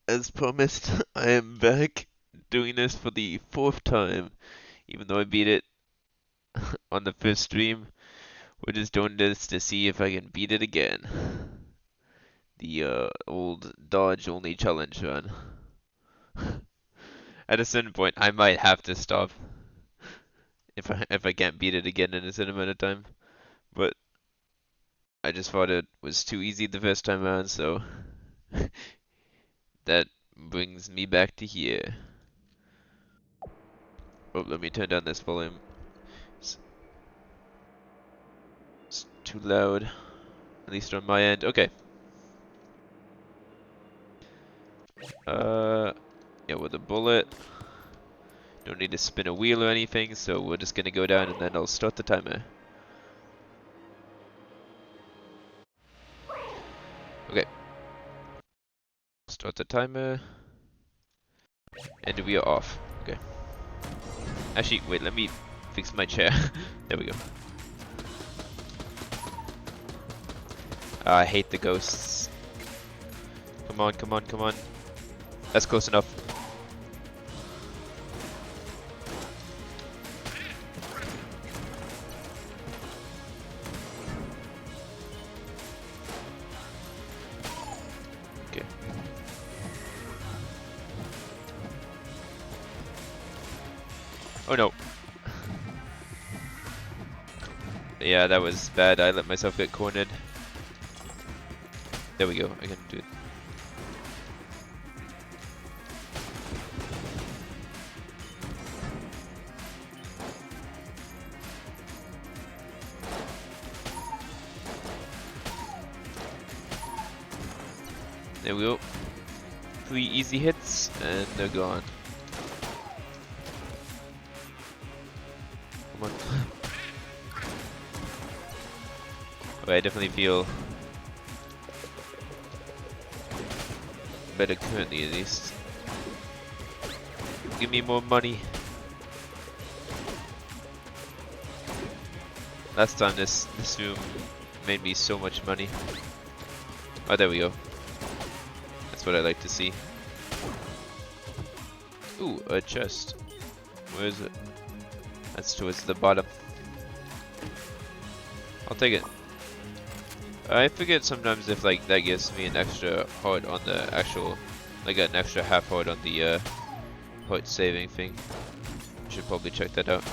as promised, I am back doing this for the fourth time. Even though I beat it on the first stream, we're just doing this to see if I can beat it again. The old dodge only challenge run. At a certain point, I might have to stop if I can't beat it again in a certain amount of time. But I just thought it was too easy the first time around, so that brings me back to here. Oh, let me turn down this volume. It's too loud, at least on my end. Okay. Yeah, with a bullet. Don't need to spin a wheel or anything, so we're just gonna go down and then I'll start the timer. Okay. Start the timer. And we are off. Okay. Actually, wait, let me fix my chair. There we go. I hate the ghosts. Come on, come on, come on. That's close enough. Okay. Oh no. Yeah, that was bad. I let myself get cornered. There we go. I can do it. There we go. 3 easy hits, and they're gone. Come on. Okay, I definitely feel better currently, at least. Give me more money. Last time this room made me so much money. Oh, there we go. That's what I like to see. Ooh, a chest. Where is it? That's towards the bottom. I'll take it. I forget sometimes if like that gives me an extra heart on the actual, like an extra half heart on the heart saving thing. Should probably check that out.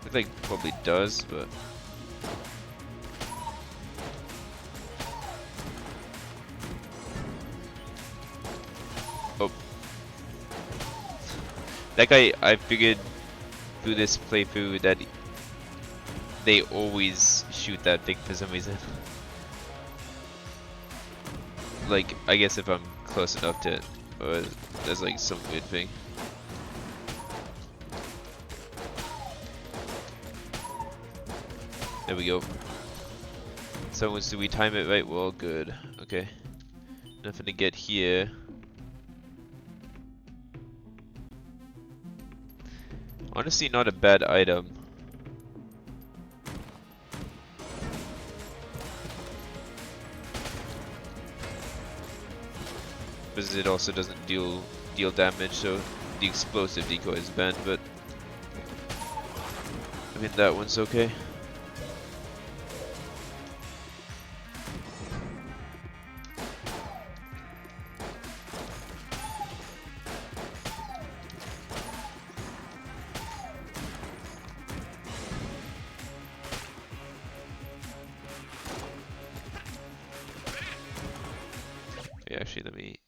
I think it probably does, but oh, that guy. I figured through this playthrough that they always shoot that thing for some reason. Like, I guess if I'm close enough to it, or there's like some weird thing. There we go. So once do we time it right? Well, good. Okay. Nothing to get here. Honestly, not a bad item. Because it also doesn't deal damage, so the explosive decoy is banned, but I mean that one's okay. Okay, actually let me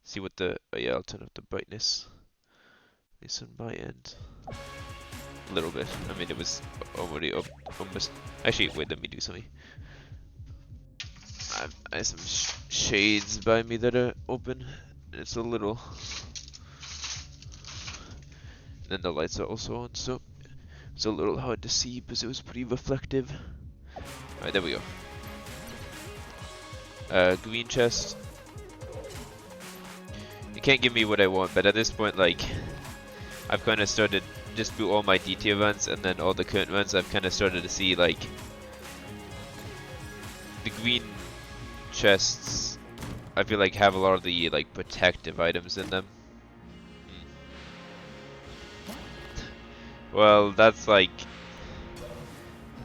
see what the, oh yeah, I'll turn up the brightness. At least on my end. A little bit. I mean, it was already up, almost. Actually, wait, let me do something. I have some shades by me that are open. And it's a little. And the lights are also on, so it's a little hard to see because it was pretty reflective. Alright, there we go. Green chest. You can't give me what I want, but at this point, like, I've kind of started just through all my DT runs and then all the current runs. I've kind of started to see like the green chests, I feel like have a lot of the like protective items in them. Well, that's like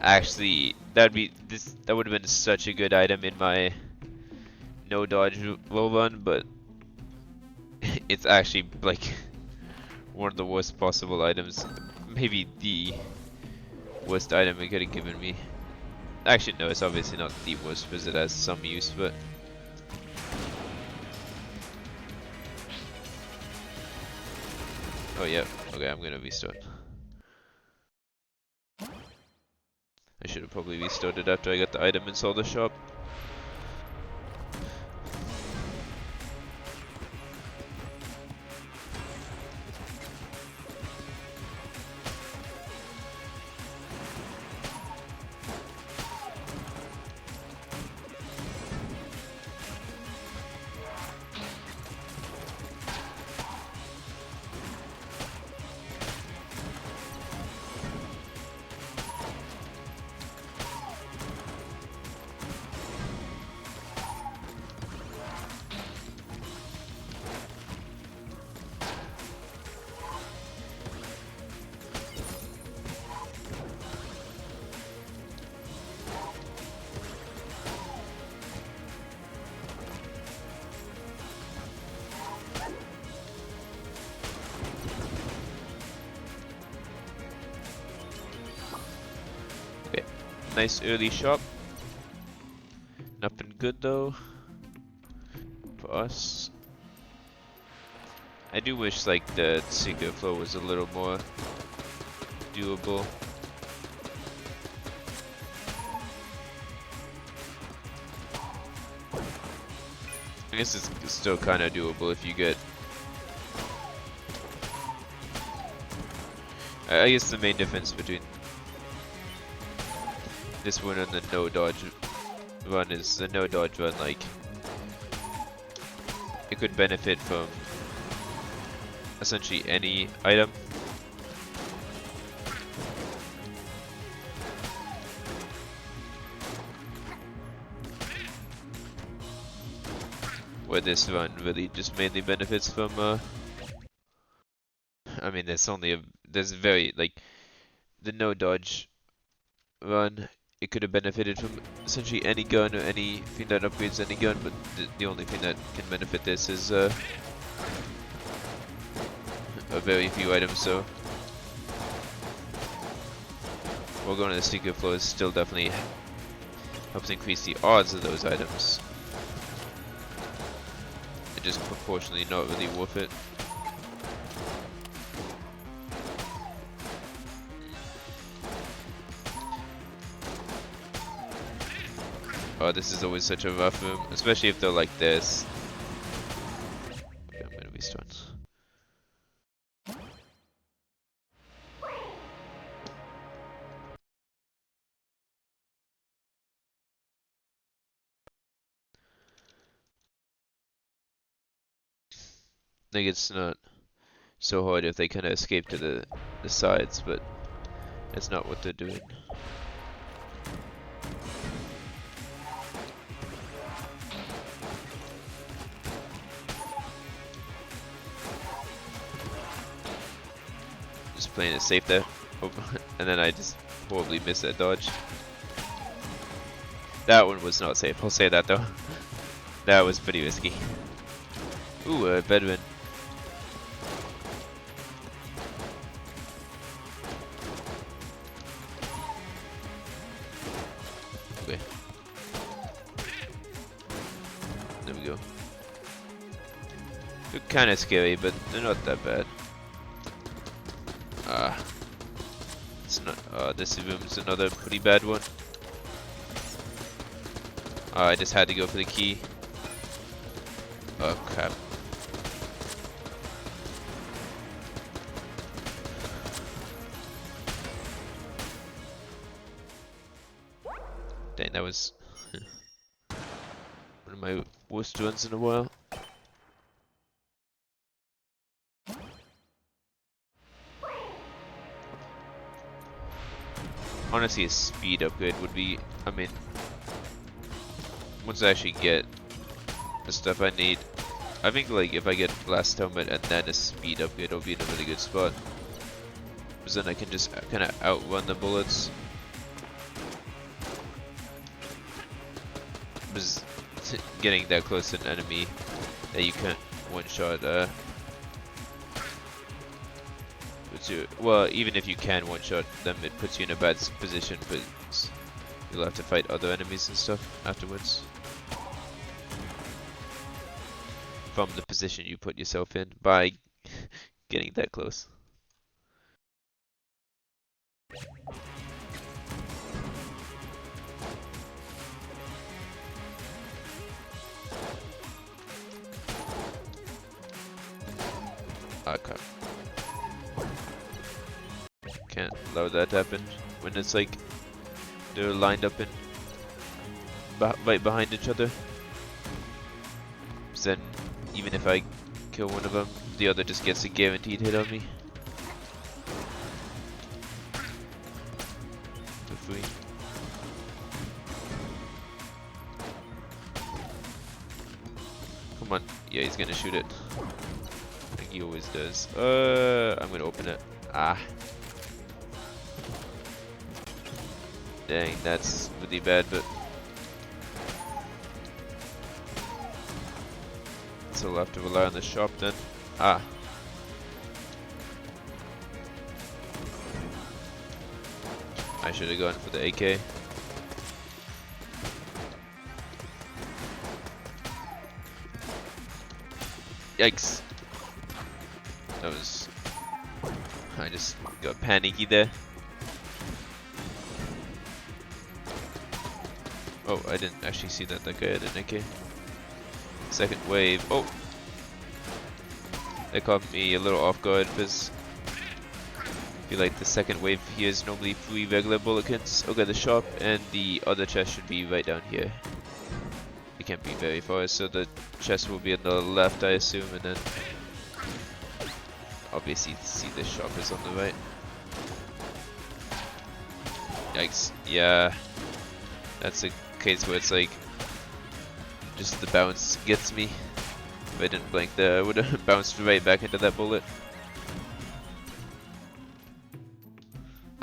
actually that would have been such a good item in my no dodge low run, but it's actually like one of the worst possible items. Maybe the worst item it could have given me. Actually, no, it's obviously not the worst because it has some use, but. Oh, yeah. Okay, I'm gonna restart. I should have probably restarted after I got the item and saw the shop. Okay, nice early shop. Nothing good though for us. I do wish like the secret flow was a little more doable. I guess it's still kind of doable if you get. I guess the main difference between this one and the no dodge run is the no dodge run, like, it could benefit from essentially any item. Where this run really just mainly benefits from, I mean, there's very, like, the no dodge run, it could have benefited from essentially any gun or anything that upgrades any gun, but the only thing that can benefit this is, a very few items, so while going to the secret floor is still definitely helps increase the odds of those items. It's just proportionally not really worth it. Oh, this is always such a rough room, especially if they're like this. Okay, I'm gonna restart. Like, it's not so hard if they kind of escape to the sides, but that's not what they're doing. Just playing it safe there. Oh, and then I just horribly missed that dodge. That one was not safe, I'll say that though. That was pretty risky. Ooh, a bedouin. Okay. There we go. They're kind of scary, but they're not that bad. It's not. This room is another pretty bad one. I just had to go for the key. Oh crap. Dang, that was one of my worst runs in a while. Honestly, a speed upgrade would be, I mean, once I actually get the stuff I need, I think like if I get Blast Helmet and then a speed upgrade, I'll be in a really good spot. Because then I can just kind of outrun the bullets. Because getting that close to an enemy that you can't one-shot, puts you, well, even if you can one-shot them, it puts you in a bad position because you'll have to fight other enemies and stuff afterwards. From the position you put yourself in by getting that close. Okay. Can't allow that to happen when it's like they're lined up in right behind each other. Then even if I kill one of them, the other just gets a guaranteed hit on me. For free. Come on. Yeah, he's gonna shoot it. I think he always does. I'm gonna open it. Ah. Dang, that's really bad, but so we'll have to rely on the shop then. Ah. I should have gone for the AK. Yikes. That was... I just got panicky there. Oh, I didn't actually see that guy had an AK. Second wave. Oh! That caught me a little off guard because I feel like the second wave here is normally 3 regular bulletins. Okay, the shop and the other chest should be right down here. It can't be very far, so the chest will be on the left, I assume, and then obviously see the shop is on the right. Yikes. Yeah. That's a case where it's like just the bounce gets me. If I didn't blink there, I would have bounced right back into that bullet.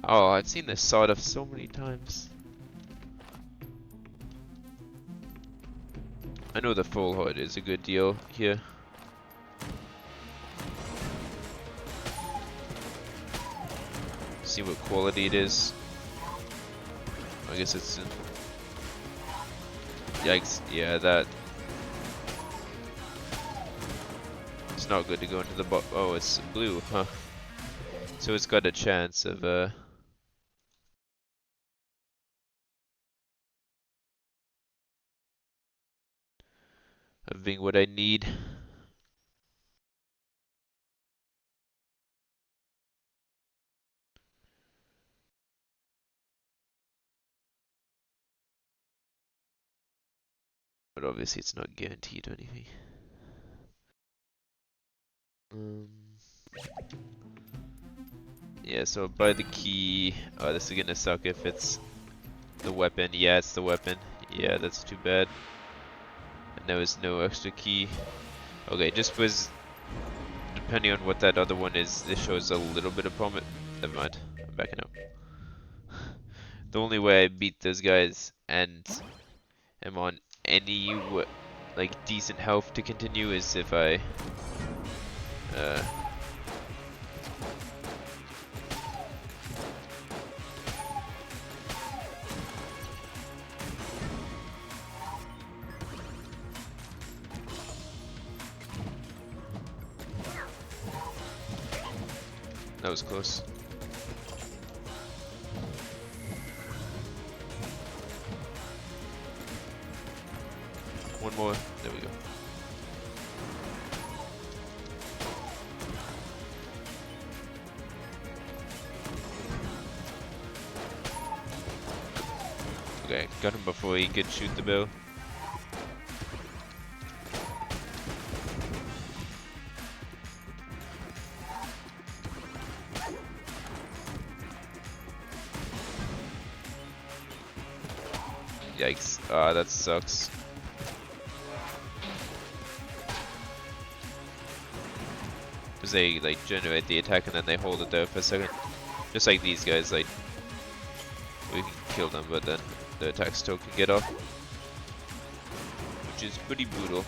Oh, I've seen this sawed off so many times. I know the full HUD is a good deal here. See what quality it is. I guess it's in... Yikes, yeah, that... It's not good to go into the box. Oh, it's blue, huh? So it's got a chance of, being what I need. But obviously it's not guaranteed or anything. Yeah, so buy the key. Oh, this is gonna suck if it's the weapon. Yeah, it's the weapon. Yeah, that's too bad. And there was no extra key. Okay, just was depending on what that other one is, this shows a little bit of promise. Never mind, I'm backing up. The only way I beat those guys and am on any like decent health to continue is if I that was close. One more. There we go. Okay, got him before he could shoot the bow. Yikes. Ah, that sucks. Because they like generate the attack and then they hold it there for a second. Just like these guys, like we can kill them, but then the attack still can get off, which is pretty brutal.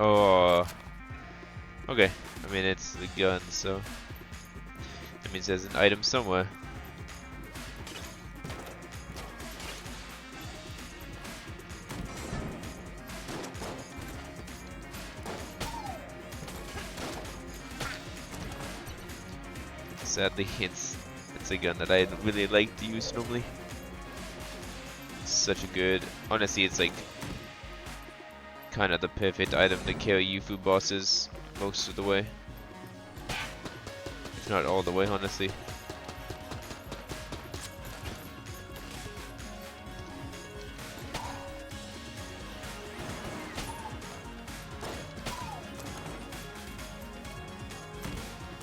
Oh, okay. I mean, it's the gun, so that means there's an item somewhere. Sadly, it's a gun that I really like to use normally. It's such a good. Honestly, it's like kind of the perfect item to kill Yufu bosses most of the way. If not all the way, honestly.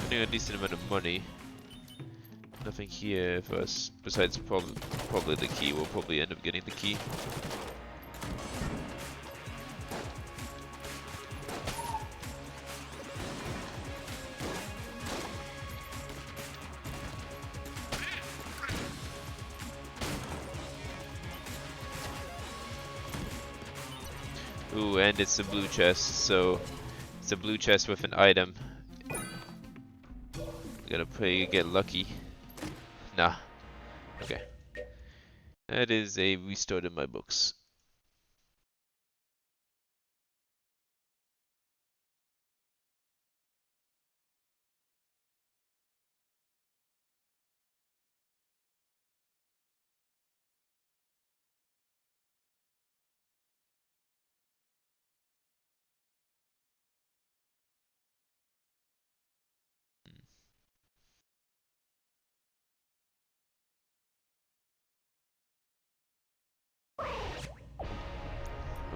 Getting a decent amount of money. Nothing here for us besides probably the key. We'll probably end up getting the key. Ooh, and it's a blue chest, so it's a blue chest with an item. Gotta pray you get lucky. Nah. Okay. That is a restart in my books.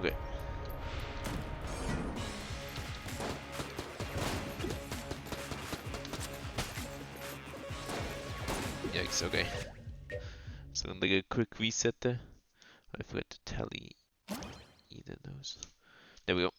Okay. Yikes, okay. So I'm like a quick reset there. I forgot to tally either of those. There we go.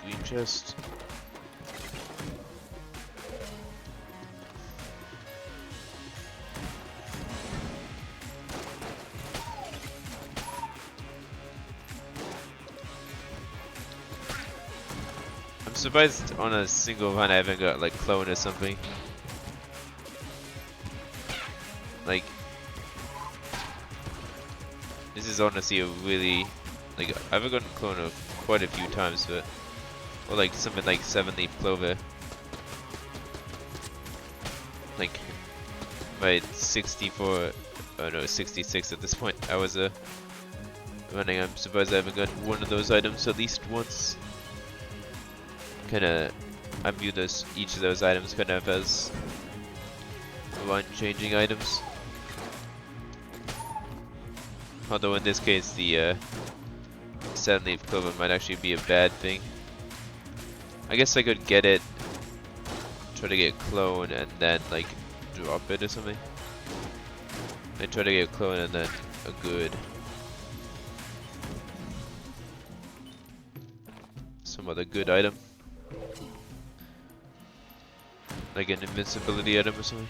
Green chest. surprised on a single run I haven't got like clone or something. Like, this is honestly a really, like, I've gotten clone quite a few times, but, or like something like 7-leaf clover. Like, my 64, oh no, 66 at this point, I was running. I'm surprised I haven't gotten one of those items at least once. Kinda, I view each of those items kind of as line-changing items. Although in this case, the 7-leaf clover might actually be a bad thing. I guess I could get it, try to get clone, and then like drop it or something. I try to get clone and then a good, some other good item, like an invincibility item or something.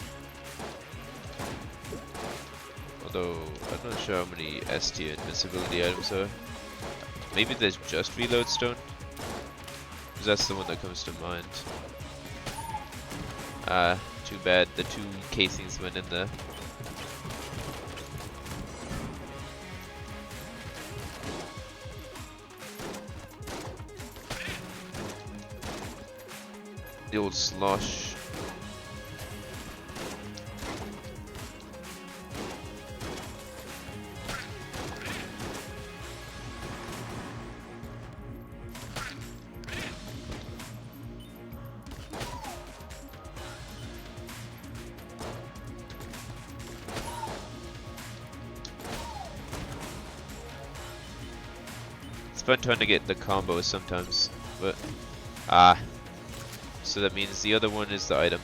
Although I'm not sure how many S tier invincibility items are. Maybe there's just reload stone, because that's the one that comes to mind. Too bad the 2 casings went in there. The old slosh. It's fun trying to get the combos sometimes, but so that means the other one is the item.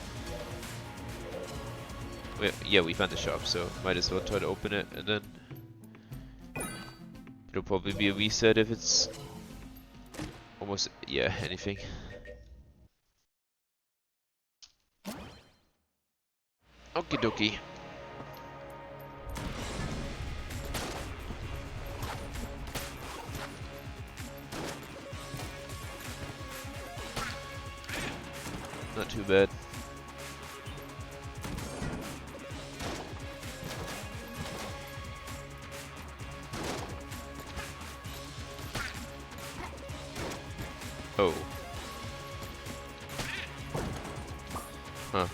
Yeah, we found the shop, so might as well try to open it, and then it'll probably be a reset if it's almost, yeah, anything. Okie dokie. Not too bad. Oh. Huh.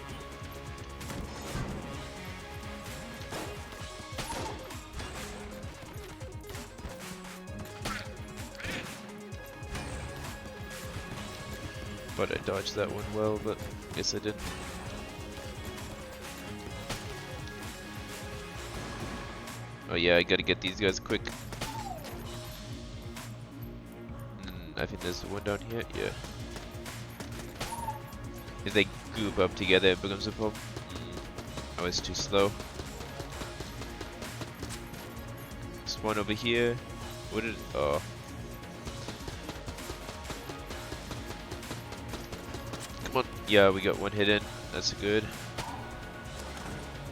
But I dodged that one well, but guess I didn't. Oh yeah, I gotta get these guys quick. I think there's one down here, yeah. If they group up together, it becomes a problem. I was too slow. There's one over here. What did, oh. Come on, yeah, we got one hit in, that's good.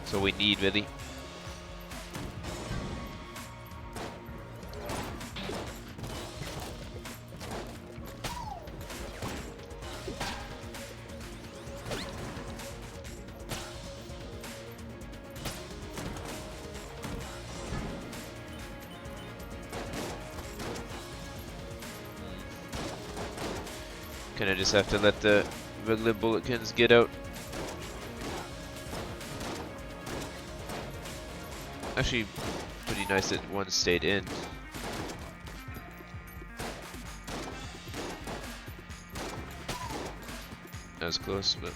So we need really. Kinda just have to let the regular bulletins get out. Actually, pretty nice that one stayed in. That was close, but...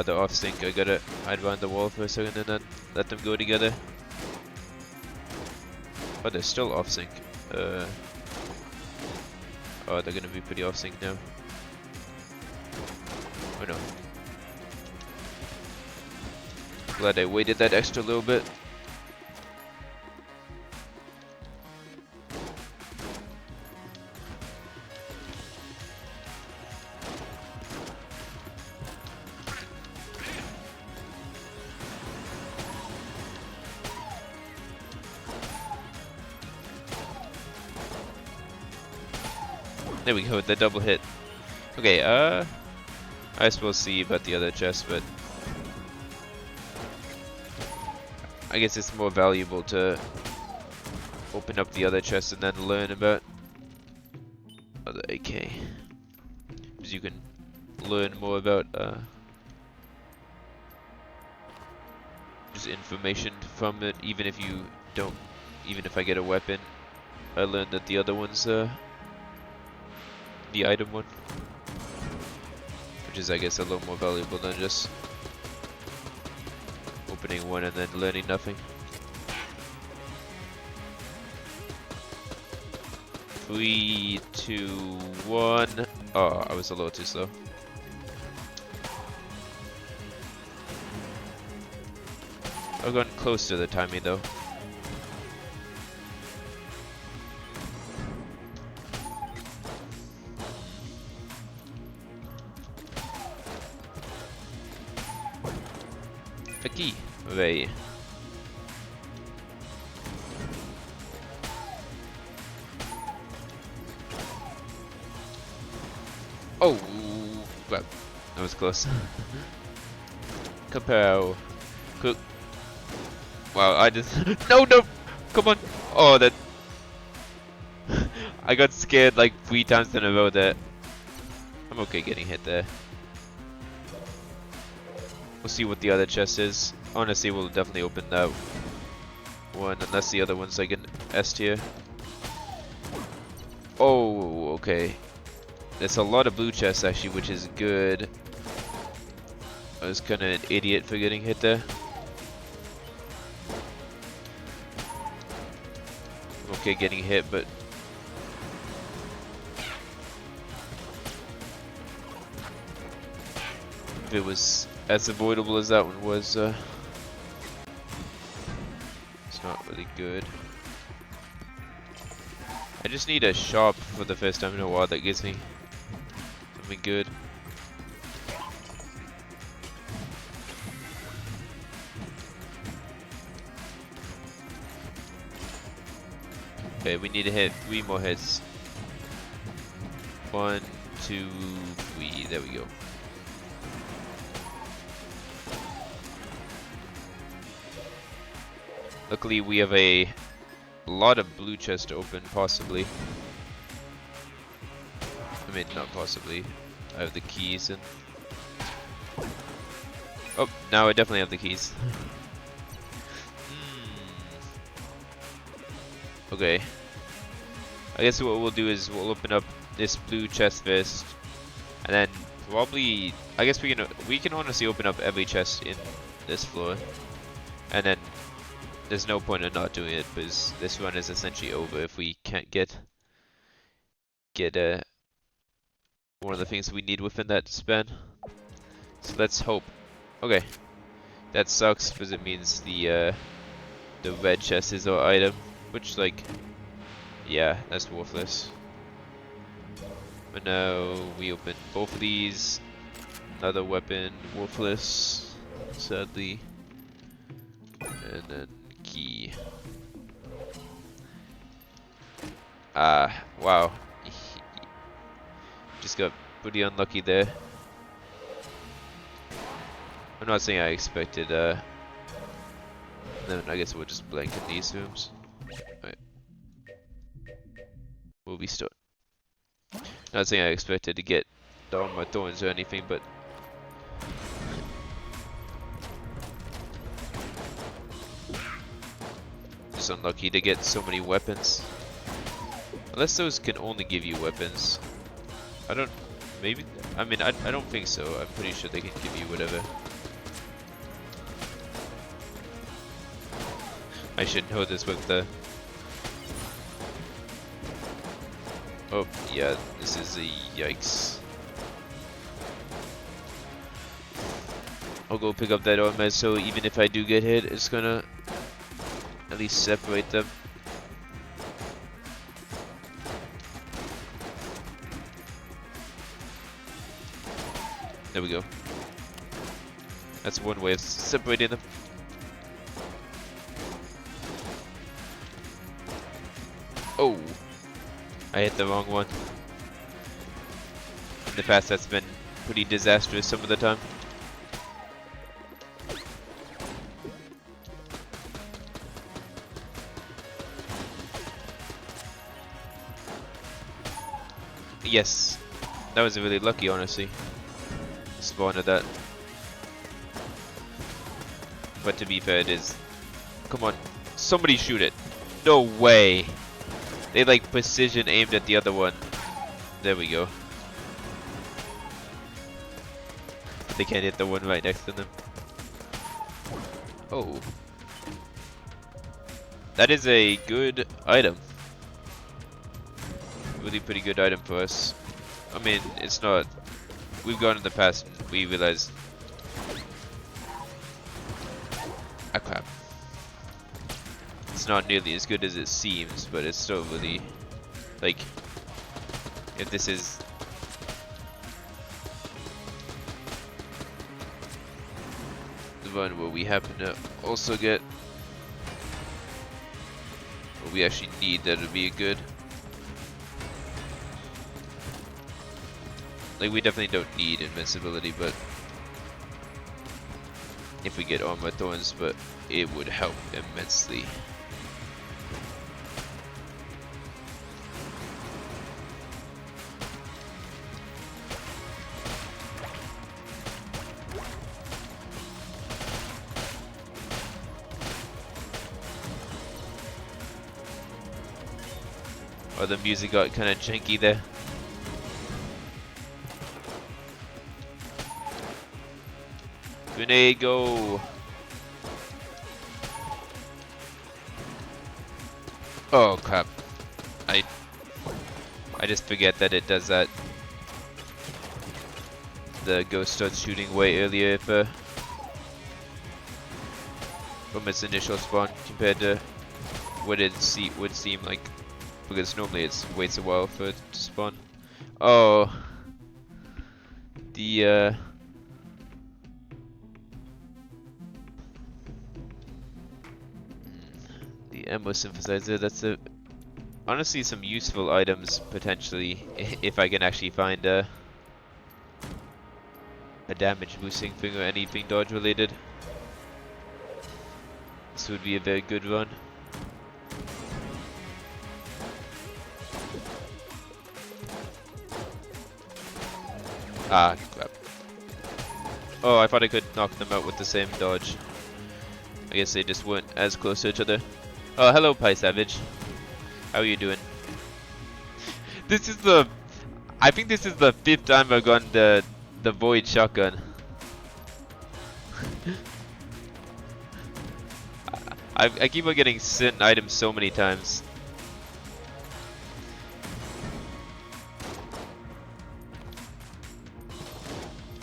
the off sync, I gotta hide behind the wall for a second and then let them go together. Oh, they're still off sync. Oh, they're gonna be pretty off sync now. Oh no. Glad I waited that extra little bit. There we go, the double hit. Okay, I suppose see about the other chest, but I guess it's more valuable to open up the other chest and then learn about other AK. Because you can learn more about just information from it, even if you don't, even if I get a weapon, I learned that the other one's the item one. Which is, I guess, a little more valuable than just opening one and then learning nothing. 3, 2, 1. Oh, I was a little too slow. I've gotten close to the timing though. Aqui, véi. Oh, well, that was close. Kapow. Cook. Wow, I just no, come on. Oh, that I got scared like 3 times in a row there. I'm okay getting hit there. We'll see what the other chest is. Honestly, we'll definitely open that one, unless the other one's like an S tier. Oh, okay. There's a lot of blue chests actually, which is good. I was kind of an idiot for getting hit there. I'm okay getting hit, but if it was as avoidable as that one was, it's not really good. I just need a shop for the first time in a while that gives me something good. Okay, we need to hit 3 more hits. 1, 2, 3. There we go. Luckily, we have a lot of blue chests to open, possibly. I mean, not possibly. I have the keys and... Oh, now I definitely have the keys. Okay. I guess what we'll do is we'll open up this blue chest first, and then probably I guess we can honestly open up every chest in this floor, and then there's no point in not doing it because this run is essentially over if we can't get one of the things we need within that span. So let's hope. Okay, that sucks because it means the red chest is our item. Which, like, yeah, that's worthless. But now we open both of these. Another weapon, worthless, sadly. And then key. Wow. Just got pretty unlucky there. I'm not saying I expected, then I guess we'll just blank in these rooms. Alright. Movie start. Not saying I expected to get down my thorns or anything, but just unlucky to get so many weapons. Unless those can only give you weapons. I don't, maybe, I mean, I don't think so. I'm pretty sure they can give you whatever. I should know this with the... Oh, yeah, this is a yikes. I'll go pick up that armor, so even if I do get hit, it's gonna at least separate them. There we go. That's one way of separating them. Oh! I hit the wrong one. In the past, that's been pretty disastrous some of the time. Yes, that was really lucky, honestly. Spawn of that. But to be fair, it is. Come on, somebody shoot it. No way. They like precision aimed at the other one. There we go. But they can't hit the one right next to them. Oh. That is a good item. Really pretty good item for us. I mean, it's not. We've gone in the past and we realized. Ah, crap. It's not nearly as good as it seems, but it's still really. Like. If this is. The one where we happen to also get. What we actually need, that would be good. Like, we definitely don't need invincibility, but if we get Armor Thorns, but it would help immensely. Oh, the music got kind of janky there. Grenade, go! Oh crap! I just forget that it does that. The ghost starts shooting way earlier from its initial spawn compared to what it would seem like, because normally it waits a while for it to spawn. Oh, the ammo synthesizer, that's honestly some useful items potentially if I can actually find a damage boosting thing or anything dodge related. This would be a very good run. Ah, crap. Oh, I thought I could knock them out with the same dodge. I guess they just weren't as close to each other. Oh, hello, Pie Savage. How are you doing? This is the... I think this is the 5th time I've gotten the Void Shotgun. I keep on getting sent items so many times.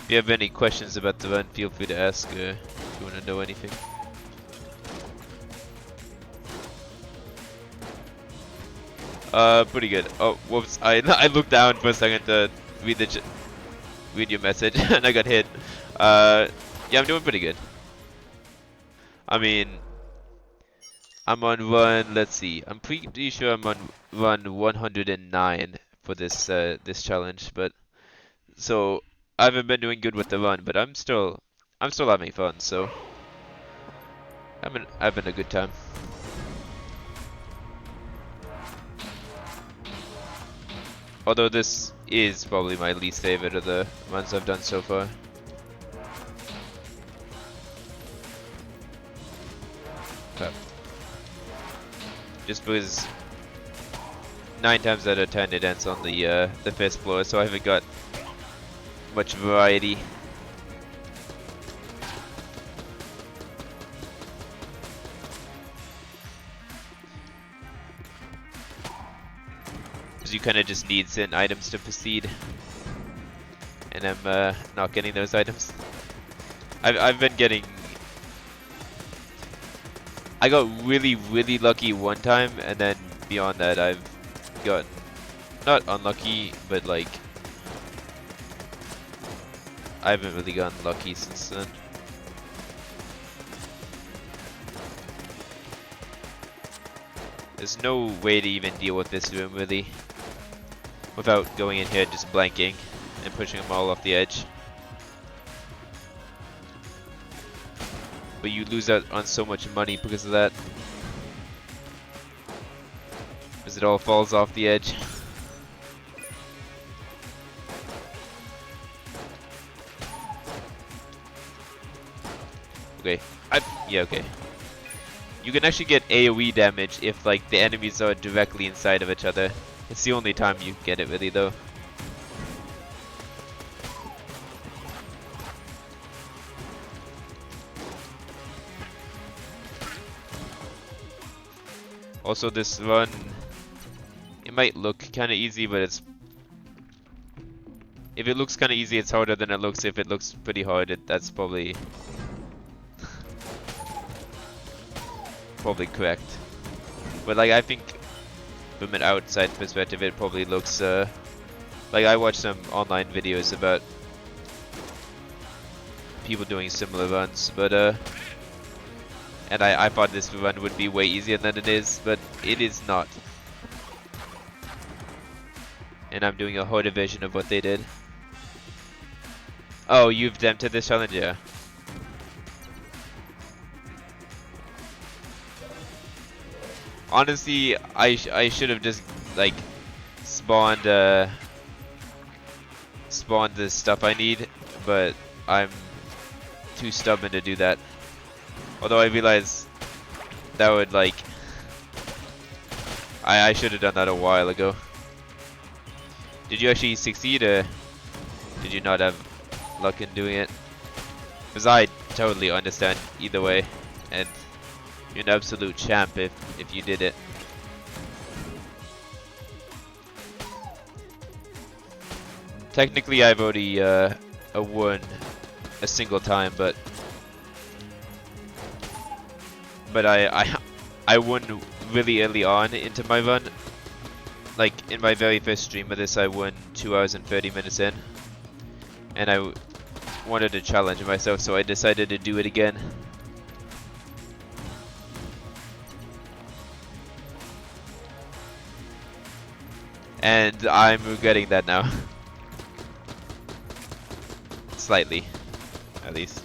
If you have any questions about the run, feel free to ask if you want to know anything. Pretty good. Oh, whoops! I looked down for a second to read your message, and I got hit. Yeah, I'm doing pretty good. I mean, I'm on run. Let's see. I'm pretty sure I'm on run 109 for this this challenge, but so I haven't been doing good with the run, but I'm still having fun. So I'm having a good time. Although this is probably my least favorite of the runs I've done so far. But just because 9 times out of 10 it ends on the first floor, so I haven't got much variety. You kind of just need certain items to proceed, and I'm not getting those items. I've been getting. I got really lucky one time, and then beyond that I've gotten not unlucky, but like I haven't really gotten lucky since then. There's no way to even deal with this room really without going in here just blanking and pushing them all off the edge. But you lose out on so much money because of that. As it all falls off the edge. Okay. Yeah, okay. You can actually get AoE damage if like the enemies are directly inside of each other. It's the only time you get it really though. Also this run, it might look kinda easy, but it's... If it looks kinda easy, it's harder than it looks. If it looks pretty hard, that's probably... probably correct. But like, I think from an outside perspective, it probably looks, like I watched some online videos about people doing similar runs, but and I thought this run would be way easier than it is, but it is not. And I'm doing a harder version of what they did. Oh, you've attempted this challenge? Yeah. Honestly, I should have just like spawned spawned the stuff I need, but I'm too stubborn to do that. Although I realize that would like I should have done that a while ago. Did you actually succeed, or did you not have luck in doing it? Because I totally understand either way, and you're an absolute champ if you did it. Technically, I've already won a single time, but I won really early on into my run. Like in my very first stream of this, I won 2 hours and 30 minutes in, and I wanted to challenge myself, so I decided to do it again. And I'm regretting that now. Slightly, at least.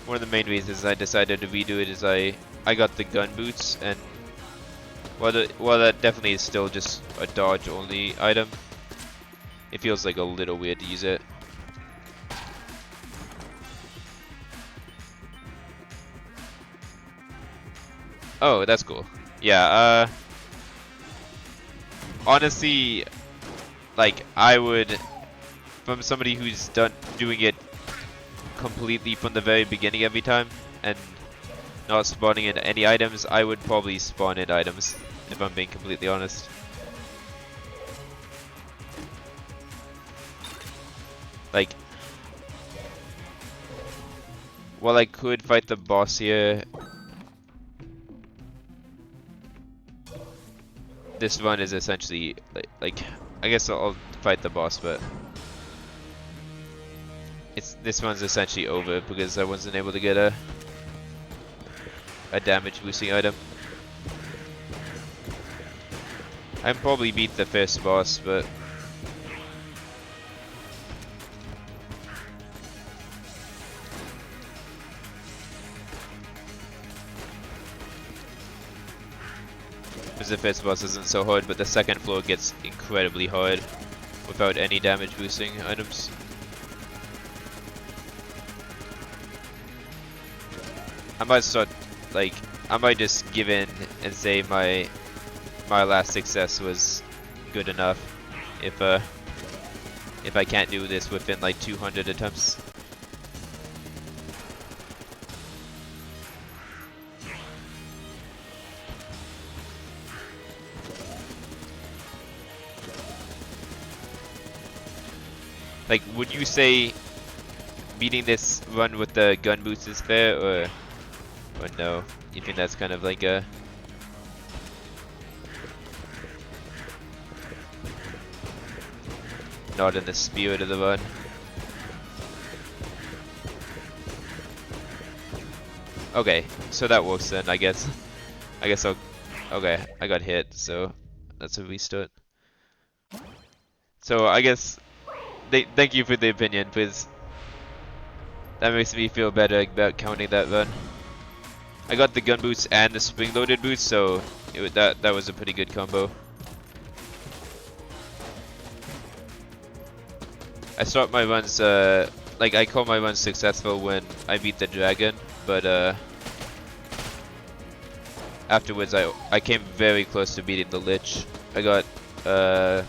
One of the main reasons I decided to redo it is I got the gun boots, and while that definitely is still just a dodge only item, it feels like a little weird to use it. Oh, that's cool. Yeah, honestly, like I would, from somebody who's doing it completely from the very beginning every time and not spawning in any items, I would probably spawn in items, if I'm being completely honest. Like, while I could fight the boss here, this run is essentially like I guess I'll fight the boss, but this one's essentially over because I wasn't able to get a damage boosting item. I probably beat the first boss, but because the first boss isn't so hard, but the second floor gets incredibly hard without any damage boosting items. I might start, like, I might just give in and say my last success was good enough if I can't do this within like 200 attempts. Like, would you say beating this run with the gun boots is fair, or no? You think that's kind of like a... not in the spirit of the run. Okay, so that works then, I guess. I guess I'll... Okay, I got hit, so that's a restart. So I guess... Thank you for the opinion, because that makes me feel better about counting that run. I got the gun boots and the spring-loaded boots, so that was a pretty good combo. I start my runs, like I call my runs successful when I beat the dragon, but afterwards I came very close to beating the Lich. I got the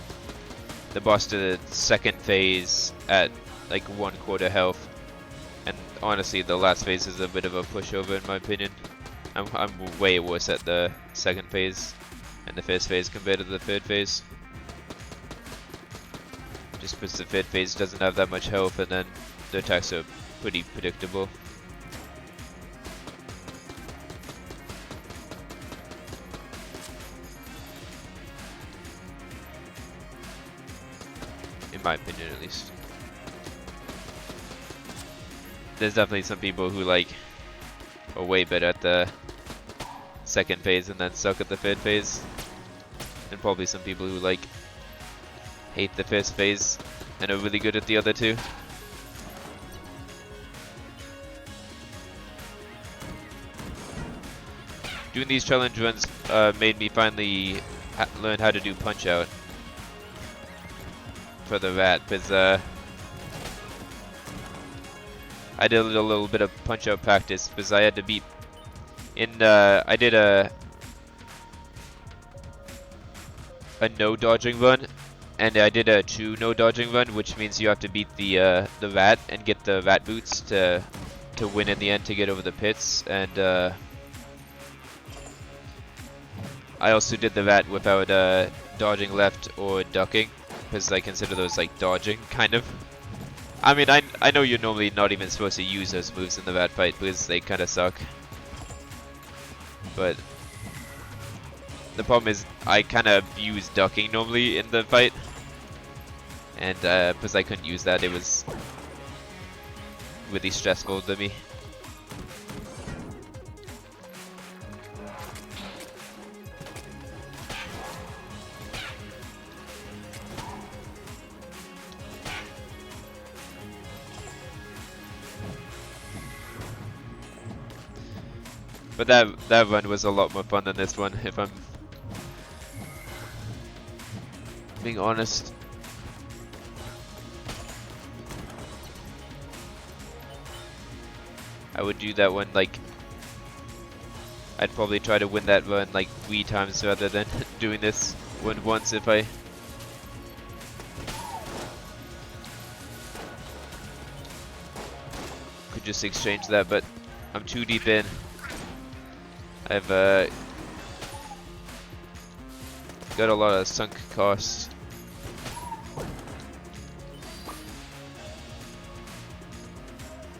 boss to the second phase at like 1/4 health, and honestly the last phase is a bit of a pushover in my opinion. I'm way worse at the second phase and the first phase compared to the third phase. Just because the third phase doesn't have that much health, and then the attacks are pretty predictable. In my opinion, at least. There's definitely some people who like are way better at the second phase and then suck at the third phase, and probably some people who like hate the first phase and are really good at the other two. Doing these challenge runs made me finally learn how to do punch out for the rat, because I did a little bit of punch out practice because I had to beat I did a no dodging run, and I did a true no dodging run, which means you have to beat the rat and get the rat boots to win in the end to get over the pits. And I also did the rat without dodging left or ducking, because I consider those like dodging kind of. I mean, I know you're normally not even supposed to use those moves in the rat fight because they kind of suck, but the problem is I kind of use ducking normally in the fight, and because I couldn't use that, it was really stressful to me. But that run was a lot more fun than this one, if I'm being honest. I would do that one like, I'd probably try to win that run like 3 times rather than doing this one once if I... could just exchange that, but I'm too deep in. I've got a lot of sunk costs.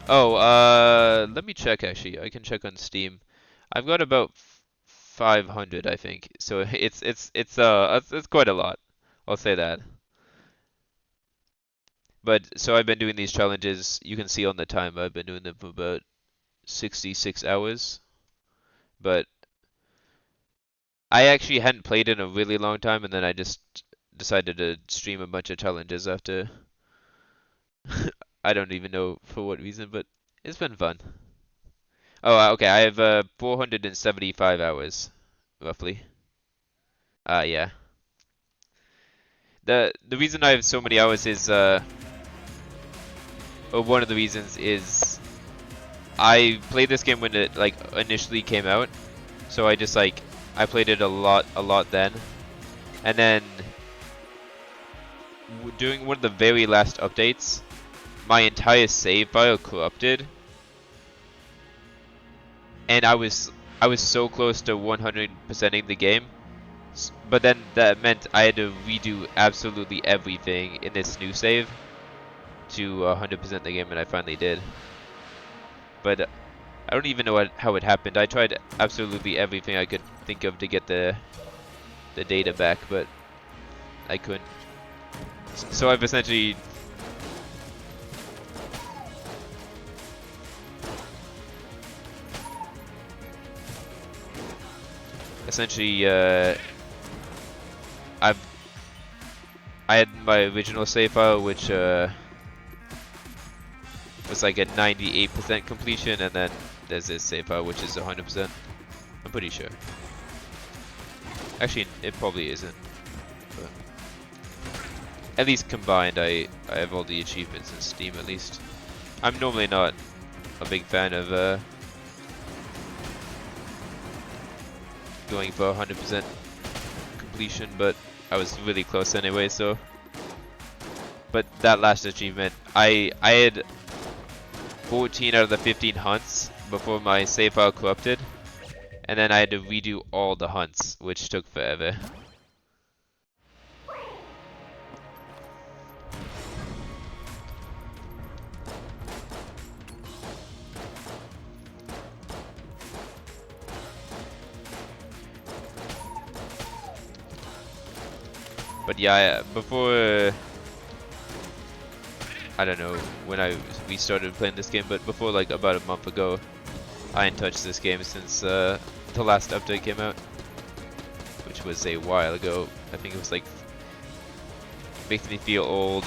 Oh, let me check actually. I can check on Steam. I've got about 500, I think. So it's quite a lot. I'll say that. But so I've been doing these challenges. You can see on the time I've been doing them for about 66 hours. But I actually hadn't played in a really long time, and then I just decided to stream a bunch of challenges after. I don't even know for what reason, but it's been fun. Oh, okay, I have 475 hours, roughly. Yeah. The reason I have so many hours is or one of the reasons is I played this game when it like initially came out, so I just like I played it a lot then, and then during one of the very last updates, my entire save file corrupted, and I was so close to 100%ing the game, but then that meant I had to redo absolutely everything in this new save to 100% the game, and I finally did. But I don't even know how it happened. I tried absolutely everything I could think of to get the data back, but I couldn't. So I've essentially I've I had my original save file, which was like a 98% completion, and then there's this save file which is 100%. I'm pretty sure. Actually, it probably isn't. But at least combined, I have all the achievements in Steam at least. I'm normally not a big fan of going for 100% completion, but I was really close anyway, so. But that last achievement, I had 14 out of the 15 hunts before my save file corrupted, and then I had to redo all the hunts, which took forever. But yeah, before I don't know when we started playing this game, but before like about a month ago, I hadn't touched this game since the last update came out, which was a while ago. I think it was like makes me feel old.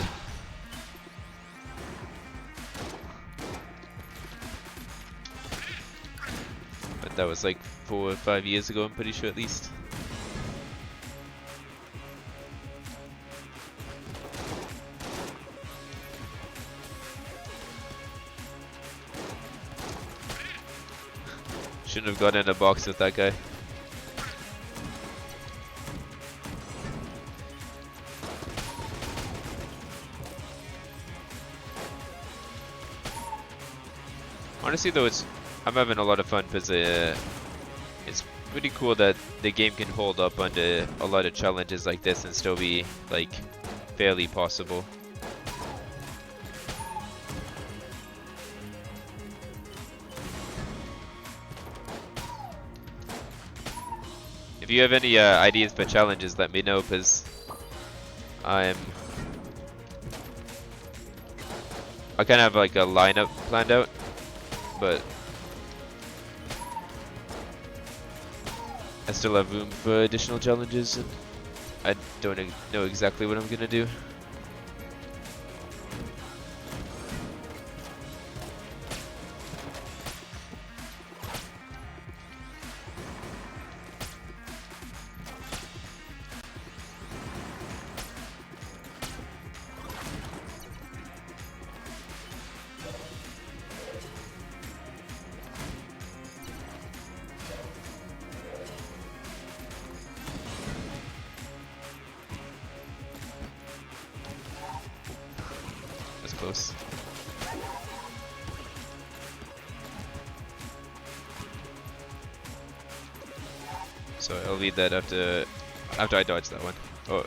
But that was like 4 or 5 years ago, I'm pretty sure at least. Shouldn't have gotten in a box with that guy. Honestly though, I'm having a lot of fun because it's pretty cool that the game can hold up under a lot of challenges like this and still be like fairly possible. If you have any ideas for challenges, let me know, because I kind of have like a lineup planned out, but I still have room for additional challenges, and I don't know exactly what I'm gonna do. Close. So I'll read that after I dodge that one. Oh,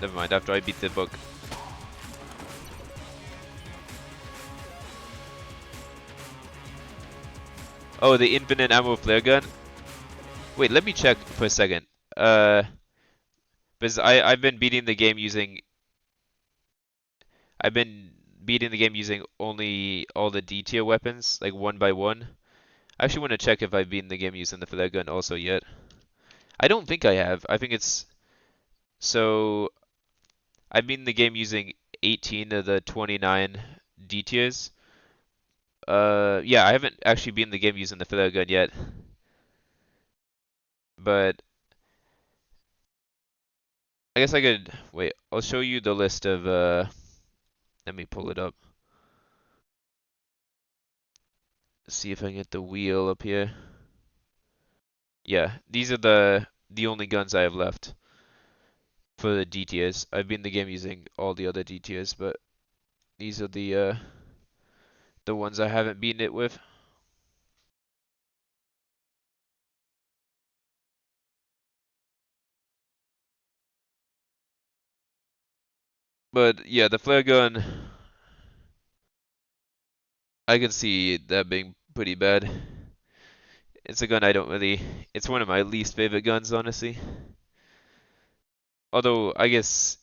never mind. After I beat the book. Oh, the infinite ammo flare gun. Wait, let me check for a second. Because I've been beating the game using. I've been beating the game using only all the D tier weapons, like one by one. I actually want to check if I've beaten the game using the flare gun also yet. I don't think I have. I think it's so. I've beaten the game using 18 of the 29 D tiers. Yeah, I haven't actually beaten the game using the flare gun yet. But I guess I could wait. I'll show you the list of. Let me pull it up. See if I can get the wheel up here. Yeah, these are the only guns I have left for the D tiers. I've been in the game using all the other D tiers, but these are the ones I haven't beaten it with. But yeah, the flare gun, I can see that being pretty bad. It's a gun I don't really. It's one of my least favorite guns, honestly. Although I guess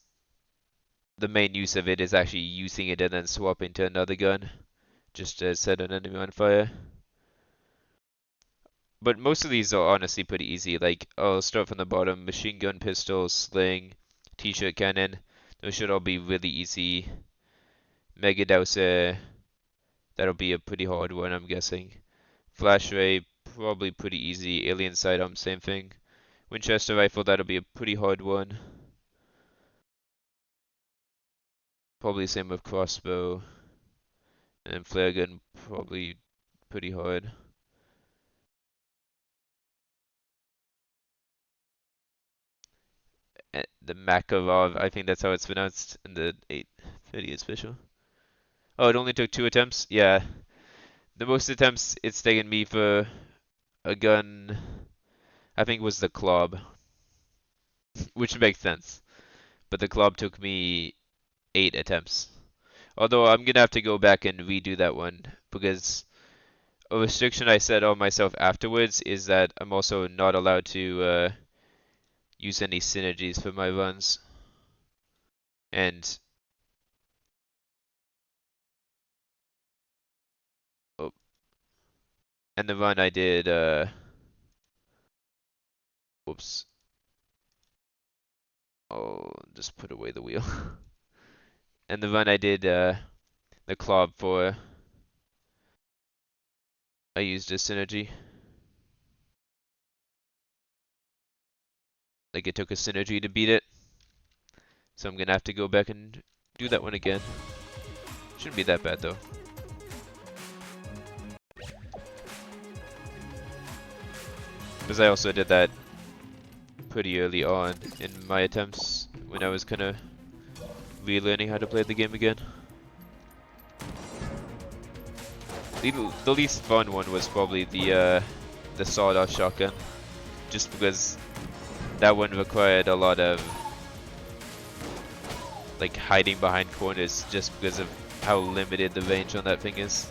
the main use of it is actually using it and then swapping to another gun, just to set an enemy on fire. But most of these are honestly pretty easy. Like, I'll start from the bottom: machine gun, pistol, sling, t-shirt cannon. Those should all be really easy. Mega Dowser, that'll be a pretty hard one, I'm guessing. Flash ray, probably pretty easy. Alien sidearm, same thing. Winchester rifle, that'll be a pretty hard one. Probably same with crossbow. And flare gun, probably pretty hard. The Makarov, I think that's how it's pronounced in the 830 special. Oh, it only took 2 attempts? Yeah. The most attempts it's taken me for a gun, I think, was the Club, which makes sense. But the Club took me 8 attempts. Although I'm gonna have to go back and redo that one because a restriction I set on myself afterwards is that I'm also not allowed to use any synergies for my runs. And oh, and the run I did whoops. Oh, just put away the wheel. And the run I did the club for, I used a synergy. Like it took a synergy to beat it. So I'm gonna have to go back and do that one again. Shouldn't be that bad though. Because I also did that pretty early on in my attempts when I was kind of relearning how to play the game again. The least fun one was probably the sawed-off shotgun, just because that one required a lot of like hiding behind corners, just because of how limited the range on that thing is.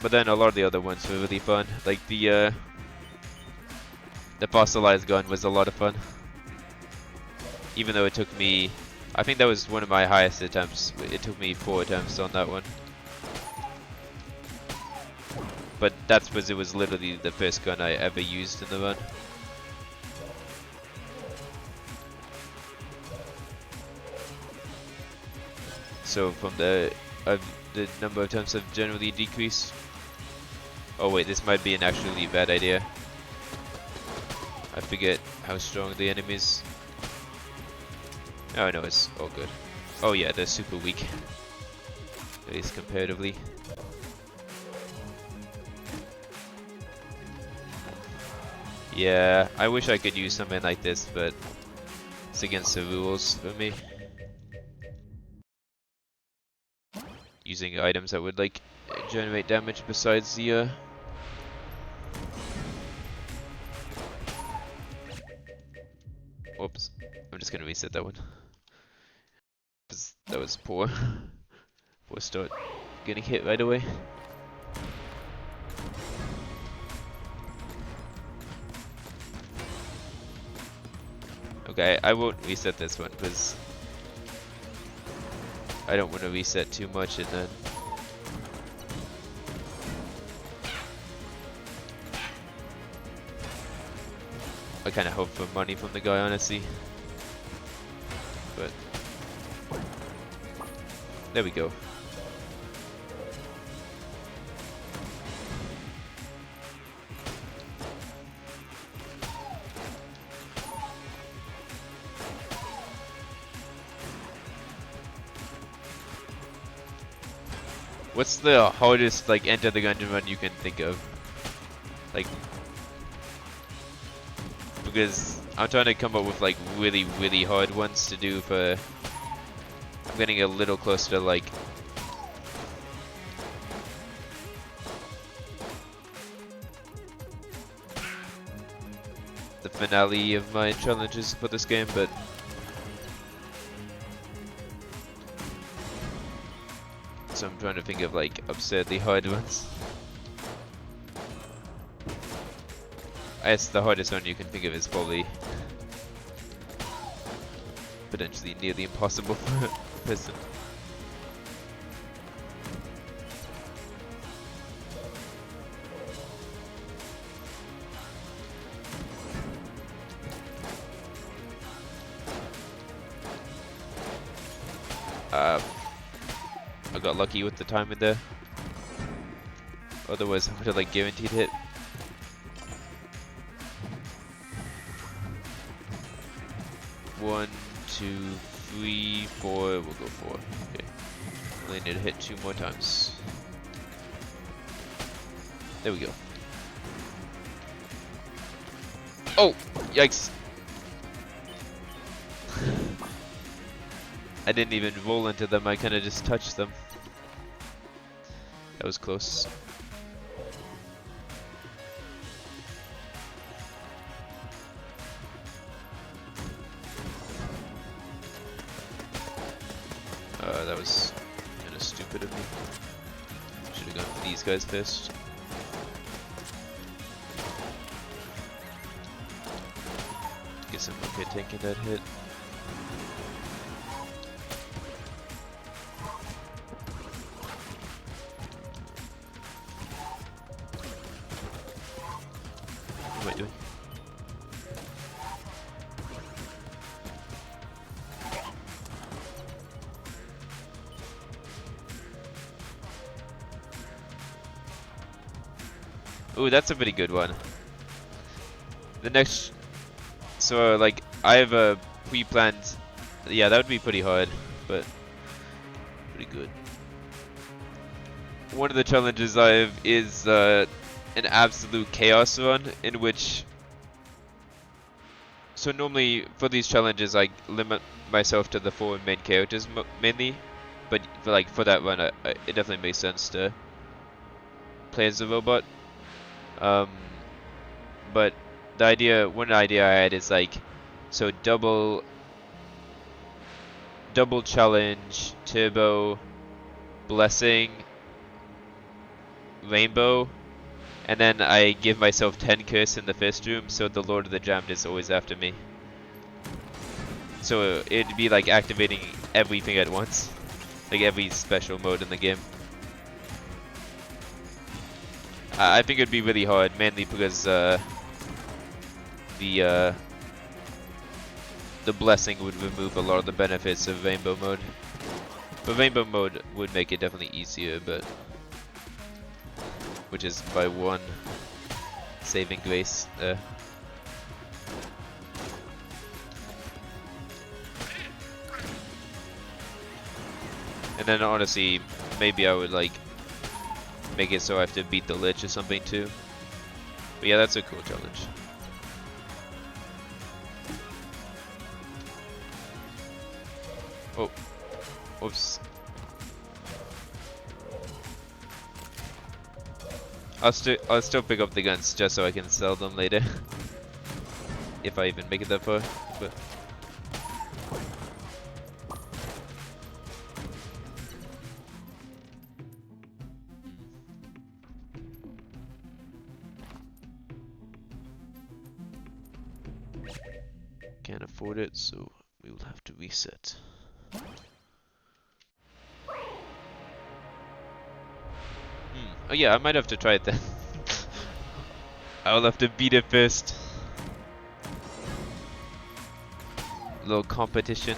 But then a lot of the other ones were really fun. Like the fossilized gun was a lot of fun. Even though it took me, I think that was one of my highest attempts. It took me 4 attempts on that one. But that's because it was literally the first gun I ever used in the run. So from the number of attempts have generally decreased. Oh wait, this might be an actually bad idea. I forget how strong the enemies. Oh no, it's all good. Oh yeah, they're super weak. At least comparatively. Yeah, I wish I could use something like this, but it's against the rules for me. Using items that would like generate damage besides the Whoops. I'm just gonna reset that one. That was poor. Poor start. Getting hit right away. Okay, I won't reset this one because I don't want to reset too much and then I kind of hope for money from the guy, honestly. But there we go. What's the hardest like Enter the Gungeon run you can think of? Like, because I'm trying to come up with like really hard ones to do for. I'm getting a little close to like the finale of my challenges for this game, but so I'm trying to think of like absurdly hard ones. I guess the hardest one you can think of is probably potentially nearly impossible for a person. I got lucky with the timing there. Otherwise, I would have like guaranteed hit. One, two, three, four. We'll go four. Okay. Only need to hit 2 more times. There we go. Oh, yikes! I didn't even roll into them. I kind of just touched them. That was close. That was kind of stupid of me. Should have gone for these guys first. Guess I'm okay taking that hit. What am I doing? Ooh, that's a pretty good one. The next, so like I have a pre-planned. Yeah, that would be pretty hard, but pretty good. One of the challenges I have is an absolute chaos run, in which. So normally for these challenges I limit myself to the 4 main characters mainly, but for that run it definitely makes sense to play as a robot. But one idea I had is like, so double challenge, turbo, blessing, rainbow, and then I give myself 10 curse in the first room, so the Lord of the Damned is always after me. So it'd be like activating everything at once, like every special mode in the game. I think it'd be really hard, mainly because the blessing would remove a lot of the benefits of rainbow mode. But rainbow mode would make it definitely easier, but which is by 1 saving grace. And then honestly, maybe I would like make it so I have to beat the Lich or something too. But yeah, that's a cool challenge. Oh, oops. I'll still pick up the guns just so I can sell them later. If I even make it that far, but. Can't afford it, so we will have to reset. Oh yeah, I might have to try it then. I'll have to beat it first. A little competition.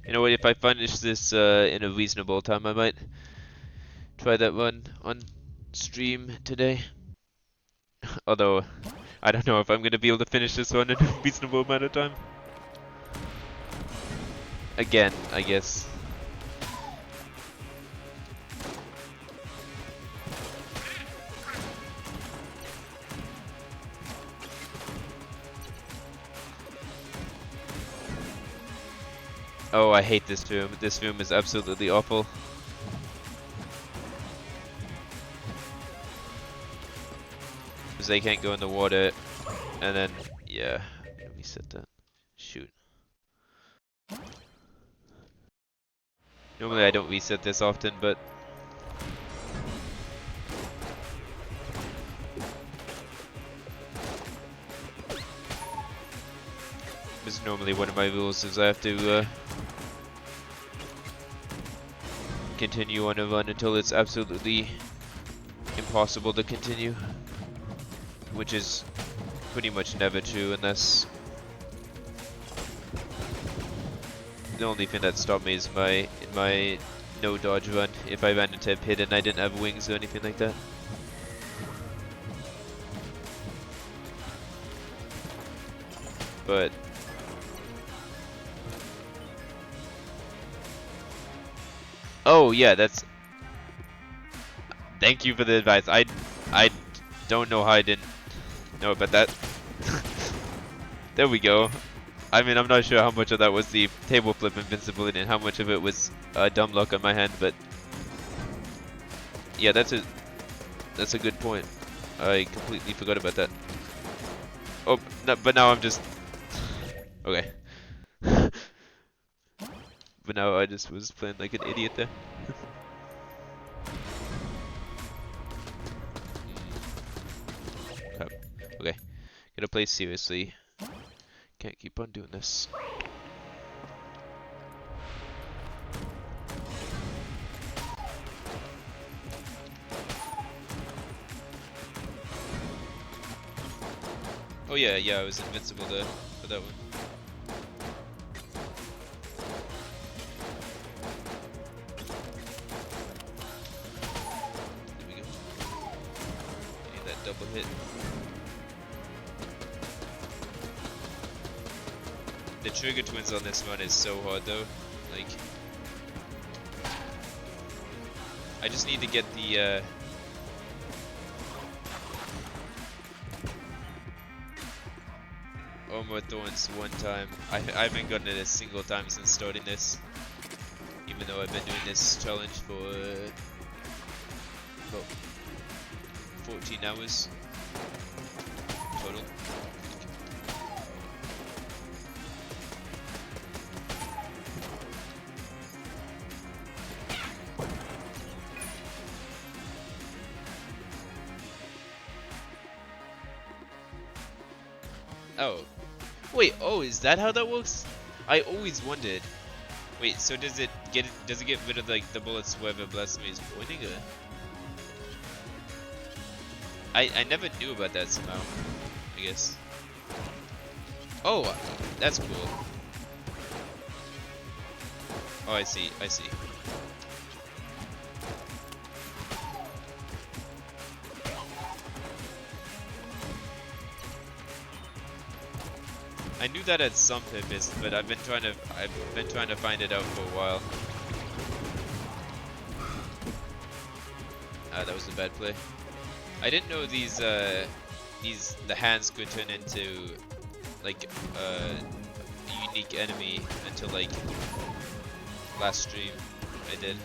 You know what, if I finish this in a reasonable time, I might try that one on stream today. Although, I don't know if I'm going to be able to finish this one in a reasonable amount of time. Again, I guess. Oh, I hate this room. This room is absolutely awful. Because they can't go in the water, and then, yeah. Let me set that. Shoot. Normally I don't reset this often, but it's normally one of my rules is I have to continue on a run until it's absolutely impossible to continue, which is pretty much never true unless the only thing that stopped me is my no dodge run if I ran into a pit and I didn't have wings or anything like that. But oh yeah, that's thank you for the advice. I don't know how I didn't know about that. There we go. I mean, I'm not sure how much of that was the table flip invincibility and how much of it was dumb luck on my hand, but yeah, that's a good point. I completely forgot about that. Oh, no, but now I'm just okay. But now I just was playing like an idiot there. Crap. Okay, gotta play seriously. Can't keep on doing this. Oh yeah, I was invincible there for that one. There we go. Getting that double hit. The trigger twins on this one is so hard though. Like, I just need to get the Armor Thorns one time. I haven't gotten it a single time since starting this, even though I've been doing this challenge for about 14 hours total. Oh. Wait, oh, is that how that works? I always wondered. Wait, so does it get rid of like the bullets wherever Blasphemy is pointing, or? I never knew about that somehow, I guess. Oh, that's cool. Oh, I see. I knew that had some purpose, but I've been trying to find it out for a while. Ah, that was a bad play. I didn't know the hands could turn into like a unique enemy until like last stream I did.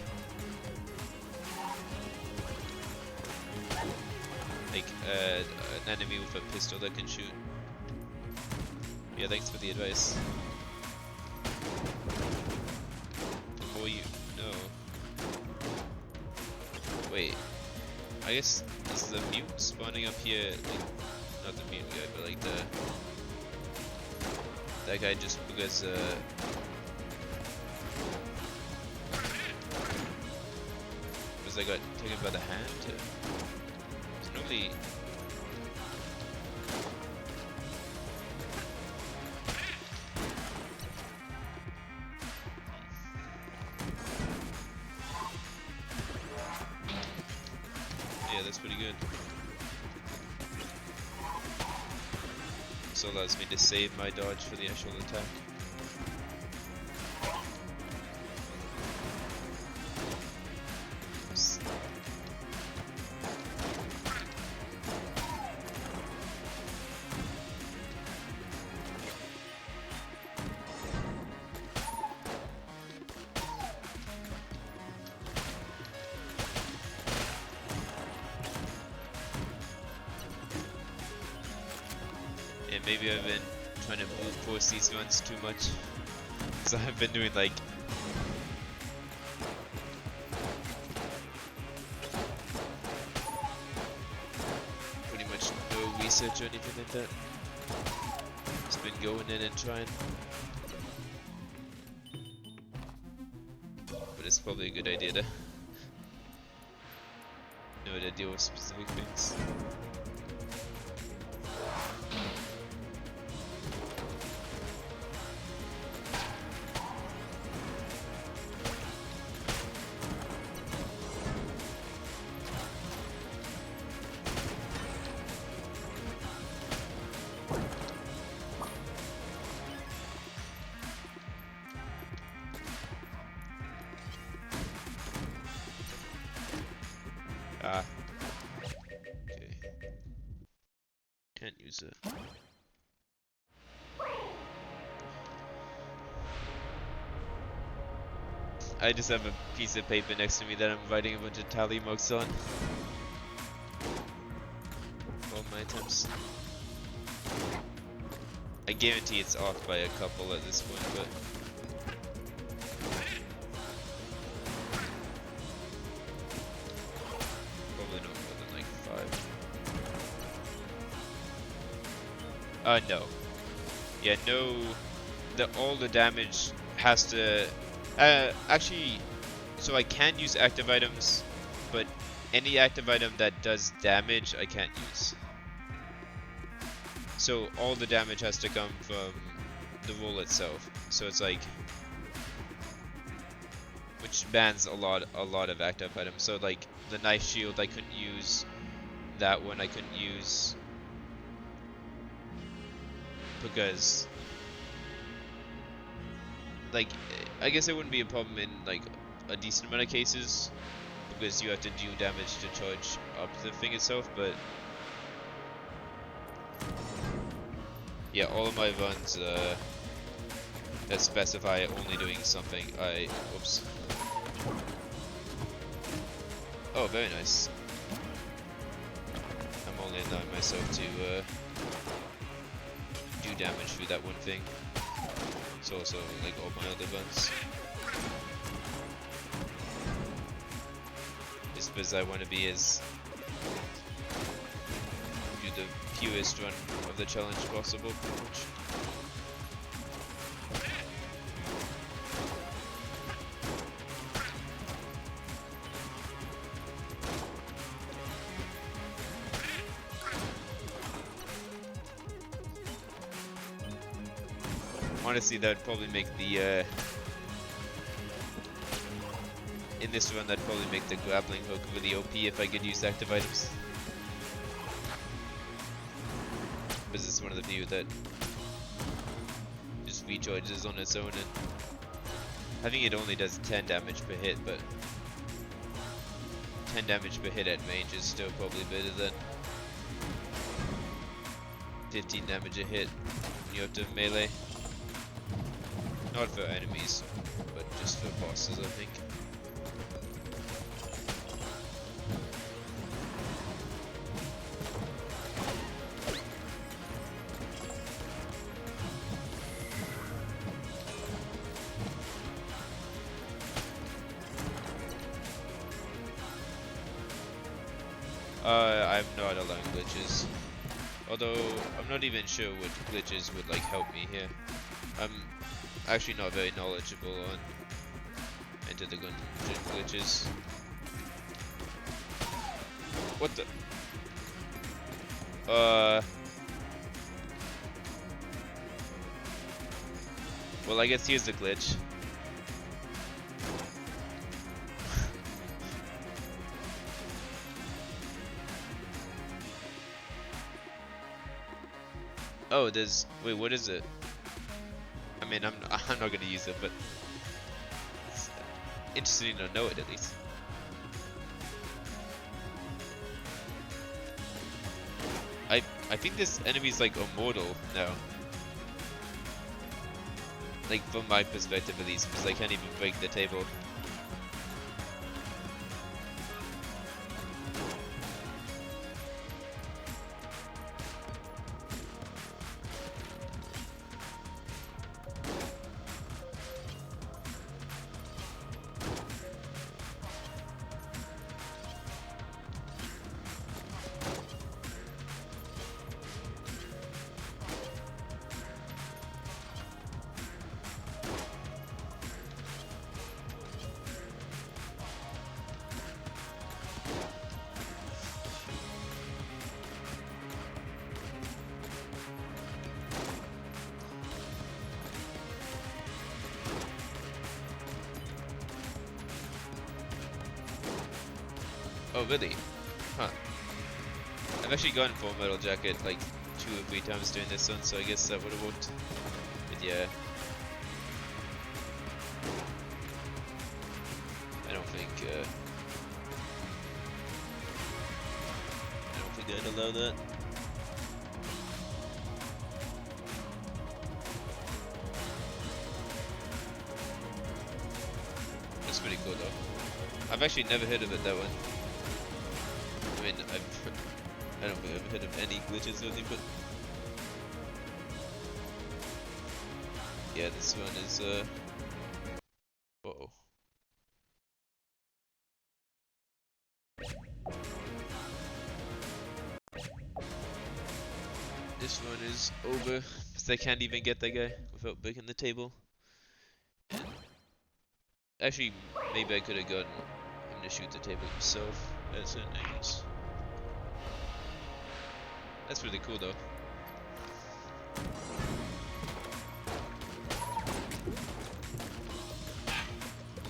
Like an enemy with a pistol that can shoot. Yeah, thanks for the advice. The more you know. Wait, I guess is the mute spawning up here, like, not the mute guy, but like that guy just because I got taken by the hand? It's normally... Yeah, that's pretty good. This allows me to save my dodge for the actual attack. And maybe I've been trying to move force these ones too much. Because I've been doing like pretty much no research or anything like that. Just been going in and trying. But it's probably a good idea to know to deal with specific things. Ah. Okay. Can't use it. I just have a piece of paper next to me that I'm writing a bunch of tally marks on. All my attempts. I guarantee it's off by a couple at this point, but probably no more than like 5. No. Yeah, no. All the damage has to. Actually, so I can use active items, but any active item that does damage, I can't use. So all the damage has to come from the roll itself. So it's like, which bans a lot of active items. So like the knife shield, I couldn't use. That one I couldn't use because, like, I guess it wouldn't be a problem in like a decent amount of cases because you have to do damage to charge up the thing itself, but yeah, all of my runs that specify only doing something, oops. Oh, very nice. I'm only allowing myself to do damage through that one thing. It's also like all my other runs. Just because I want to be as do the purest run of the challenge possible, pretty much. Honestly, that would probably make the in this run, that'd probably make the grappling hook really OP if I could use active items. Because it's one of the few that just recharges on its own, and I think it only does 10 damage per hit, but 10 damage per hit at range is still probably better than 15 damage a hit when you have to melee. Not for enemies, but just for bosses, I think. I'm not allowing glitches. Although, I'm not even sure what glitches would like help me here. I'm actually not very knowledgeable on Enter the Gungeon glitches. What the? Well, I guess here's the glitch. Oh, there's. Wait, what is it? I mean, I'm not gonna use it, but it's interesting to know it at least. I think this enemy's like immortal now. Like from my perspective at least, because I can't even break the table. Oh, really? Huh. I've actually gotten Full Metal Jacket like 2 or 3 times during this one, so I guess that would have worked. But yeah. I don't think I'd allow that. That's pretty cool though. I've actually never heard of it, that one. I mean, I don't think I've heard of any glitches really, but yeah, this one is whoa. This one is over because I can't even get that guy without breaking the table. And actually, maybe I could have gotten him to shoot the table himself at certain angles. That's really cool though.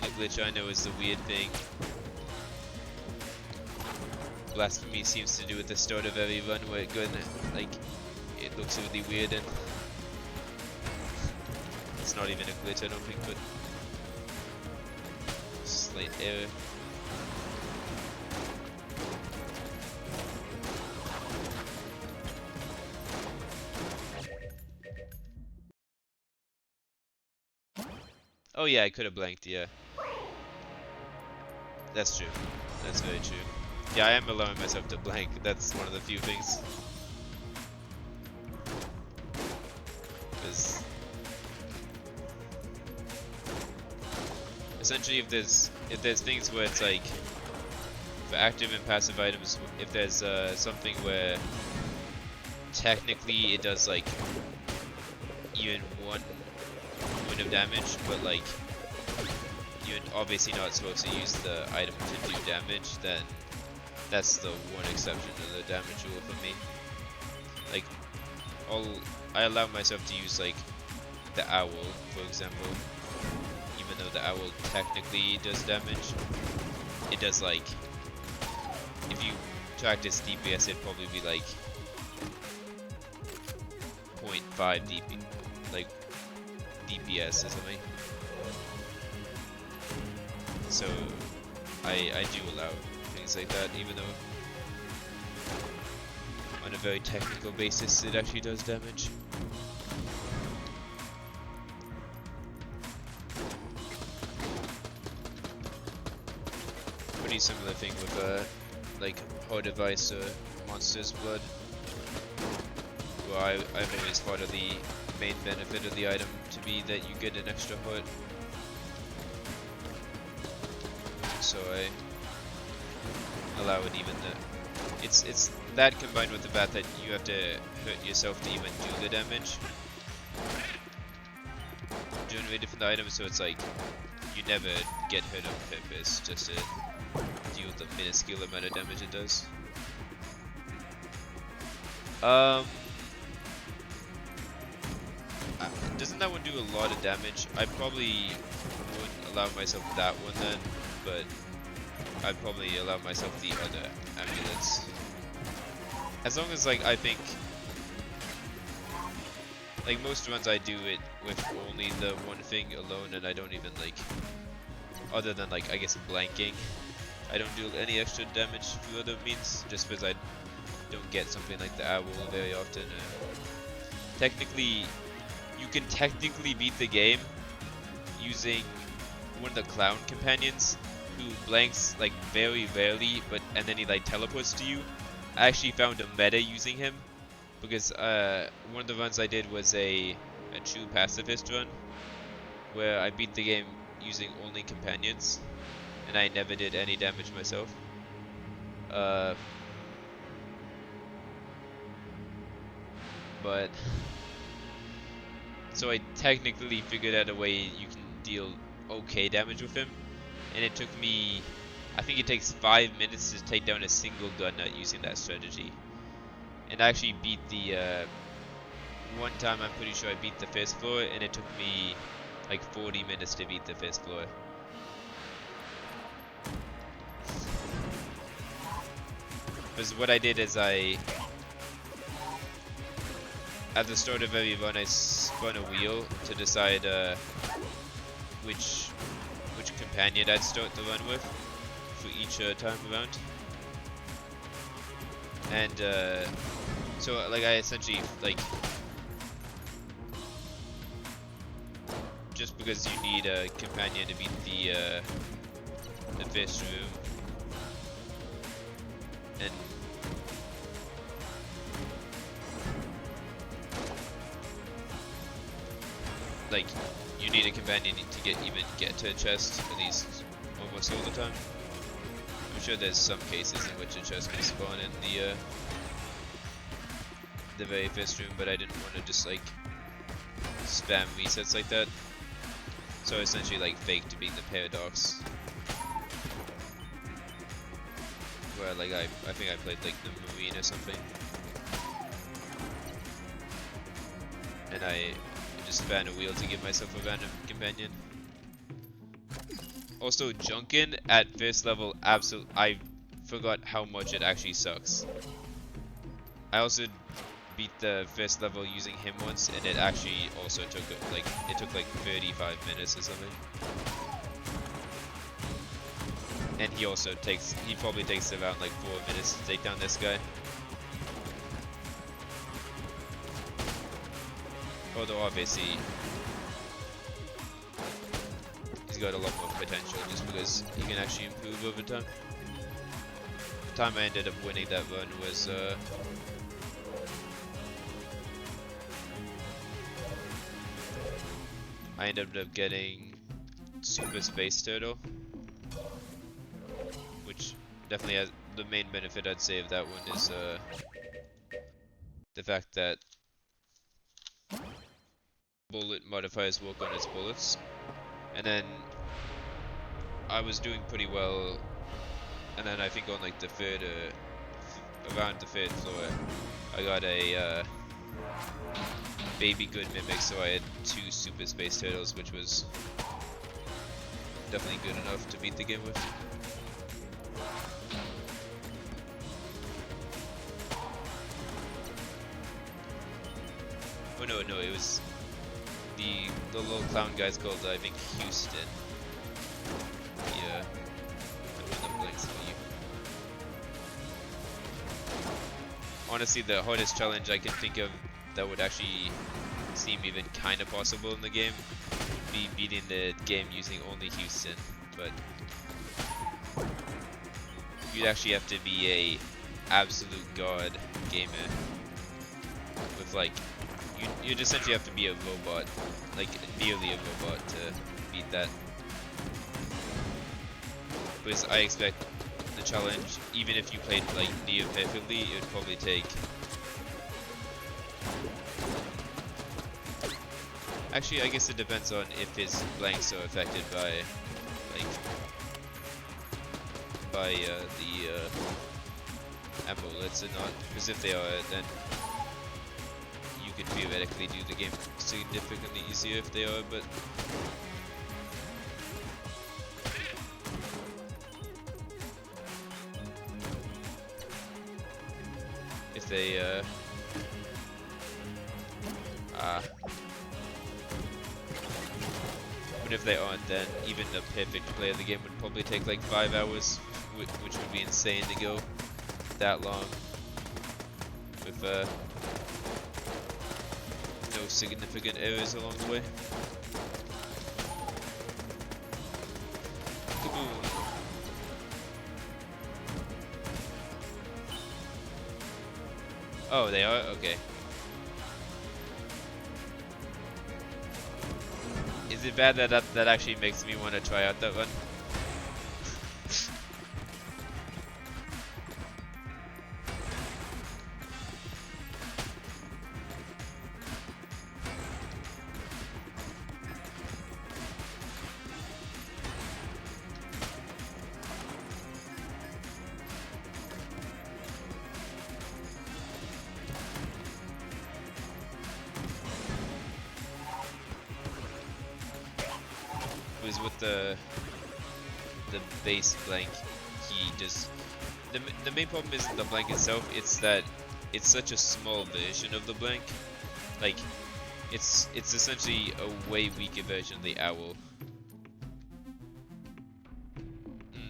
The glitch I know is the weird thing Blasphemy seems to do at the start of every run where it goes like it looks really weird and it's not even a glitch I don't think, but slight error. Oh yeah, I could have blanked, yeah. That's true. That's very true. Yeah, I am allowing myself to blank. That's one of the few things. Because essentially, if there's things where it's like for active and passive items, if there's something where technically it does like even 1 point of damage, but like you're obviously not supposed to use the item to do damage, then that's the one exception to the damage rule for me. Like, I allow myself to use like the owl, for example, even though the owl technically does damage. It does like, if you practice DPS, it'd probably be like 0.5 DP, like DPS or something. So I do allow things like that, even though on a very technical basis it actually does damage. Pretty similar thing with like Horde Device or Monster's Blood, where I've always thought of the main benefit of the item to be that you get an extra heart. So I allow it even to, it's that combined with the fact that you have to hurt yourself to even do the damage generated from the item, so it's like you never get hurt on purpose just to deal the minuscule amount of damage it does. Doesn't that one do a lot of damage? I probably wouldn't allow myself that one then, but I'd probably allow myself the other amulets. As long as like I think like most runs I do it with only the one thing alone, and I don't even like, other than like I guess blanking, I don't do any extra damage through other means, just because I don't get something like the owl very often. Technically, you can technically beat the game using one of the clown companions who blanks like very rarely, and then he like teleports to you. I actually found a meta using him because one of the runs I did was a true pacifist run where I beat the game using only companions and I never did any damage myself. But so I technically figured out a way you can deal okay damage with him, and it took me, I think it takes 5 minutes to take down a single gun nut using that strategy. And I actually beat the one time I'm pretty sure I beat the first floor, and it took me like 40 minutes to beat the first floor. Because what I did is at the start of every run, I spun a wheel to decide which companion I'd start the run with for each time around. And so like I essentially like, just because you need a companion to beat the first room, and like you need a companion to even get to a chest, at least almost all the time. I'm sure there's some cases in which a chest can spawn in the very first room, but I didn't want to just like spam resets like that. So I essentially like faked being the paradox, where like I think I played like the Marine or something, and I just spanned a wheel to give myself a random companion. Also, Junkin at first level, I forgot how much it actually sucks. I also beat the first level using him once, and it actually also took like 35 minutes or something. And he probably takes around like 4 minutes to take down this guy. Although obviously he's got a lot more potential just because he can actually improve over time. The time I ended up winning that run was I ended up getting Super Space Turtle, which definitely has the main benefit I'd say of that one is the fact that bullet modifiers work on its bullets. And then I was doing pretty well, and then I think on like the third around the third floor I got a baby good mimic, so I had 2 Super Space Turtles, which was definitely good enough to beat the game with. Oh no, it was the little clown guy's called, I think, Houston. Yeah, the one that blinks for you. Honestly, the hardest challenge I can think of that would actually seem even kind of possible in the game would be beating the game using only Houston, but you'd actually have to be a absolute god gamer with like you'd essentially have to be a robot, like nearly a robot to beat that. Because I expect the challenge, even if you played like near perfectly, it would probably take. Actually, I guess it depends on if his blanks are affected by, like, the amulets or not. Because if they are, then you could theoretically do the game significantly easier if they are, but if they but if they aren't, then even the perfect play of the game would probably take like 5 hours, which would be insane to go that long with no significant errors along the way. Kaboom! Oh, they are? Okay. Is it bad that actually makes me want to try out that one? With the base blank, he just the main problem isn't the blank itself, it's that it's such a small version of the blank. Like, it's essentially a way weaker version of the owl.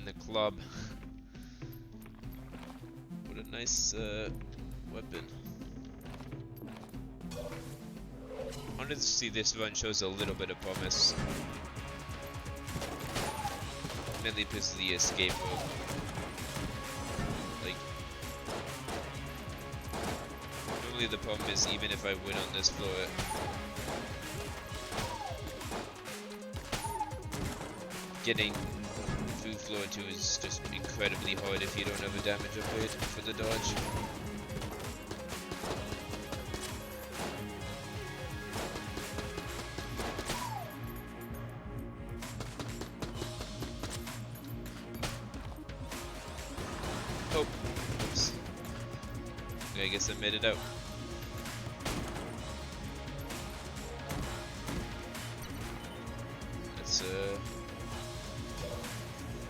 The club. What a nice weapon. Honestly, this run shows a little bit of promise. Mainly because of the escape rope. Like, normally the problem is even if I win on this floor, getting through floor 2 is just incredibly hard if you don't have a damage upgrade for the dodge. Oh, oops. I guess I made it out. That's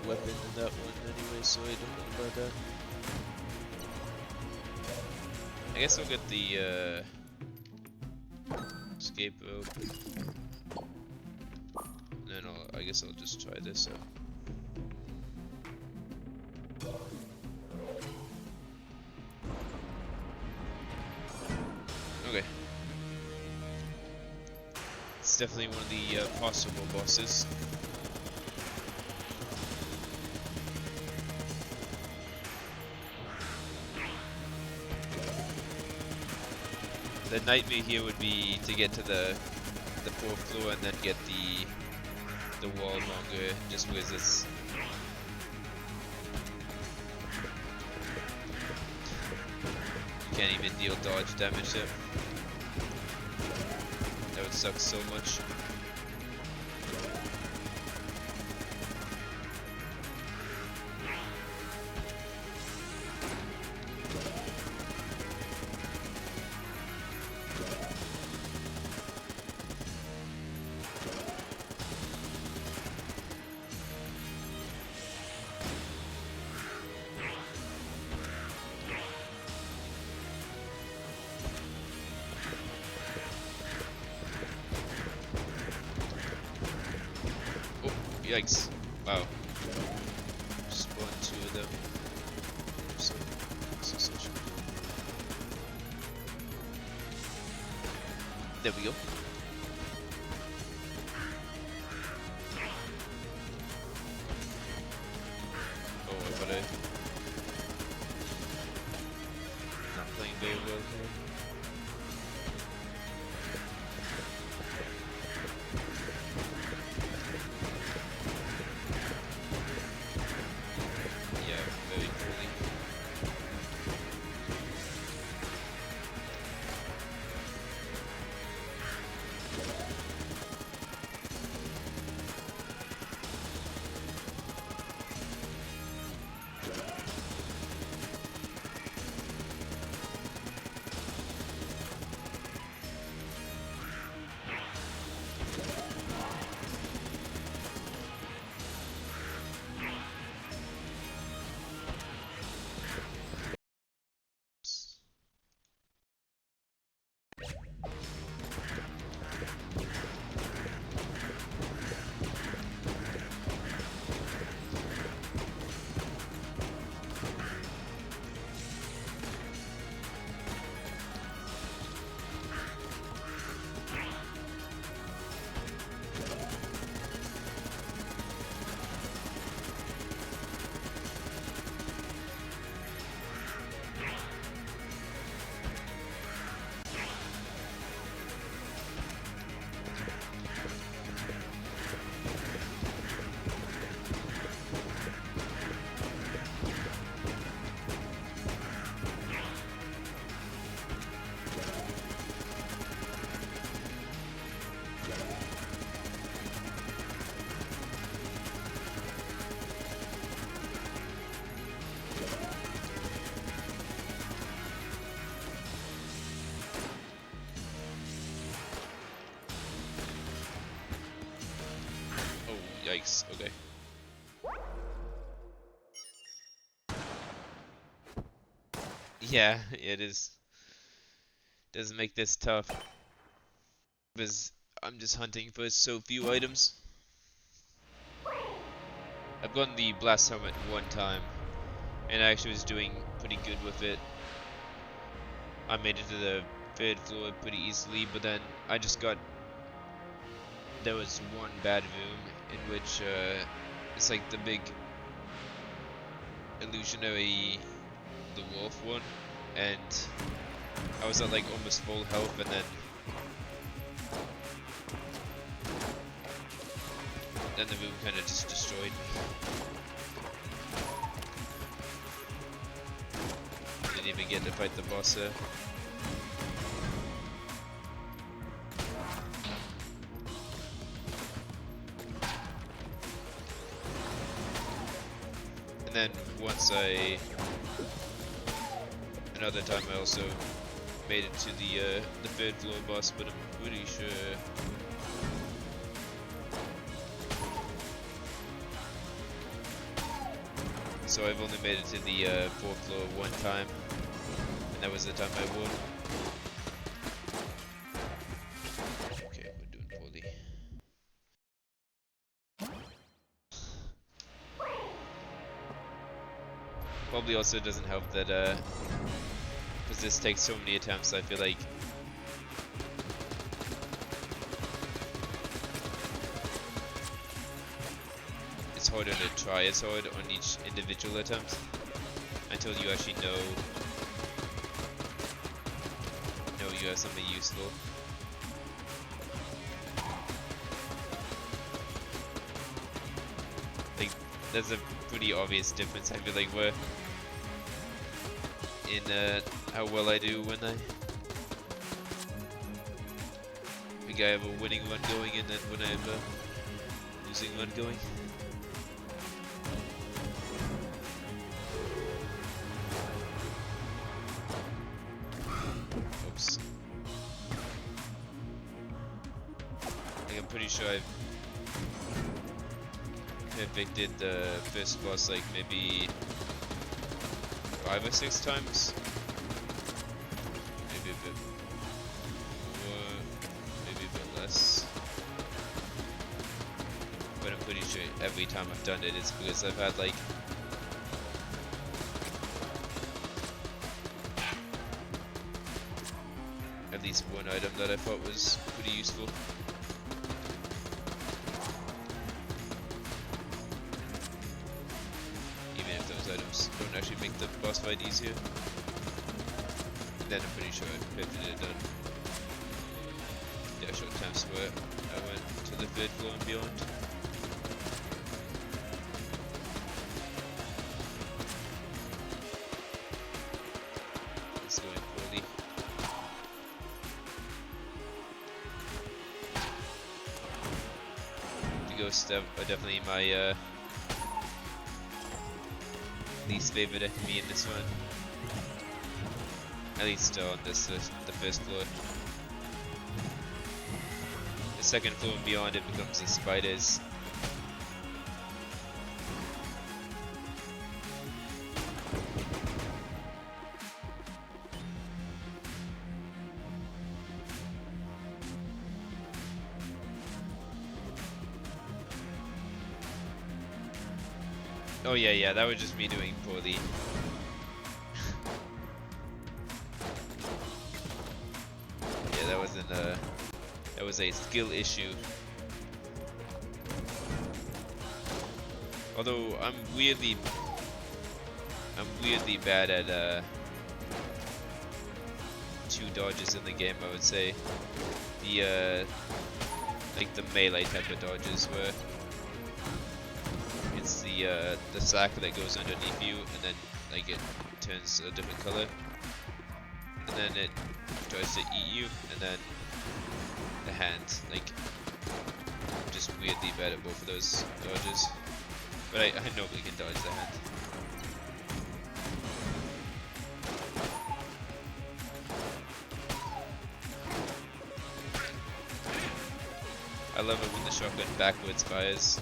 weapon in that one anyway, so I don't know about that. I guess I'll get the escape rope. And then I guess I'll just try this out. Okay. It's definitely one of the possible bosses. The nightmare here would be to get to the 4th floor and then get the wall longer, just because it's you can't even deal dodge damage there. That would suck so much. Yikes. Wow. Spawned 2 of them. So, such. There we go. Oh, but I'm not playing very well here. Yikes, okay. Yeah, it is. Doesn't make this tough because I'm just hunting for so few items. I've gotten the blast helmet one time, and I actually was doing pretty good with it. I made it to the third floor pretty easily, but then I just got. There was one bad room in which it's like the big illusionary, the wolf one, and I was at like almost full health, and then the room kind of just destroyed me. Didn't even get to fight the boss there. And then once another time I also made it to the third floor boss, but I'm pretty sure. So I've only made it to the fourth floor one time, and that was the time I won. Okay, we're doing poorly. Probably also doesn't help that because this takes so many attempts, I feel like it's harder to try as hard on each individual attempt until you actually know you have something useful. Like, there's a pretty obvious difference, I feel like, where in how well I do when I have a winning run going, and then when I have a losing run going. Oops. Like, I'm pretty sure I've evicted the first boss like maybe 5 or 6 times. Maybe a bit more, maybe a bit less. But I'm pretty sure every time I've done it, it's because I've had like at least one item that I thought was pretty useful. Even if those items don't actually make the boss fight easier. And then I'm pretty sure I've pivoted it on the actual times where I went to the third floor and beyond. It's going poorly. The ghosts are definitely my least favorite enemy in this one. At least on this the first floor. The second floor and beyond, it becomes the spiders. Oh yeah, that was just me doing poorly. Yeah, that wasn't that was a skill issue. Although I'm weirdly bad at 2 dodges in the game, I would say. The like the melee type of dodges where it's the sack that goes underneath you, and then like it turns a different color, and then it tries to eat you, and then the hand, like, I'm just weirdly bad at both of those dodges, but I normally can dodge the hand. I love it when the shotgun backwards fires.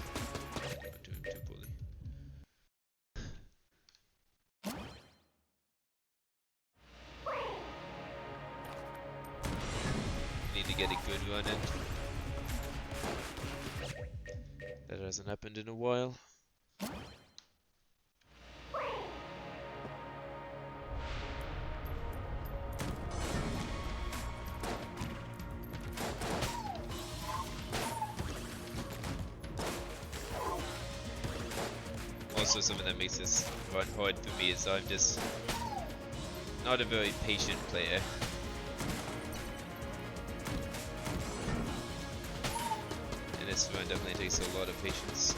actually get a good run in. That hasn't happened in a while. Also, something that makes this run hard for me is I'm just not a very patient player. And this run definitely takes a lot of patience.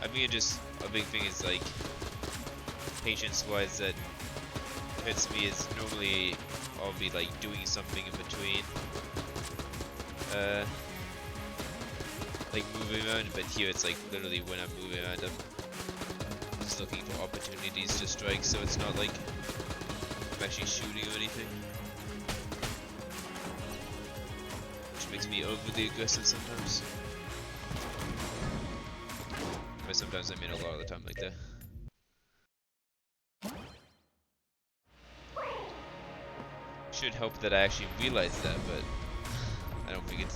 I think just a big thing is like patience-wise that hurts me is normally I'll be like doing something in between, like moving around. But here it's like literally when I'm moving around, I'm just looking for opportunities to strike. So it's not like I'm actually shooting or anything, which makes me overly aggressive sometimes. But sometimes I mean a lot of the time like that. Should help that I actually realize that, but I don't think it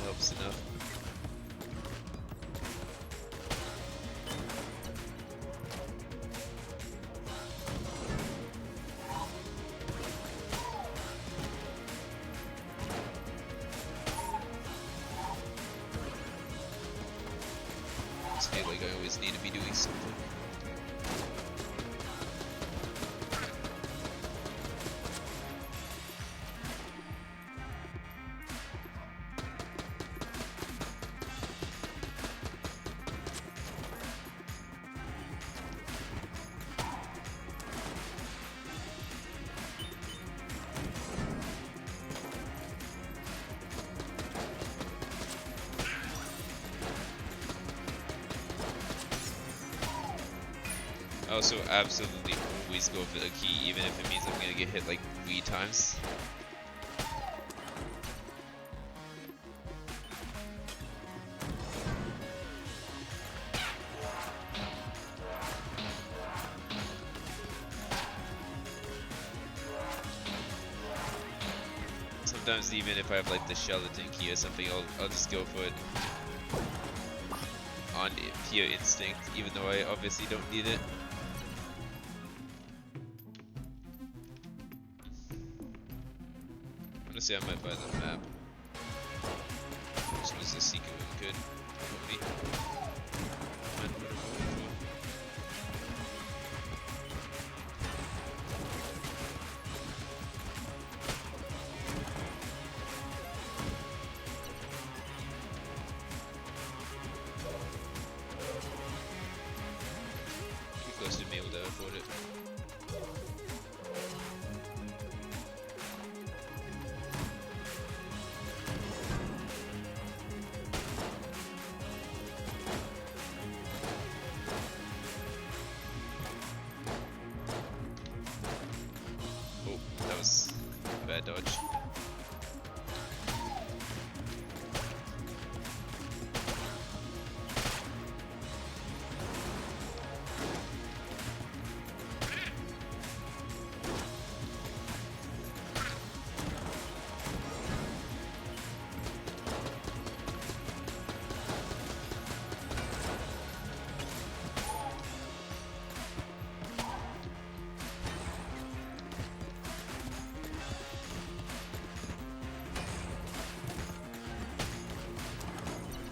helps enough. I just feel like I always need to be doing something. I also absolutely always go for the key, even if it means I'm gonna get hit like 3 times. Sometimes even if I have like the skeleton key or something, I'll just go for it on pure instinct, even though I obviously don't need it. Honestly, I might buy the map. This was a secret one good. Too close to be able to afford it. That was a bad dodge.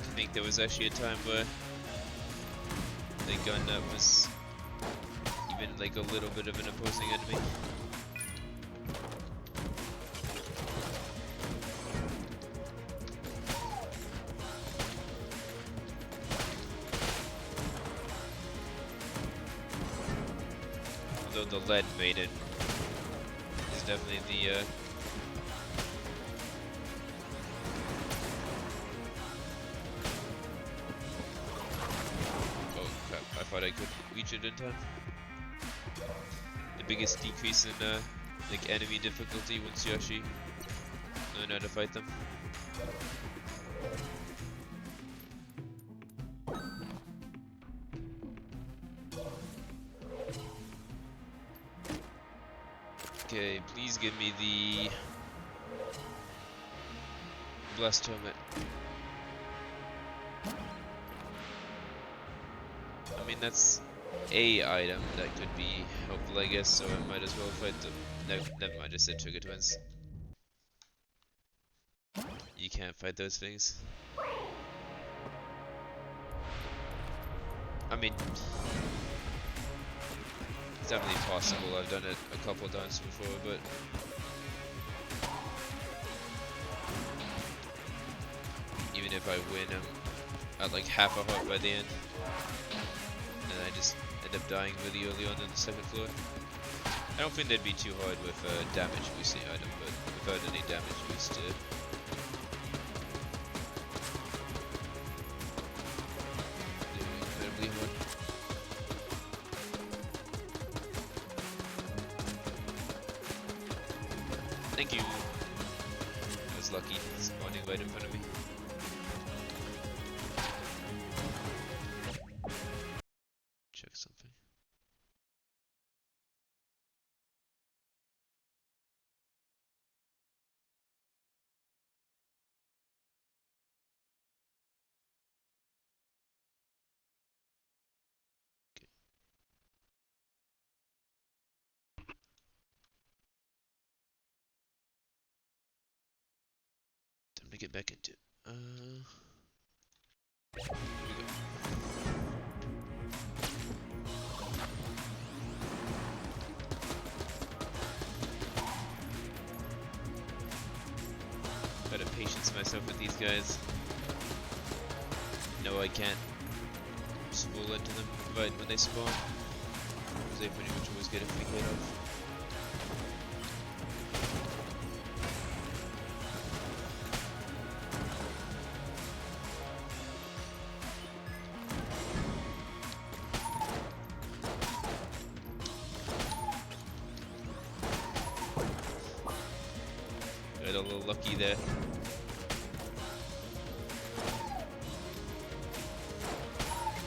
I think there was actually a time where the gun that was like a little bit of an opposing enemy. Although the lead maiden is definitely the oh crap, I thought I could reach it in time. The biggest decrease in like enemy difficulty once you actually learn how to fight them. Okay, please give me the blessed helmet. I mean, that's a item that could be helpful, I guess, so I might as well fight them. No, never mind, I said Trigger Twins. You can't fight those things. I mean, it's definitely possible. I've done it a couple times before, but even if I win, I'm at like half a heart by the end, and I just end up dying really early on the second floor. I don't think they'd be too hard with a damage boosting item, but without any damage boost, they're incredibly hard. Thank you. I was lucky, spawning right in front of me. Check something. Okay. Time to get back into it. Here we go. Gotta patience myself with these guys. No, I can't spool into them right when they spawn, because they pretty much always get a free hit off. Got a little lucky there.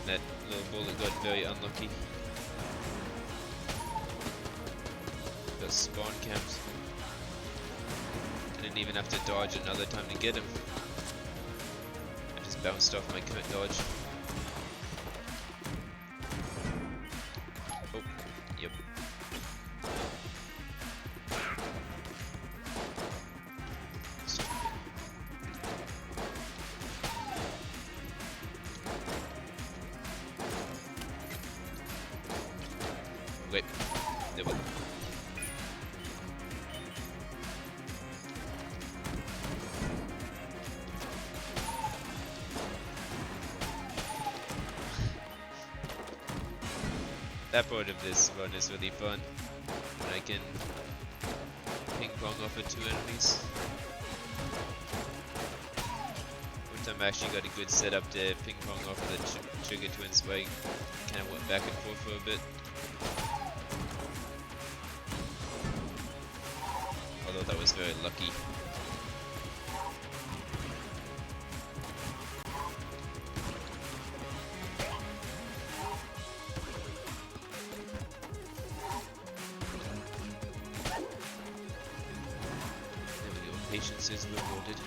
That little bullet got very unlucky. Got spawn camped. I didn't even have to dodge another time to get him. I just bounced off my current dodge. Oh, yep. Wait, there we go. That part of this run is really fun, when I can ping pong off of two enemies. One time I actually got a good setup to ping pong off of the Trigger Twins, where I kind of went back and forth for a bit. Although that was very lucky. There we go, patience is rewarded.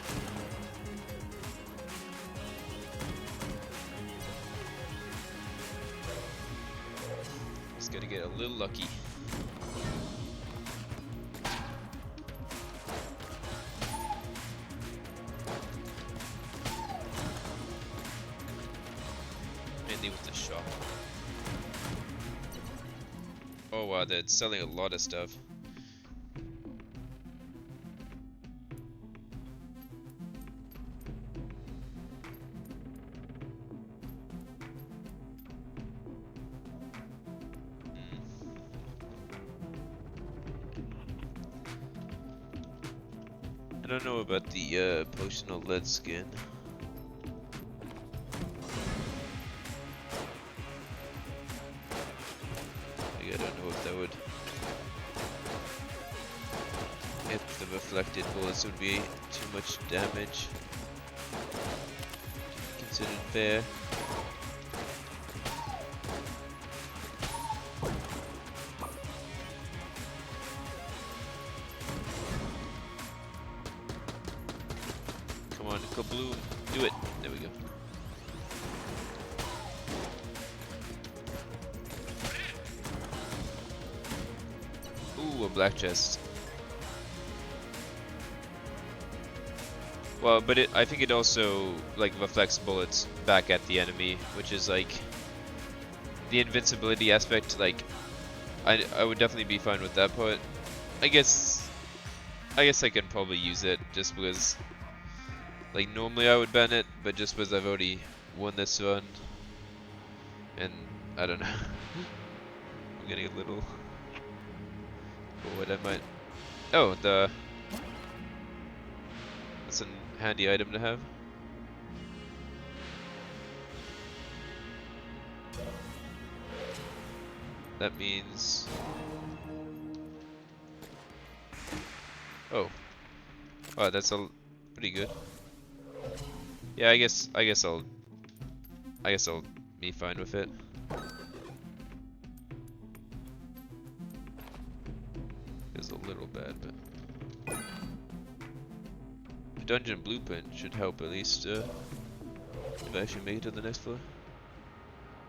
Just gotta get a little lucky. Mainly with the shot. Oh wow, they're selling a lot of stuff. I don't know about the potional lead skin. Like, I don't know if that would... If the reflected bullets would be too much damage. Considered fair. Come on, kabloom. Do it. There we go. Ooh, a black chest. Well, but I think it also like reflects bullets back at the enemy, which is like the invincibility aspect. Like, I would definitely be fine with that part. I guess I can probably use it just because, like, normally I would ban it, but just because I've already won this run, and I don't know, I'm getting a little bored. I might. Oh, that's a handy item to have. That means. Oh, that's pretty good. Yeah, I guess I'll be fine with it. It's a little bad, but dungeon blueprint should help at least if I actually make it to the next floor.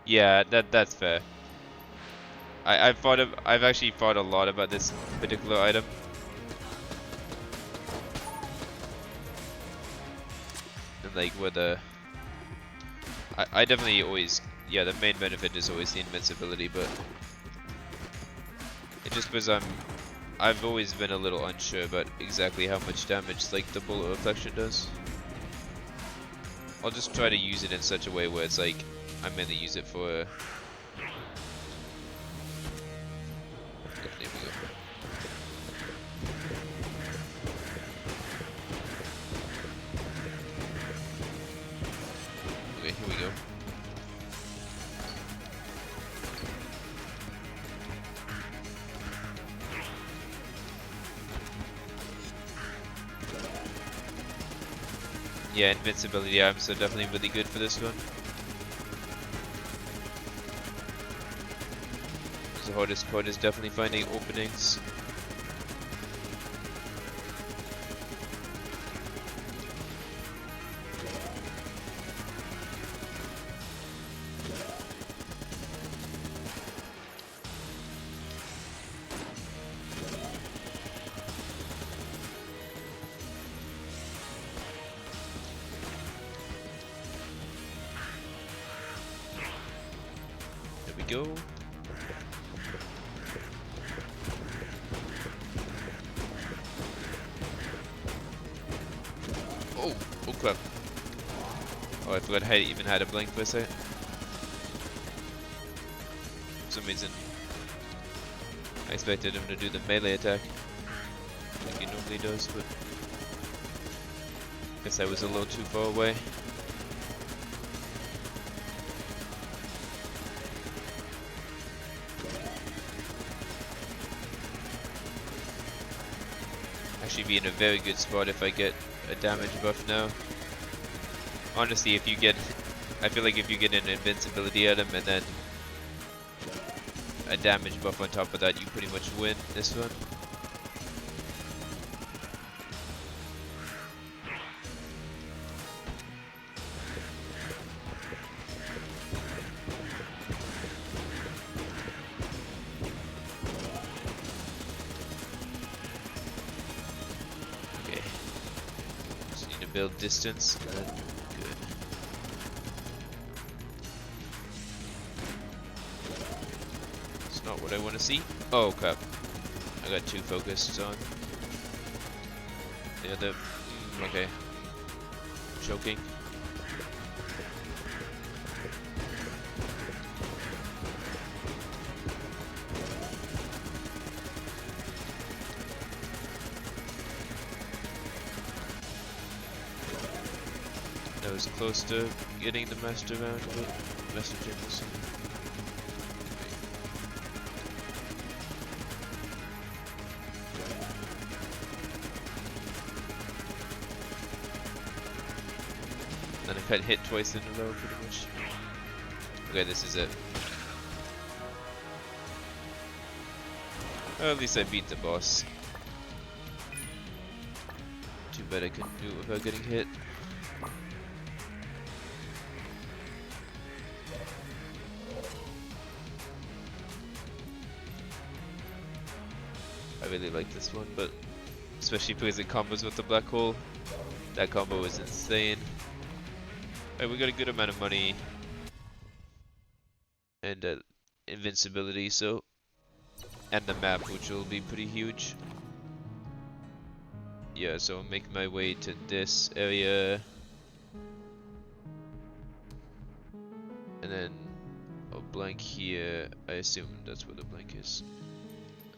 Yeah, that's fair. I've actually thought a lot about this particular item. And like whether I definitely always, yeah, the main benefit is always the invincibility, but it just because I've always been a little unsure about exactly how much damage like the bullet reflection does. I'll just try to use it in such a way where it's like I mainly use it for there we go. Okay, here we go. Yeah, invincibility items are definitely really good for this one. The hardest part is definitely finding openings. There we go. Oh crap. Oh, I forgot I even had a blink for a second. For some reason, I expected him to do the melee attack like he normally does, but I guess I was a little too far away. Actually be in a very good spot if I get a damage buff now. Honestly, if you get, I feel like if you get an invincibility item and then a damage buff on top of that, you pretty much win this one. Okay, just need to build distance and then good. It's not not what I want to see. Oh crap. I got too focused on the other. Okay. Choking. I was close to getting the master round, but master Jameson. Then I got hit twice in a row, pretty much. Okay, this is it. Well, at least I beat the boss. Too bad I couldn't do it without getting hit. I really like this one, but especially because it combos with the black hole. That combo is insane. Alright, we got a good amount of money and invincibility, so, and the map, which will be pretty huge. Yeah, so I'll make my way to this area, and then I'll blank here. I assume that's where the blank is,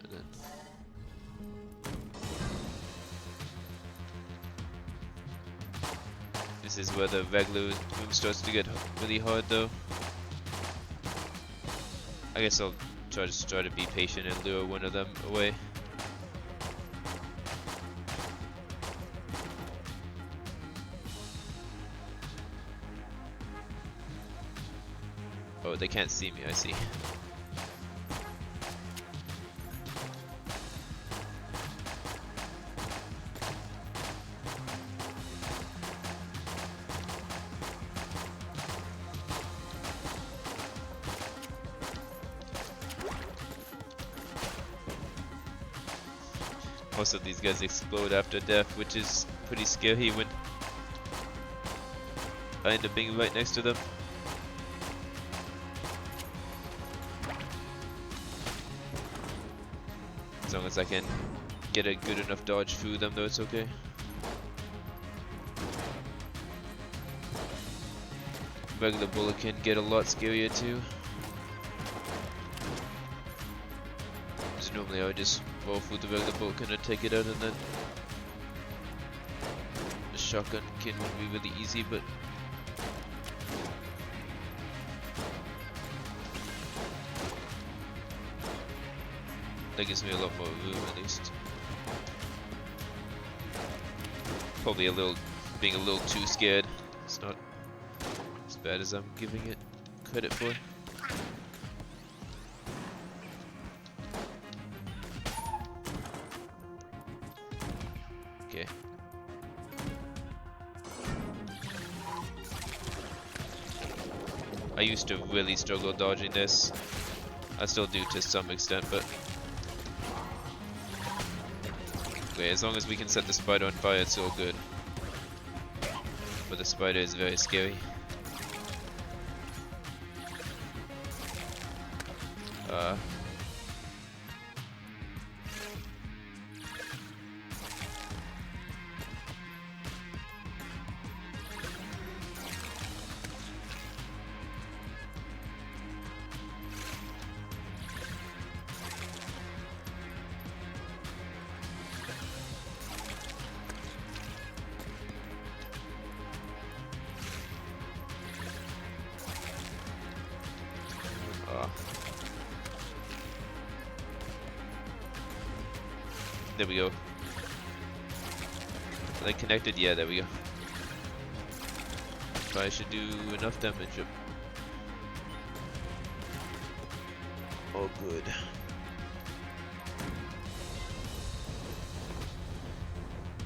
and then. This is where the regular room starts to get really hard though. I guess I'll try to be patient and lure one of them away. Oh, they can't see me, I see. Most of these guys explode after death, which is pretty scary when I end up being right next to them. As long as I can get a good enough dodge through them, though, it's okay. Regular bullet can get a lot scarier too. Because normally I would just roll through the regular bullet and take it out, and then the shotgun can be really easy, but that gives me a lot more room at least. Probably being a little too scared. It's not as bad as I'm giving it credit for. Okay. I used to really struggle dodging this. I still do to some extent, but okay, as long as we can set the spider on fire, it's all good. But the spider is very scary. There we go. Are they connected? Yeah, there we go. Probably should do enough damage. Oh, good.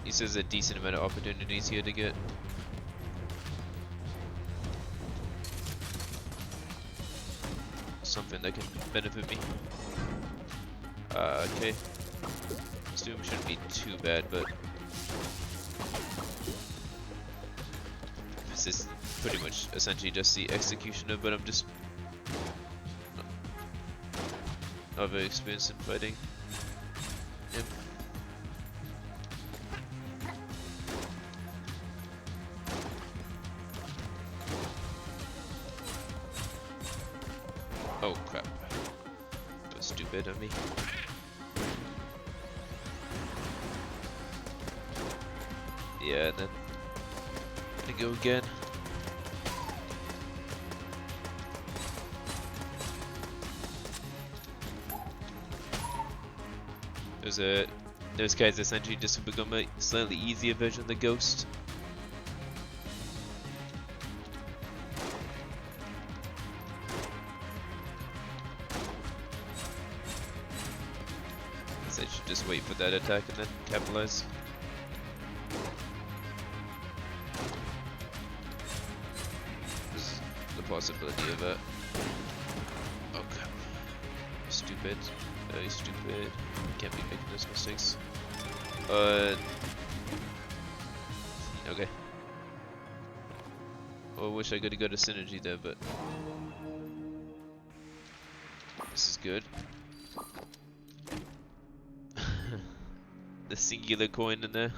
He says a decent amount of opportunities here to get. Something that can benefit me. Okay. Doom shouldn't be too bad, but this is pretty much essentially just the executioner, but I'm just Not very experienced in fighting him. Oh crap. That was stupid of me. Yeah, and then gonna go again. Those guys essentially just become a slightly easier version of the Ghost. So I should just wait for that attack and then capitalize. There's the possibility of that. Oh crap. Stupid. Very stupid. Can't be making those mistakes. Okay. Oh, I wish I could have got a synergy there, but this is good. The singular coin in there.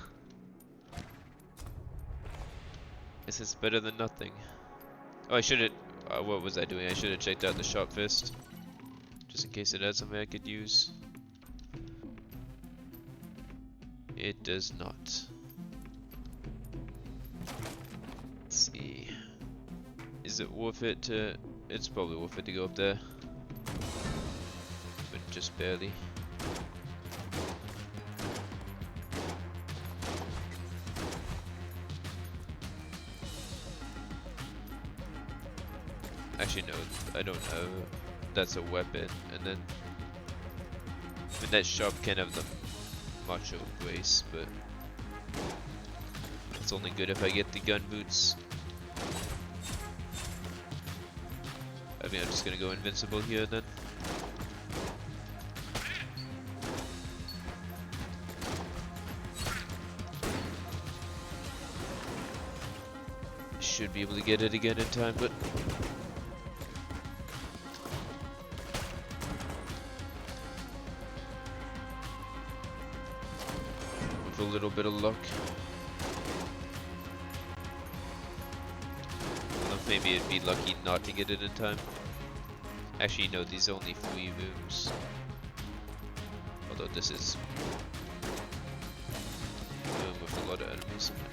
This is better than nothing. Oh, I should have. What was I doing? I should have checked out the shop first, just in case it had something I could use. It does not. Let's see. Is it worth it to... It's probably worth it to go up there. But just barely. Actually no, I don't know. That's a weapon. And then... I mean, that shop can have the Macho Grace, but it's only good if I get the gun boots. I mean, I'm just gonna go invincible here then. Should be able to get it again in time, but a little bit of luck. Well, maybe it'd be lucky not to get it in time. Actually, no, these are only 3 rooms. Although this is a room with a lot of enemies in it.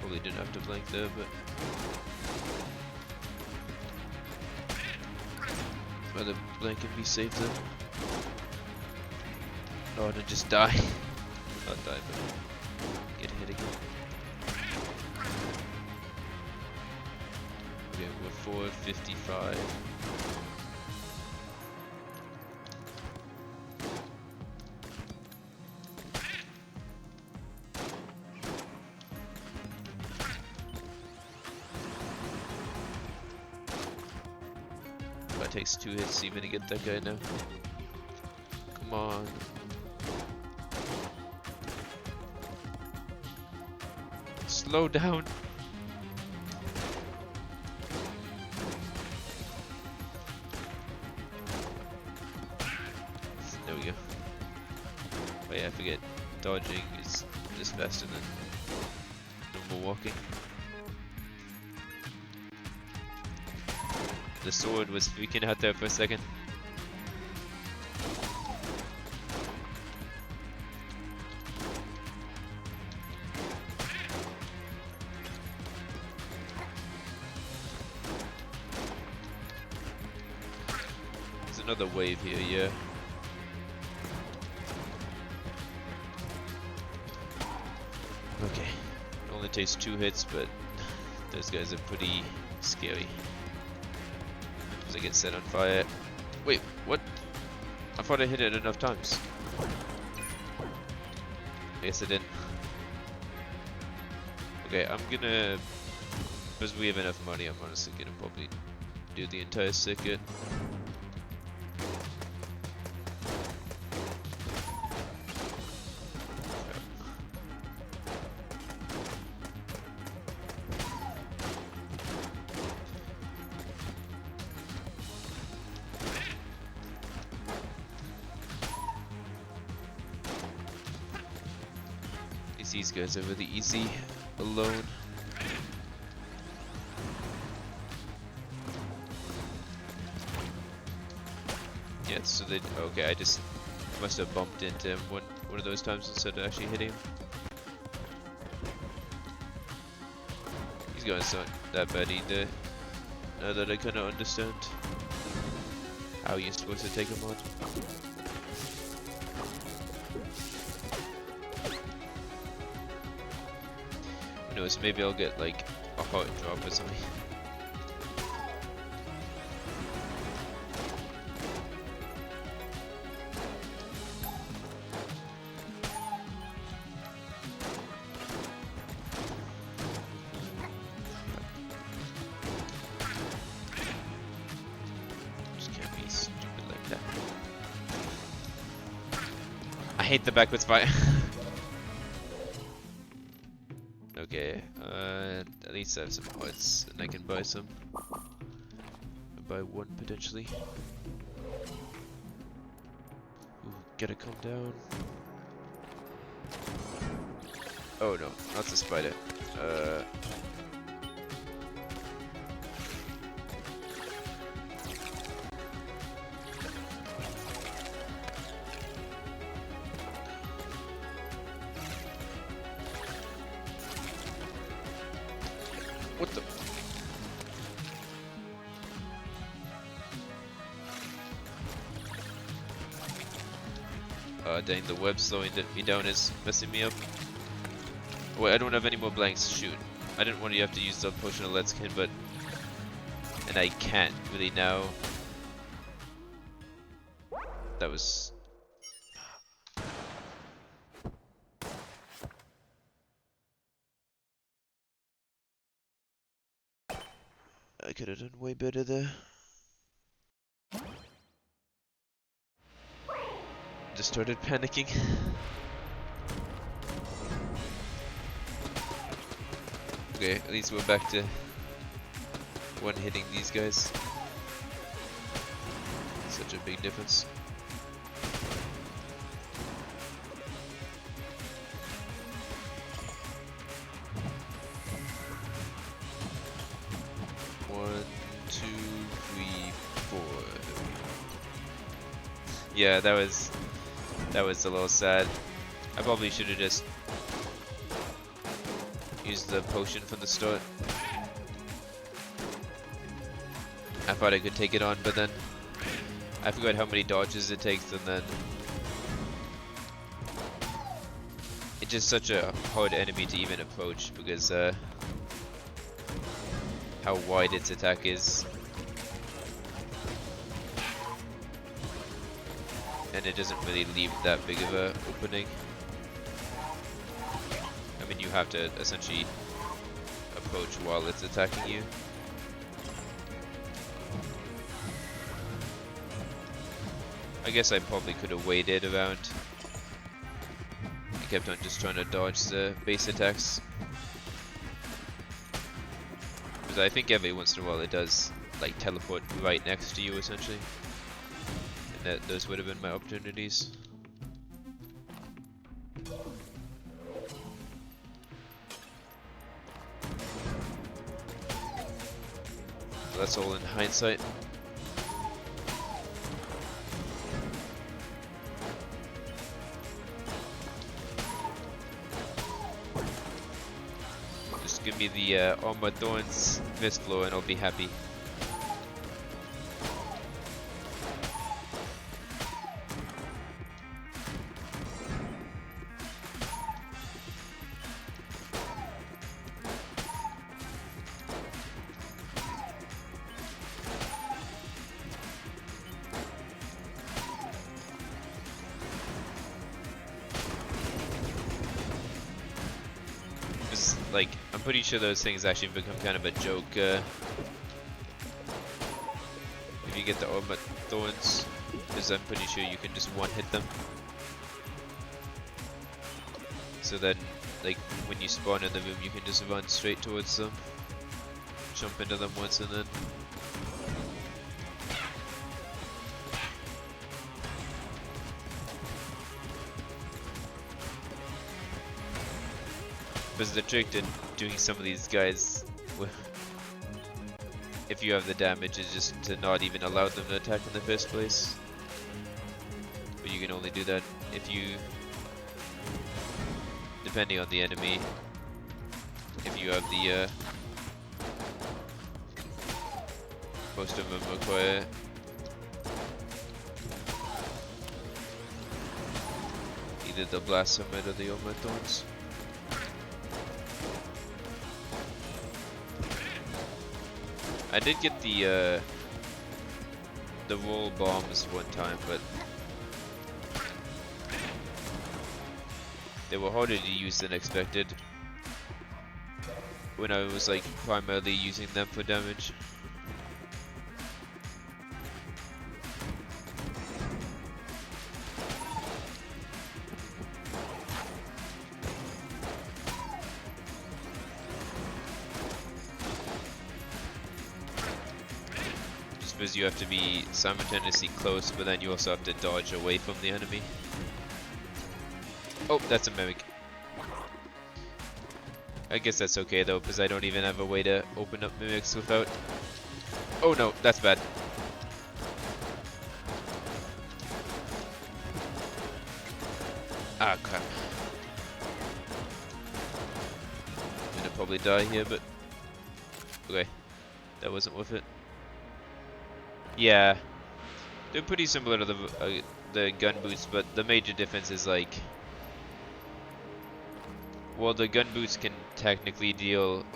Probably didn't have to blink there, but rather blink and be safe then. Oh, to just die. Not die, but get hit again. Okay, we're 455. It takes 2 hits even to get that guy now. Come on. Slow down. There we go. Oh yeah, I forget. Dodging is just faster than normal walking. The sword was freaking out there for a second. There's another wave here, yeah. Okay. It only takes 2 hits, but those guys are pretty scary. I get set on fire. Wait, what? I thought I hit it enough times. I guess I didn't. Okay, I'm gonna... Because we have enough money, I'm honestly gonna probably do the entire circuit. these guys are really easy alone. Yeah, so they okay. I just must have bumped into him one of those times instead of actually hitting him. These guys aren't that bad either. Now that I kind of understand how you're supposed to take them on. Who knows? Maybe I'll get like a hot drop or something. I hate the backwards fire. Okay, at least I have some hearts and I can buy some. I'll buy one potentially. Ooh, gotta calm down. Oh no, not the spider. What the? Dang, the web slowing me down is messing me up. Wait, I don't have any more blanks. Shoot. I didn't want to have to use the potion of Let's Kin, but... And I can't really now. That was... I could have done way better there. Just started panicking. Okay, at least we're back to one hitting these guys. Such a big difference. Yeah, that was a little sad. I probably should have just used the potion from the start. I thought I could take it on, but then I forgot how many dodges it takes, and then it's just such a hard enemy to even approach because how wide its attack is. And it doesn't really leave that big of a opening. I mean, you have to essentially approach while it's attacking you. I guess I probably could have waited around. I kept on just trying to dodge the base attacks. Because I think every once in a while it does like teleport right next to you essentially. That those would have been my opportunities. That's all in hindsight. Just give me the Armor Thorns Mist Flow and I'll be happy. Like, I'm pretty sure those things actually become kind of a joke. If you get the Armor Thorns, because I'm pretty sure you can just one-hit them. So then, like, when you spawn in the room, you can just run straight towards them, jump into them once, and then... Because the trick to doing some of these guys, if you have the damage, is just to not even allow them to attack in the first place. But you can only do that if you, depending on the enemy, if you have the, most of them require either the Blast Summit or the Omen Thorns. I did get the roll bombs one time, but they were harder to use than expected when I was like primarily using them for damage. Because you have to be simultaneously close, but then you also have to dodge away from the enemy. Oh, that's a mimic. I guess that's okay though, because I don't even have a way to open up mimics without... Oh no, that's bad. Ah, crap. I'm gonna probably die here, but... Okay, that wasn't worth it. Yeah, they're pretty similar to the gun boots, but the major difference is like, well, the gun boots can technically deal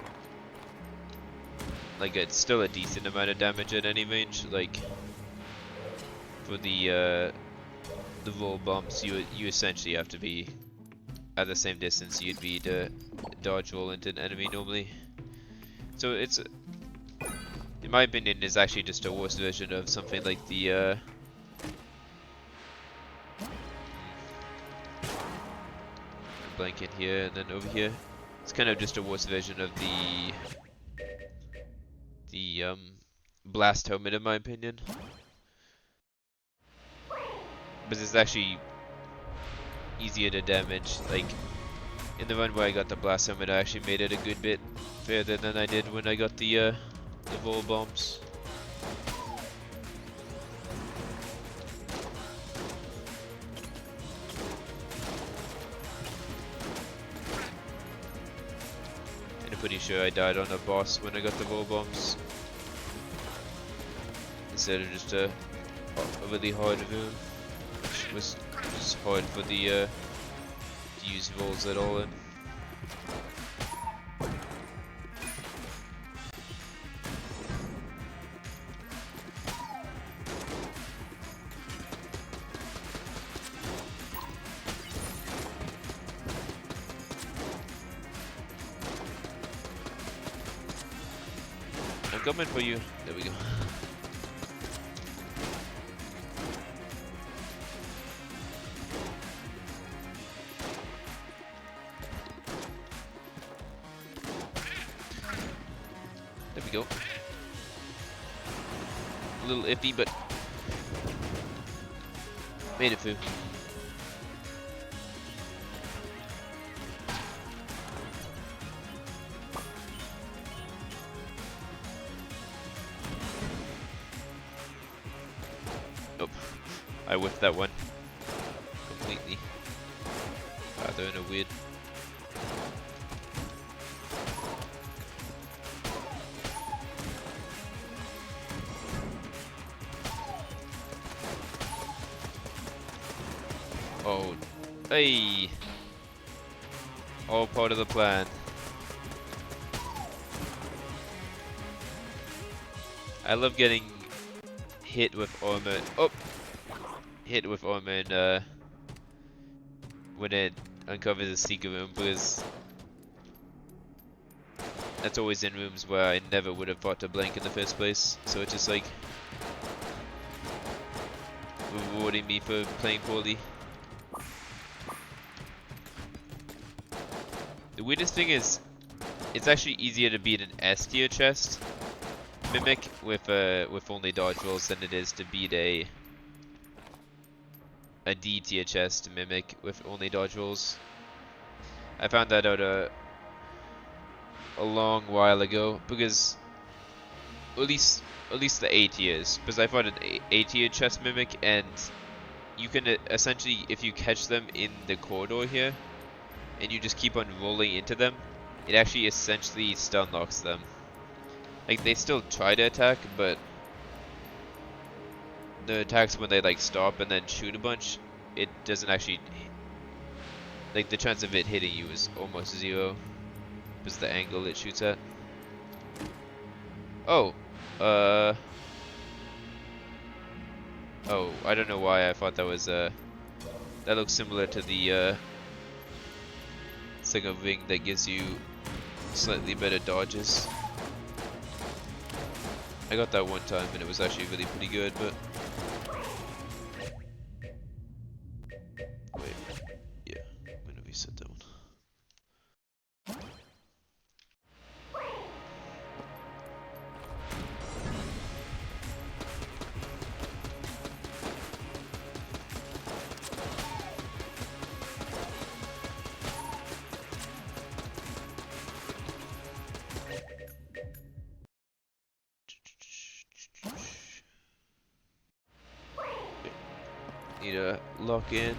like it's still a decent amount of damage at any range. Like for the roll bombs, you essentially have to be at the same distance you'd be to dodge roll into an enemy normally. So it's, in my opinion, is actually just a worse version of something like the blanket here and then over here. It's kind of just a worse version of the blast helmet, in my opinion. But it's actually easier to damage. Like in the run where I got the blast helmet, I actually made it a good bit further than I did when I got the roll bombs. And I'm pretty sure I died on a boss when I got the roll bombs, instead of just a really hard room, which was just hard for the to use rolls at all in. I'm coming for you. There we go. There we go. A little iffy, but made it through. Nope, I whiffed that one completely. They're in a weird. Oh, hey! All part of the plan. I love getting hit with armor. Oh, hit with armor and when it uncovers a secret room, because that's always in rooms where I never would have thought to blank in the first place. So it's just like rewarding me for playing poorly. The weirdest thing is, it's actually easier to beat an S tier chest mimic with only dodge rolls than it is to beat a D tier chest mimic with only dodge rolls. I found that out a long while ago because at least the 8 years, because I fought an 8-year chest mimic, and you can essentially, if you catch them in the corridor here and you just keep on rolling into them, it actually essentially stun locks them. Like, they still try to attack, but the attacks when they like stop and then shoot a bunch, it doesn't actually, like, the chance of it hitting you is almost zero because the angle it shoots at. Oh, oh, I don't know why I thought that was that looks similar to the second wing that gives you slightly better dodges. I got that one time and it was actually really pretty good, but wait, yeah, I'm gonna reset that one. Need to lock in.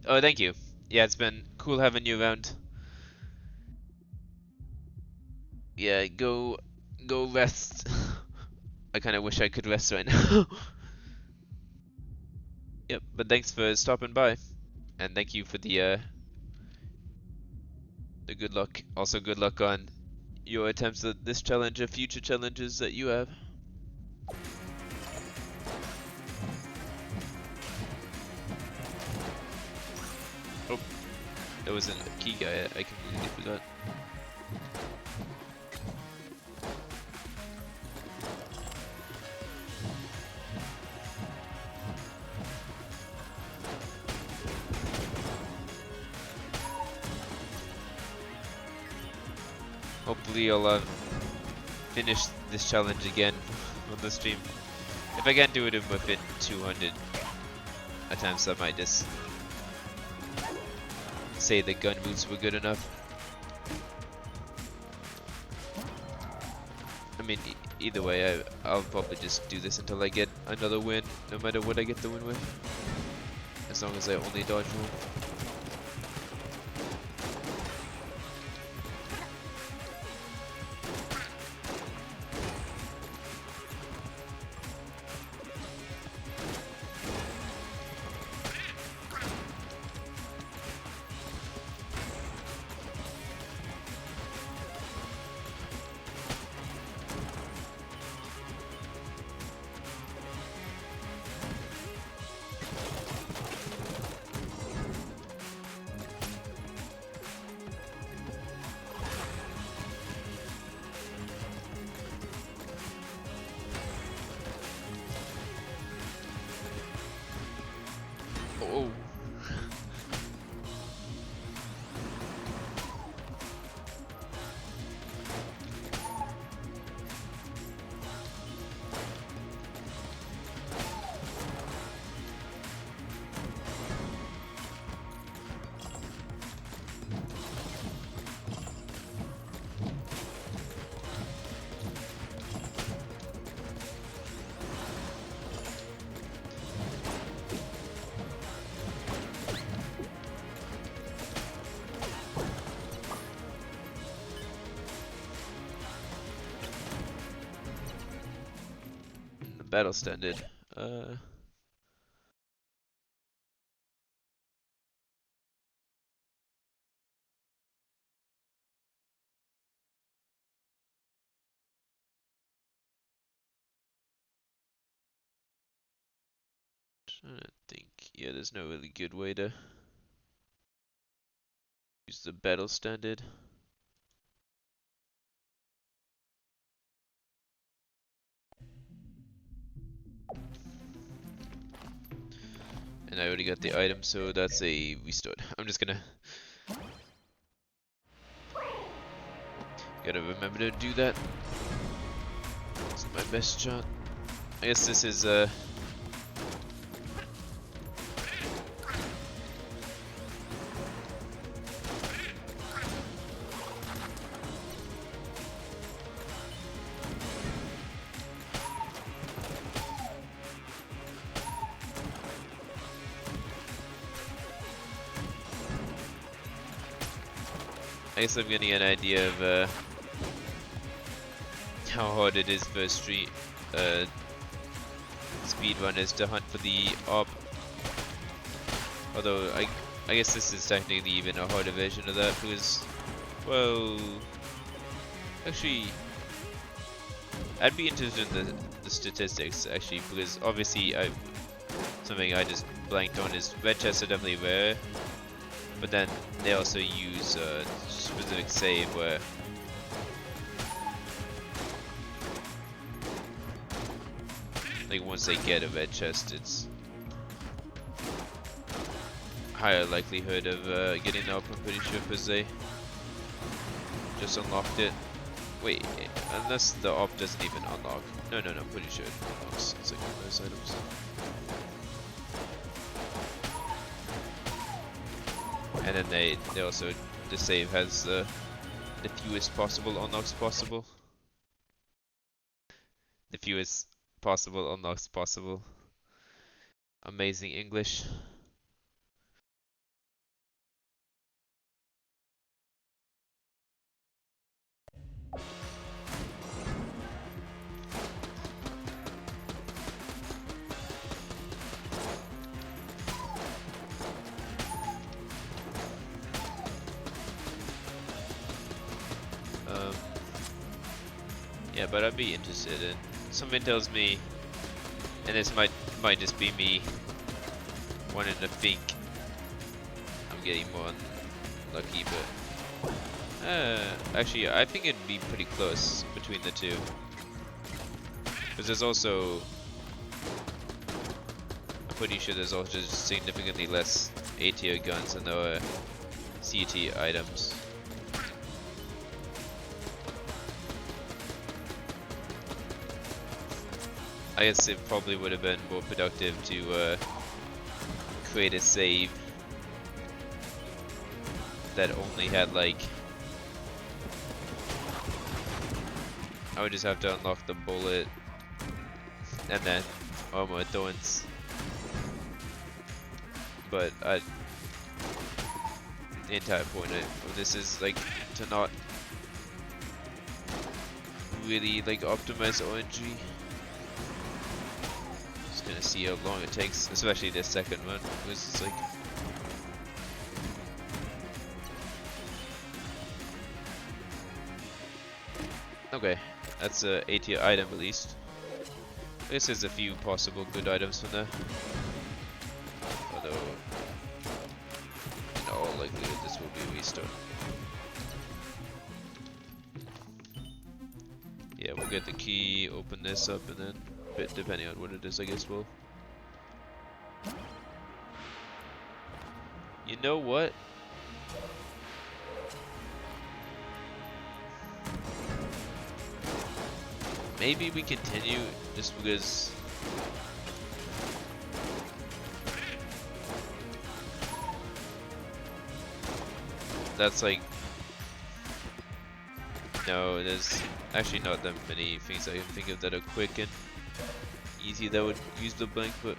Oh, thank you. Yeah, it's been cool having you around. Yeah, go rest. I kind of wish I could rest right now. Yep, but thanks for stopping by, and thank you for the good luck. Also, good luck on your attempts at this challenge or future challenges that you have. Oh, there was a key guy. I completely forgot. Hopefully I'll finish this challenge again on the stream. If I can't do it within 200 attempts, I might just say the gun boots were good enough. I mean, either way, I'll probably just do this until I get another win, no matter what I get the win with. As long as I only dodge roll. Oh. The battle ended. I don't think, yeah, there's no really good way to use the battle standard. And I already got the item, so that's a restart. I'm just gonna gotta remember to do that. It's my best shot. I guess this is I guess I'm getting an idea of how hard it is for speedrunners to hunt for the op. Although I guess this is technically even a harder version of that because, well, actually, I'd be interested in the statistics actually because obviously something I just blanked on is red chests are definitely rare, but then they also use a specific save where like once they get a red chest, it's higher likelihood of getting up. I'm pretty sure because they just unlocked it. Wait, unless the op doesn't even unlock. No, I'm pretty sure it unlocks. It's like one of those items. And then they also, the save has the fewest possible unlocks possible. The fewest possible unlocks possible. Amazing English. Yeah, but I'd be interested in. Something tells me, and this might just be me wanting to think I'm getting more unlucky, but actually I think it'd be pretty close between the two. Because there's also, I'm pretty sure there's also just significantly less A tier guns than there are C tier items. I guess it probably would have been more productive to create a save that only had like, I would just have to unlock the bullet and then armor thorns. But the entire point of this is like to not really like optimize RNG. Gonna see how long it takes, especially this second one, because it's like okay, that's a A tier item at least. This is a few possible good items from there. Although in all likelihood this will be a restart. Yeah, we'll get the key, open this up, and then bit depending on what it is, I guess we'll. You know what? Maybe we continue just because that's like, no, there's actually not that many things I can think of that are quick and easy that would use the blank, but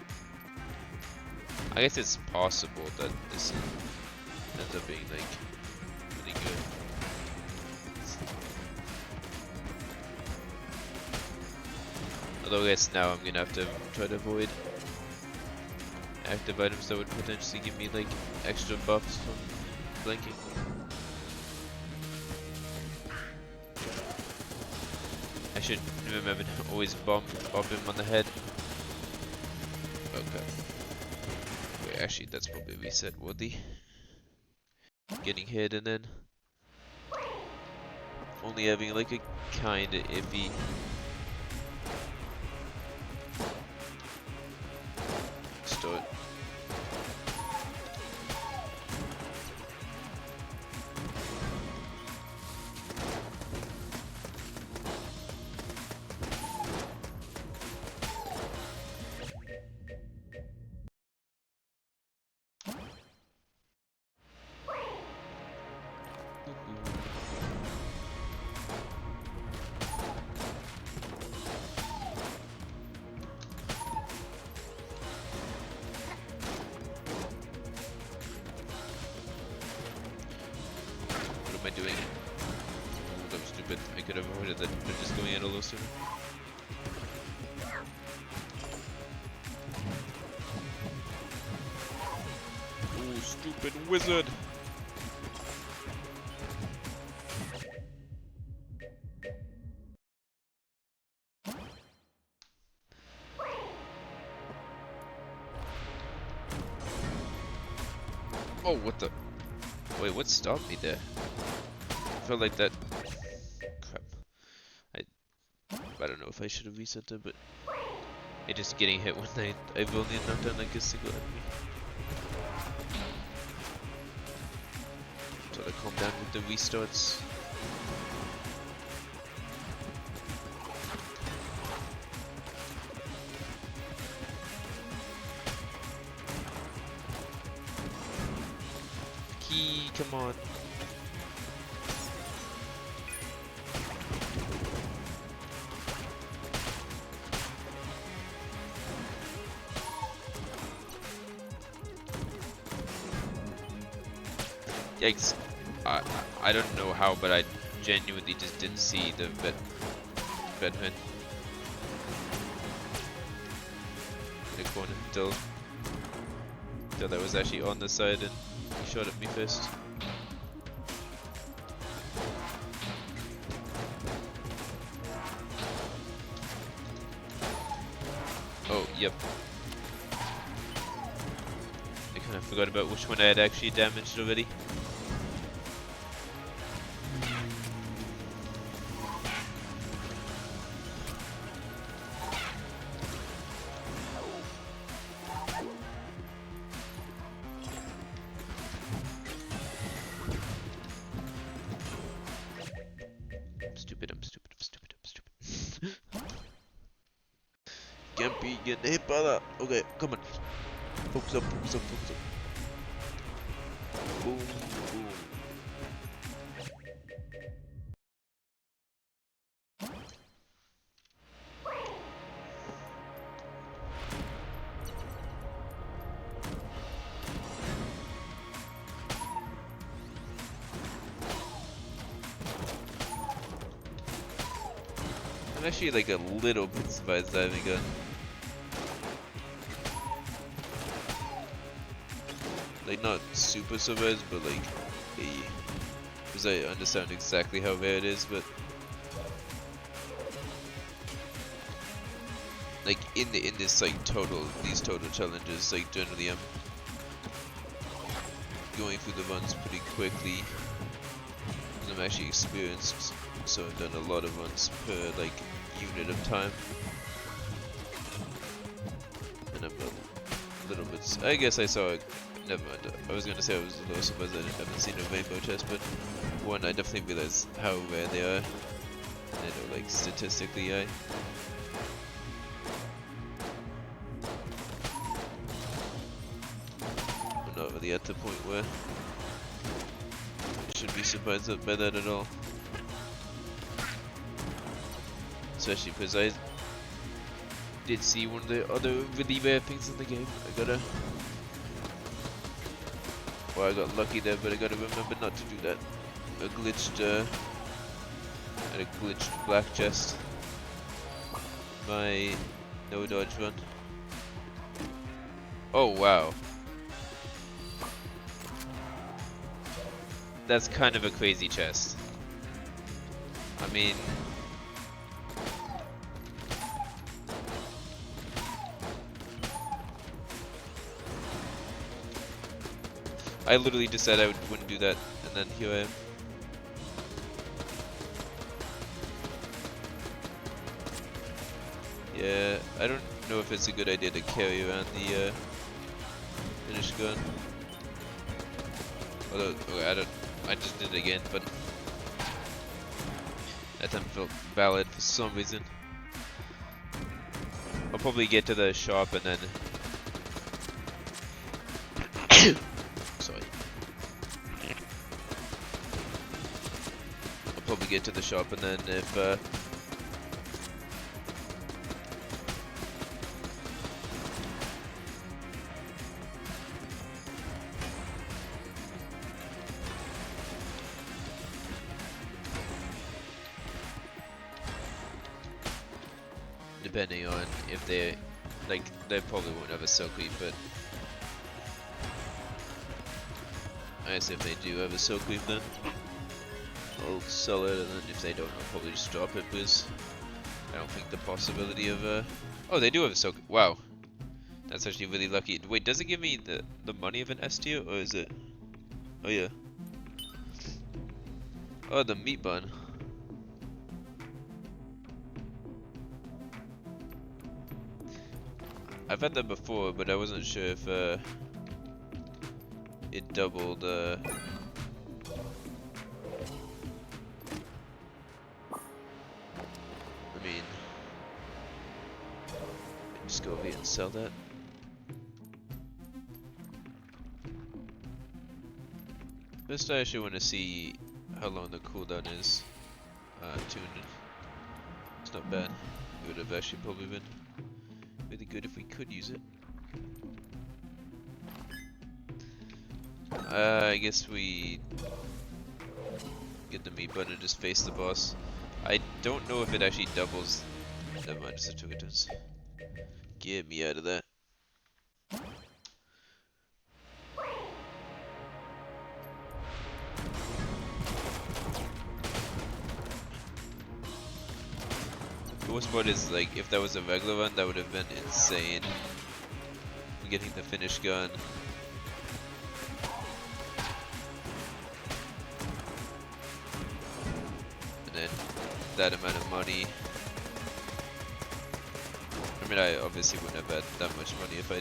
I guess it's possible that this ends up being like really good. Although I guess now I'm gonna have to try to avoid active items that would potentially give me like extra buffs from blanking. I should remember to always bump him on the head. Okay. actually, that's probably reset worthy. Getting hit and then only having like a kinda iffy start. What am I doing? Oh, that was stupid. I could have avoided that, but just going in a little sooner. Ooh, stupid wizard! Oh, what the? Wait, what stopped me there? I felt like that. Crap. I don't know if I should have reset it, but it just getting hit when I've only not done like a single enemy. So I calm down with the restarts. Key, come on. Yikes. I don't know how, but I genuinely just didn't see the Bedman in the corner until that was actually on the side and he shot at me first. Oh, yep. I kind of forgot about which one I had actually damaged already. Can't be getting hit by that. Okay, come on. Focus up, focus up, focus up. Boom, boom. I'm actually like a little bit surprised I haven't gotten. Like not super surprised, but like because I understand exactly how rare it is, but like in this like these total challenges, like generally I'm going through the runs pretty quickly. I'm actually experienced, so I've done a lot of runs per like unit of time, and I'm a little bit. I guess I saw it. Never mind. I was gonna say I was a little surprised I haven't seen a rainbow chest, but one, I definitely realized how rare they are. I know, like statistically, I'm not really at the point where I should be surprised by that at all. Especially because I did see one of the other really rare things in the game. Well, I got lucky there, but I gotta remember not to do that. A glitched, and a glitched black chest. My no dodge run. Oh wow. That's kind of a crazy chest. I mean, I literally just said I wouldn't do that, and then here I am. Yeah, I don't know if it's a good idea to carry around the finish gun. Although, okay, I just did it again, but that time felt valid for some reason. I'll probably get to the shop and then... Sorry. I'll probably get to the shop and then if... depending on if they... Like, they probably won't have a silk leaf, but... I guess if they do have a silk leaf then... I'll sell it, and then if they don't, I'll probably just drop it, because... I don't think the possibility of oh, they do have a silk... Wow. That's actually really lucky. Wait, does it give me the money of an S tier, or is it... Oh yeah. Oh, the meat bun. I've had that before, but I wasn't sure if it doubled I mean, just go over here and sell that. First, I actually want to see how long the cooldown is. 200. It's not bad. It would have actually probably been really good if we could use it. I guess we get the meat bun and just face the boss. I don't know if it actually doubles. Never mind, it's a 2 items. Get me out of that. The worst part is, like, if that was a regular run, that would have been insane. Getting the finish gun. And then that amount of money. I mean, I obviously wouldn't have had that much money if I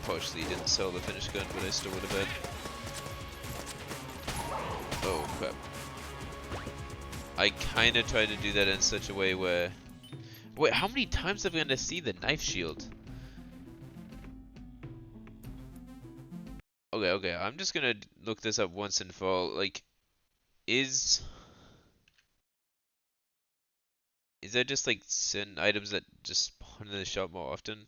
partially didn't sell the finish gun, but I still would have had. Oh crap. I kinda tried to do that in such a way where... Wait, how many times have we gonna see the knife shield? Okay, I'm just gonna look this up once and for all. Like, is there just like certain items that just spawn in the shop more often?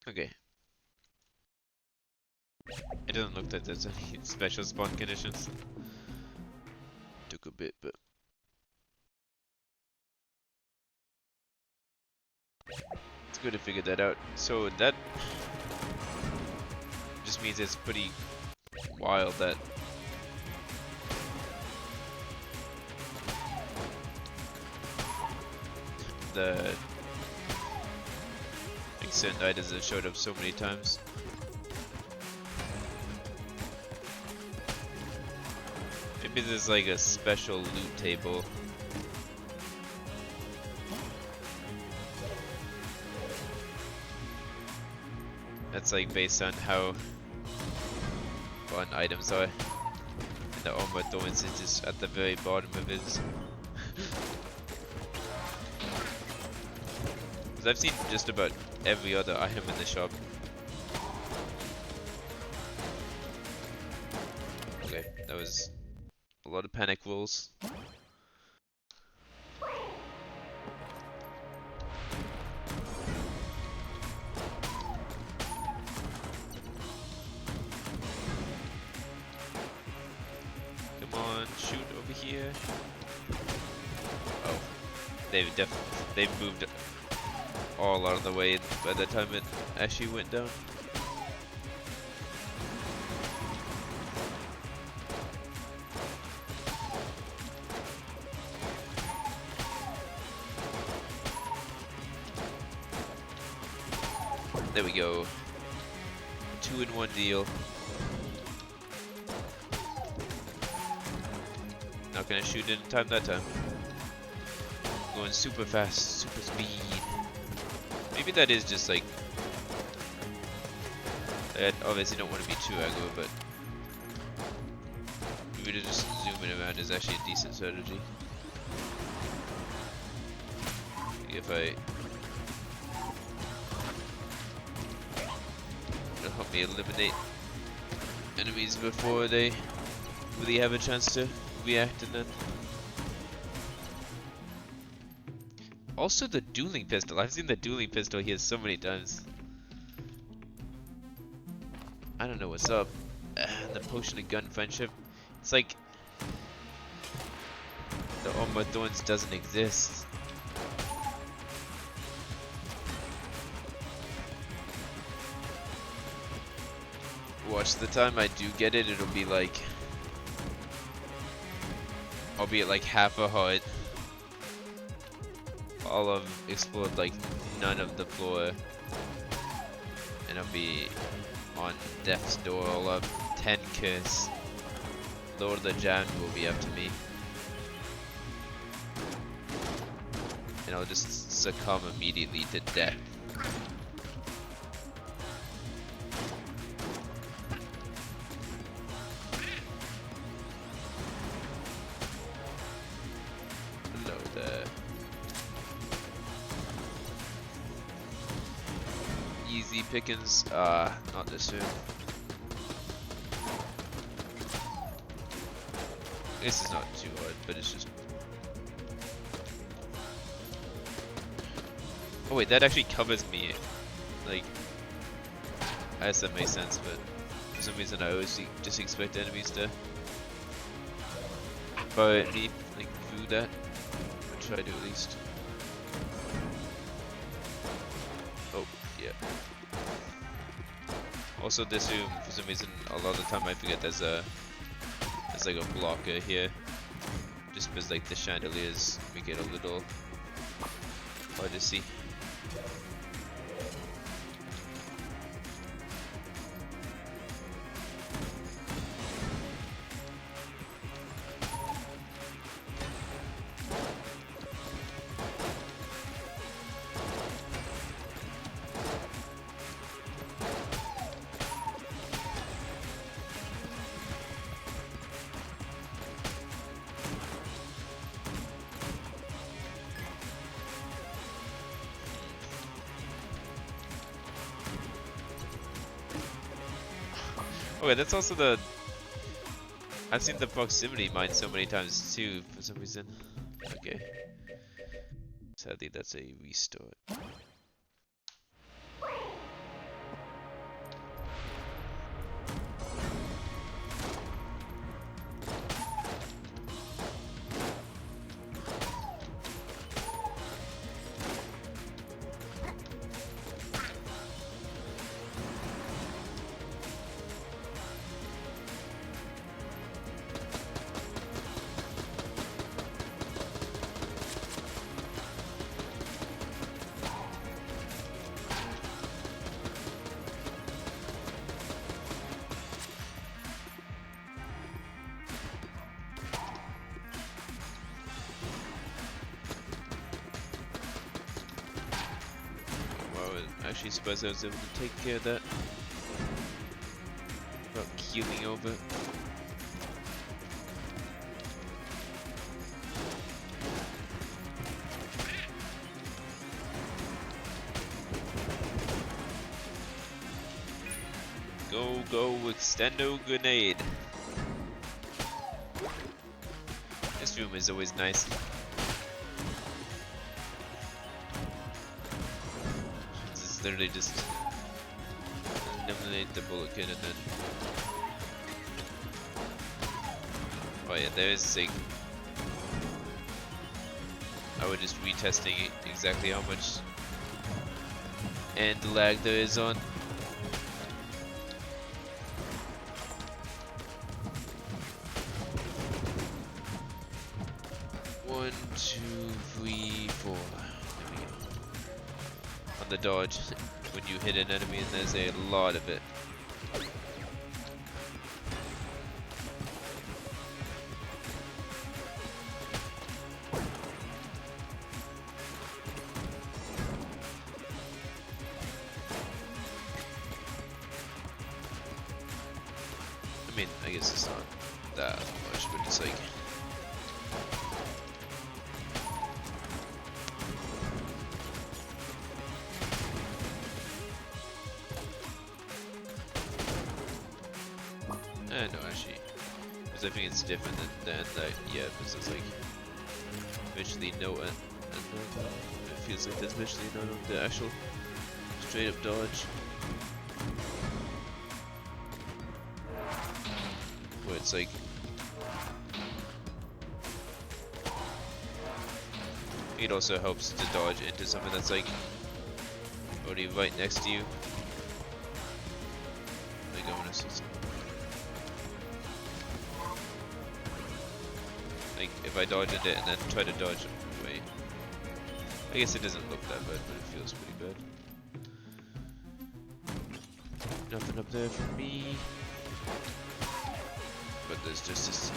Okay. It doesn't look like there's any special spawn conditions. Took a bit, but... good to figure that out. So that just means it's pretty wild that the like certain items have showed up so many times. Maybe there's like a special loot table. That's like based on how fun items are. And the Oma Thorns is just at the very bottom of his. Because I've seen just about every other item in the shop. Okay, that was a lot of panic rolls. Come on, shoot over here. Oh, they've moved all out of the way by the time it actually went down. There we go. 2-in-1 deal. Not gonna shoot it in time that time. Going super fast, super speed. Maybe that is just like... I obviously don't want to be too aggro, but... maybe to just zooming around is actually a decent strategy. If I... it'll help me eliminate enemies before they really have a chance to react and then... Also the dueling pistol. I've seen the dueling pistol here so many times. I don't know what's up. The potion of gun friendship. It's like the Oma Thorns doesn't exist. Watch, the time I do get it, it'll be like... I'll be at like half a heart. I'll have explored like none of the floor. And I'll be on death's door. I'll have 10 kills. Lord of the Jam will be up to me. And I'll just succumb immediately to death. Easy pickings, not this room. This is not too hard, but it's just... oh wait, that actually covers me. Like, I guess that makes sense, but for some reason I always just expect enemies to fire at me, like, through that. I'll try to at least. Oh, yeah. Also this room, for some reason, a lot of the time I forget there's like a blocker here. Just because like the chandeliers make it a little hard to see. Okay, that's also the... I've seen the proximity mine so many times too, for some reason. Okay. Sadly, that's a restart. actually surprised I was able to take care of that without keeling over. Go, extendo grenade. This room is always nice. This is literally just eliminate the bullet kit and then. Oh yeah, there's Sig. I was just retesting exactly how much and lag there is on. One, two, three, four. There we go. On the dodge, when you hit an enemy, and there's a lot of it. I mean, I guess it's not that much, but it's like. No, actually, because I think it's different than that. Yeah, because it's like virtually no end. It feels like there's virtually none of the actual straight up dodge. Where it's like it also helps to dodge into something that's like already right next to you. Like I want to see something. Like if I dodge into it and then try to dodge away. I guess it doesn't look that bad, but it feels pretty bad. Nothing up there for me. But there's just this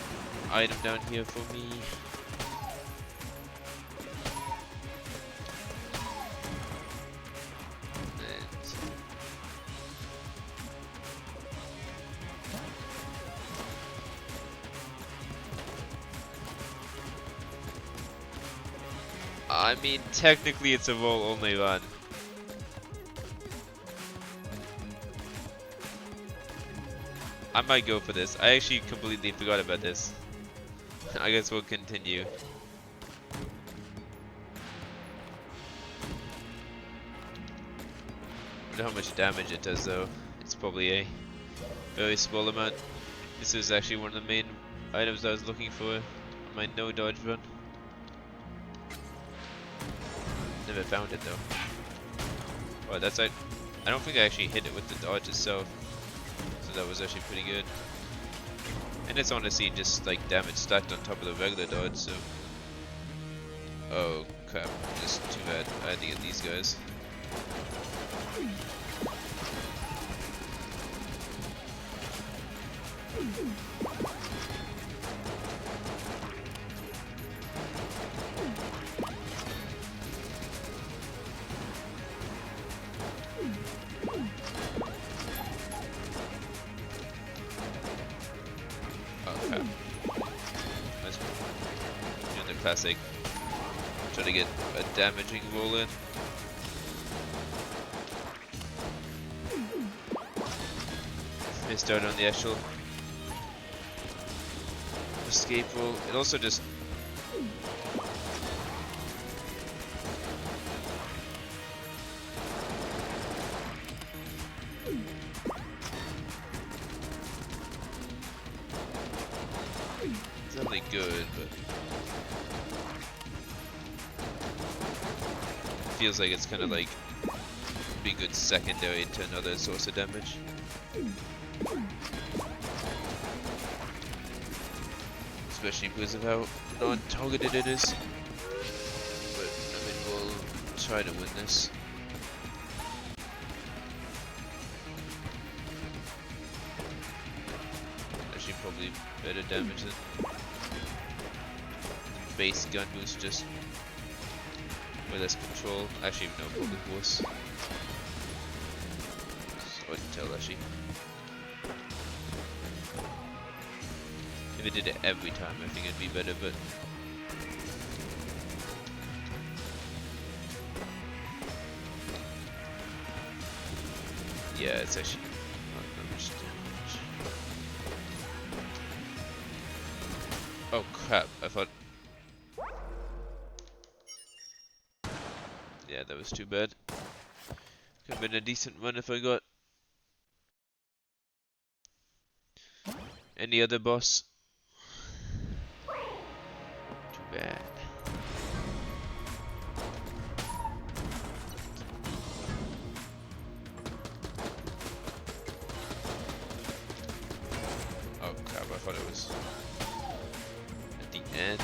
item down here for me. I mean, technically it's a roll only run. I might go for this. I actually completely forgot about this. I guess we'll continue. I wonder how much damage it does though. It's probably a very small amount. This is actually one of the main items I was looking for on my no dodge run. Never found it though. Oh, that's like, I don't think I actually hit it with the dodge itself. So that was actually pretty good. And it's honestly just like damage stacked on top of the regular dodge, so. Oh crap, just too bad. I had to get these guys. Classic. Trying to get a damaging roll in. Missed out on the actual escape roll. It also just it's not really good, but feels like it's kind of like be good secondary to another source of damage. Especially because of how non-targeted it is. But I mean, we'll try to win this. Actually, probably better damage than base gun boost, just with less control. Actually, no, probably worse. wouldn't tell actually. If it did it every time, I think it'd be better, but... yeah, it's actually not that much damage. Oh crap, I thought... yeah, that was too bad. Could have been a decent run if I got... any other boss. Too bad. Oh crap, I thought it was at the end.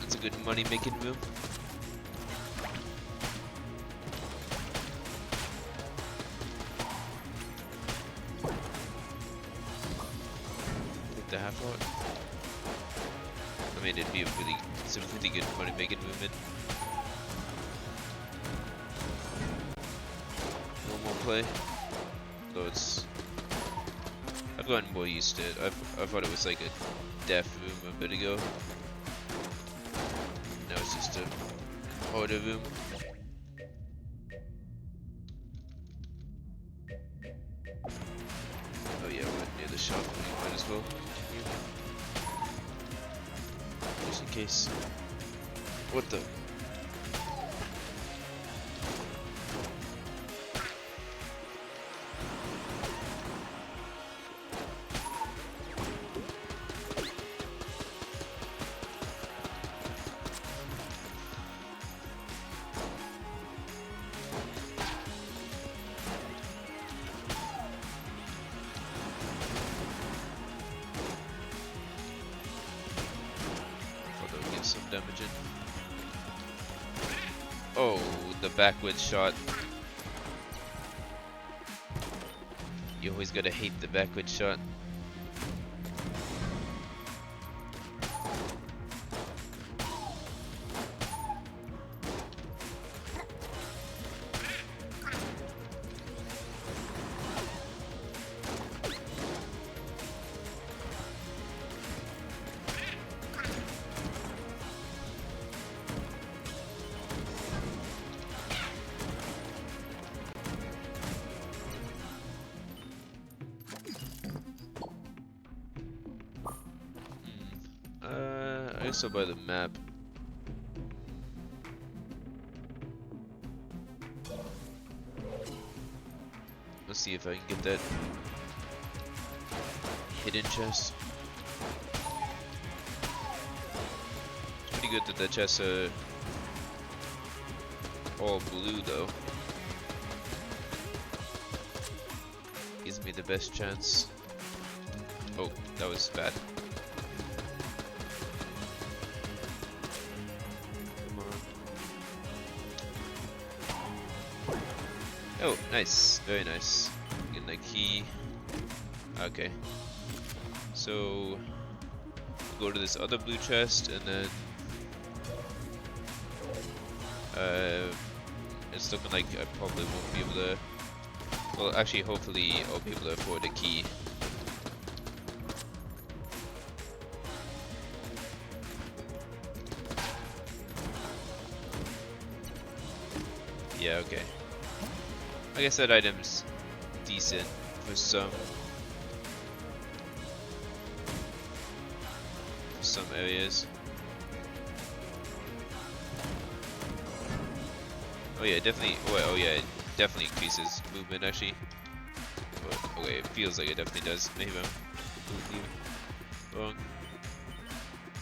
That's a good money making move. Take the half out. I mean, it'd be it's a really good money making movement. One more play. Though it's... I've gotten more used to it. I thought it was like a death room a bit ago. Now it's just a harder room. Oh yeah, we're near the shop. We might as well continue. Just in case. What the? Some damage in. Oh, the backwards shot. You always gotta hate the backwards shot. I guess I'll buy the map. Let's see if I can get that hidden chest. It's pretty good that the chests are all blue though. Gives me the best chance. Oh, that was bad. Oh, nice. Very nice. Getting the key. Okay. So, go to this other blue chest, and then... it's looking like I probably won't be able to... well, actually, hopefully I'll be able to afford a key. Yeah, okay. I guess that item's decent for some areas. Oh yeah, definitely. Oh yeah, it definitely increases movement actually. But, okay, it feels like it definitely does. Maybe I'm completely wrong.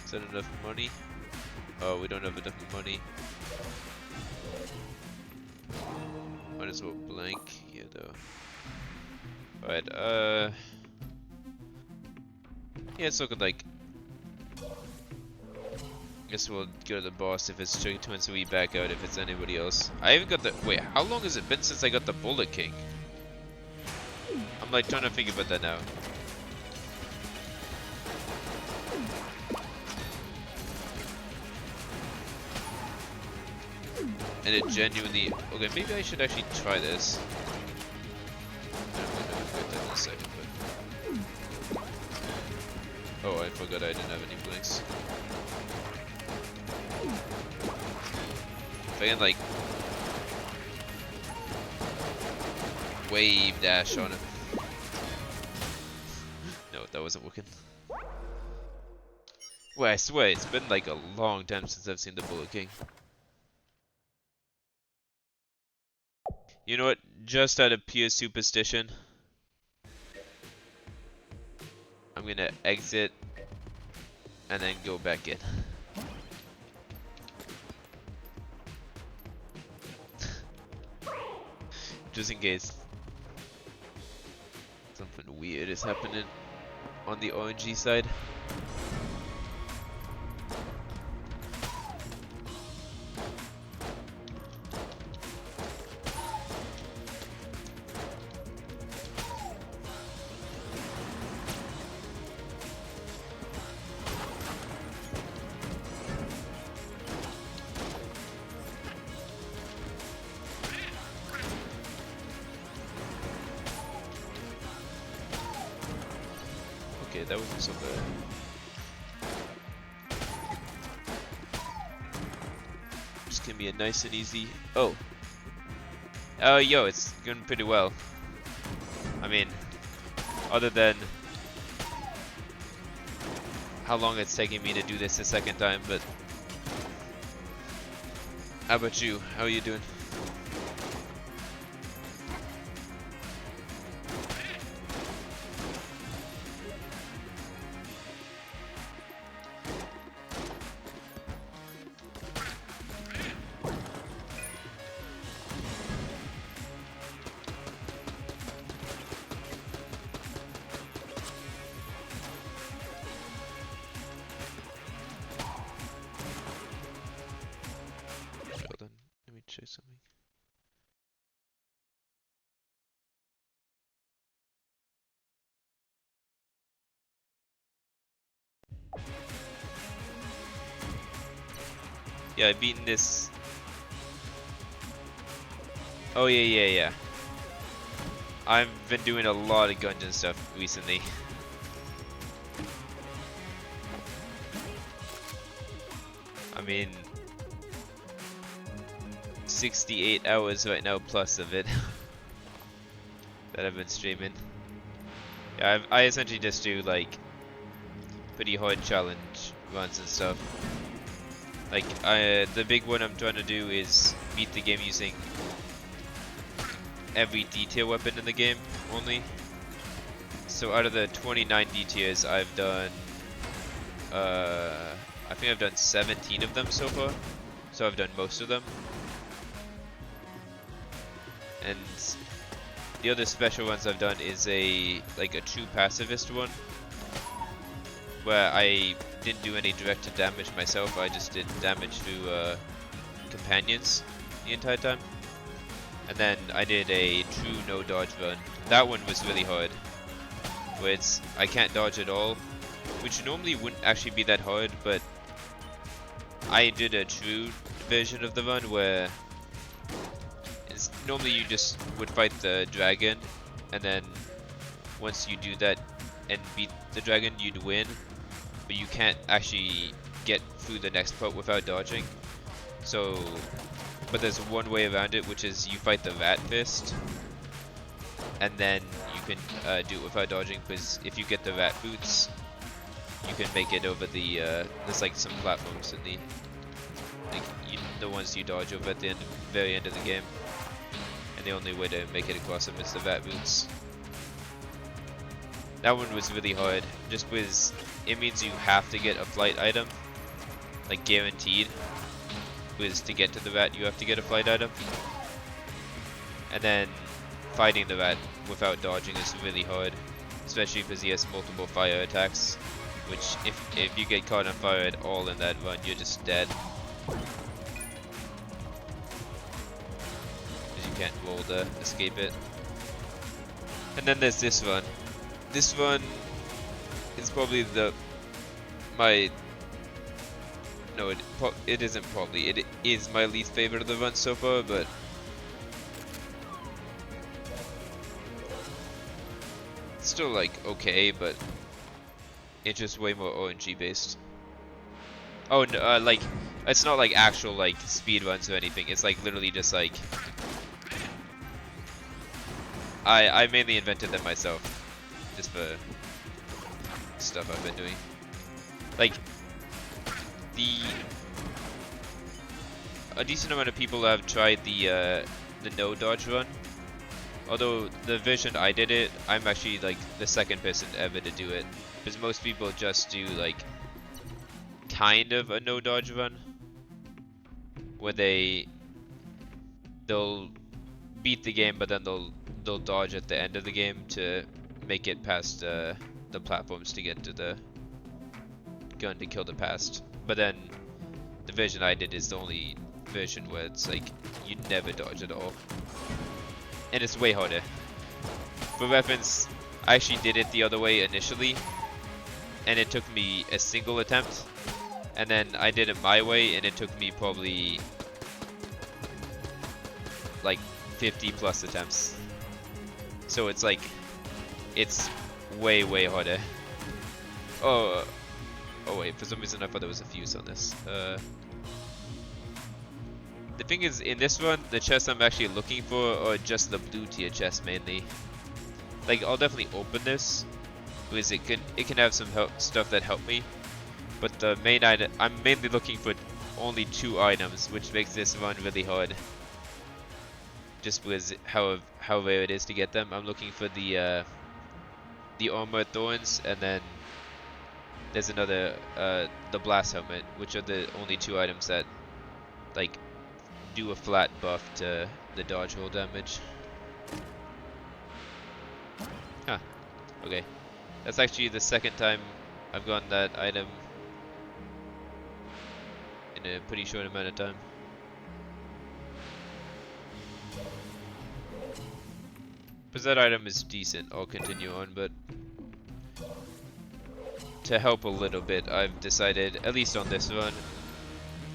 Is that enough money? Oh, we don't have enough money. Might as well blank here though. Alright, yeah, it's looking like. Guess we'll go to the boss if it's Chicken Twins, so we back out if it's anybody else. I haven't got the. Wait, how long has it been since I got the Bullet King? I'm like trying to think about that now. And it genuinely. Okay, maybe I should actually try this. I'm gonna get that in a second, but. Oh, I forgot I didn't have any blinks. If I can, like. Wave dash on it. No, that wasn't working. Well, I swear, it's been like a long time since I've seen the Bullet King. You know what? Just out of pure superstition, I'm gonna exit and then go back in. Just in case something weird is happening on the RNG side. Okay, that wasn't so bad. Just gonna be a nice and easy. Oh. Oh, yo, it's going pretty well. I mean, other than how long it's taking me to do this a second time, but how about you? How are you doing? Hold on, let me check something. Yeah, I've beaten this. Oh yeah. I've been doing a lot of Gungeon stuff recently. I mean, 68 hours right now plus of it that I've been streaming. Yeah, I essentially just do like pretty hard challenge runs and stuff. Like, the big one I'm trying to do is beat the game using every D tier weapon in the game only. So out of the 29 D tiers, I've done, I think I've done 17 of them so far. So I've done most of them. And the other special ones I've done is like a true pacifist one, where I didn't do any directed damage myself. I just did damage to companions the entire time. And then I did a true no dodge run. That one was really hard, where I can't dodge at all, which normally wouldn't actually be that hard, but I did a true version of the run where normally you just would fight the dragon, and then once you do that and beat the dragon, you'd win. But you can't actually get through the next part without dodging. So, but there's one way around it, which is you fight the Rat Fist, and then you can do it without dodging, because if you get the rat boots, you can make it over the, there's like some platforms in the, like, the ones you dodge over at the very end of the game. And the only way to make it across them is the rat boots. That one was really hard, just because it means you have to get a flight item, like guaranteed. Because to get to the rat, you have to get a flight item. And then fighting the rat without dodging is really hard, especially because he has multiple fire attacks. Which, if you get caught on fire at all in that run, you're just dead. Because you can't roll to escape it. And then there's this run. This run is probably it isn't probably, it is my least favorite of the runs so far, but it's still like okay, but it's just way more RNG based. Oh, no, like, it's not like actual like speed runs or anything, it's like literally just like, I mainly invented them myself, just for stuff I've been doing. Like, a decent amount of people have tried the no dodge run. Although the version I did it, I'm actually like the second person ever to do it. Because most people just do like kind of a no dodge run, where they'll beat the game, but then they'll dodge at the end of the game to make it past the platforms to get to the gun to kill the past. But then the version I did is the only version where it's like you never dodge at all, and it's way harder. For reference, I actually did it the other way initially, and it took me a single attempt, and then I did it my way, and it took me probably like 50 plus attempts. So it's like, it's way harder. Oh wait, for some reason I thought there was a fuse on this. The thing is, in this one, the chests I'm actually looking for are just the blue tier chests mainly. Like, I'll definitely open this, because it can have some stuff that help me. But the main item, I'm mainly looking for only 2 items, which makes this run really hard. Just because how rare it is to get them. I'm looking for the armor thorns, and then there's another, the blast helmet, which are the only 2 items that, like, do a flat buff to the dodge roll damage. Huh. Okay. That's actually the second time I've gotten that item in a pretty short amount of time. Because that item is decent, I'll continue on, but to help a little bit, I've decided, at least on this run,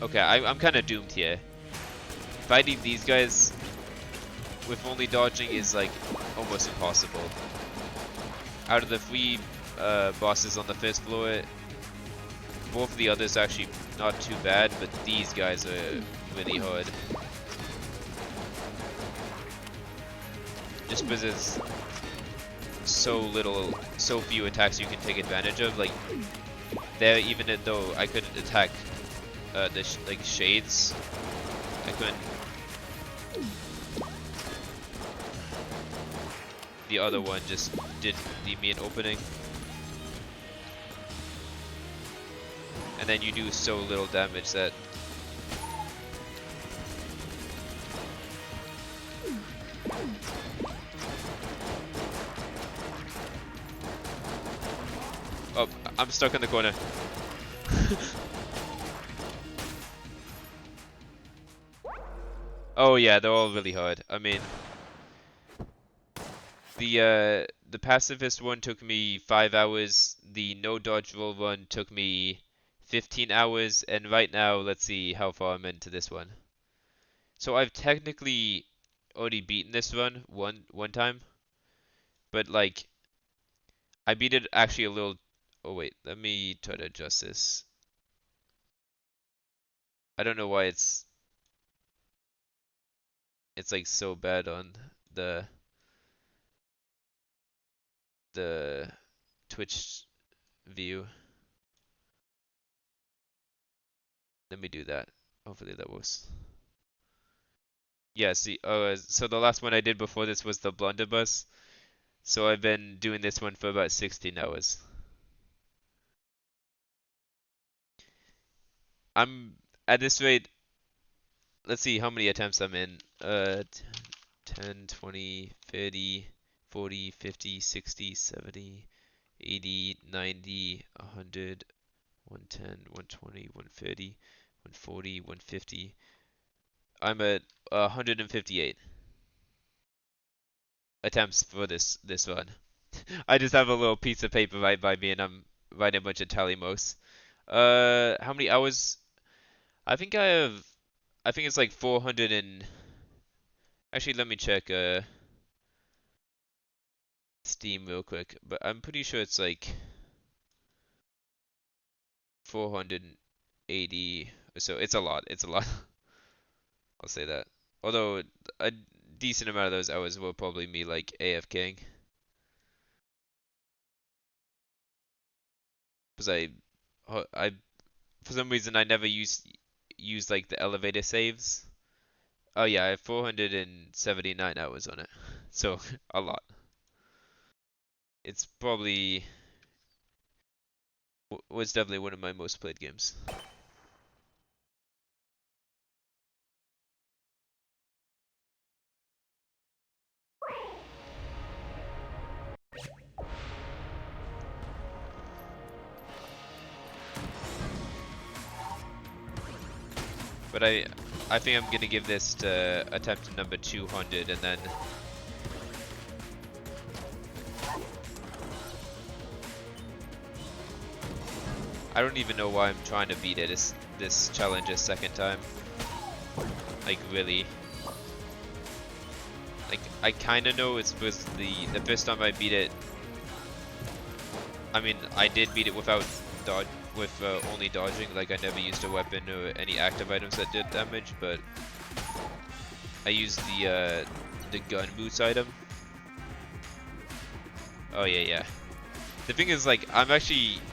okay, I'm kind of doomed here. Fighting these guys with only dodging is like almost impossible. Out of the 3 bosses on the first floor, both of the others are actually not too bad, but these guys are really hard. Just because there's so few attacks you can take advantage of. Like, there, even though I couldn't attack like shades, I couldn't. The other one just did leave me an opening. And then you do so little damage that oh, I'm stuck in the corner. Oh yeah, they're all really hard. I mean, the pacifist one took me 5 hours. The no dodge roll one took me 15 hours, and right now, let's see how far I'm into this one. So I've technically already beaten this run one time, but like I beat it actually a little. Oh wait, let me try to adjust this. I don't know why it's like so bad on the the Twitch view. Let me do that. Hopefully that works. Yeah, see, so the last one I did before this was the blunderbuss. So I've been doing this one for about 16 hours. I'm at this rate, let's see how many attempts I'm in. 10, 20, 30, 40, 50, 60, 70, 80, 90, 100, 110, 120, 130, 140, 150. I'm at 158 attempts for this run. I just have a little piece of paper right by me and I'm writing a bunch of tally marks. How many hours? I think I think it's like 400 and actually let me check Steam real quick, but I'm pretty sure it's like 480 or so. It's a lot. It's a lot. I'll say that. Although a decent amount of those hours will probably be like AFKing. Because I for some reason I never use like the elevator saves. Oh yeah, I have 479 hours on it. So a lot. It's probably was definitely one of my most played games. But I think I'm gonna give this to attempt number 200 and then I don't even know why I'm trying to beat it this challenge a second time. Like really. Like I kinda know it's because the first time I beat it, I mean I did beat it without dodge with only dodging, like I never used a weapon or any active items that did damage, but I used the gun boots item. Oh yeah. The thing is, like, I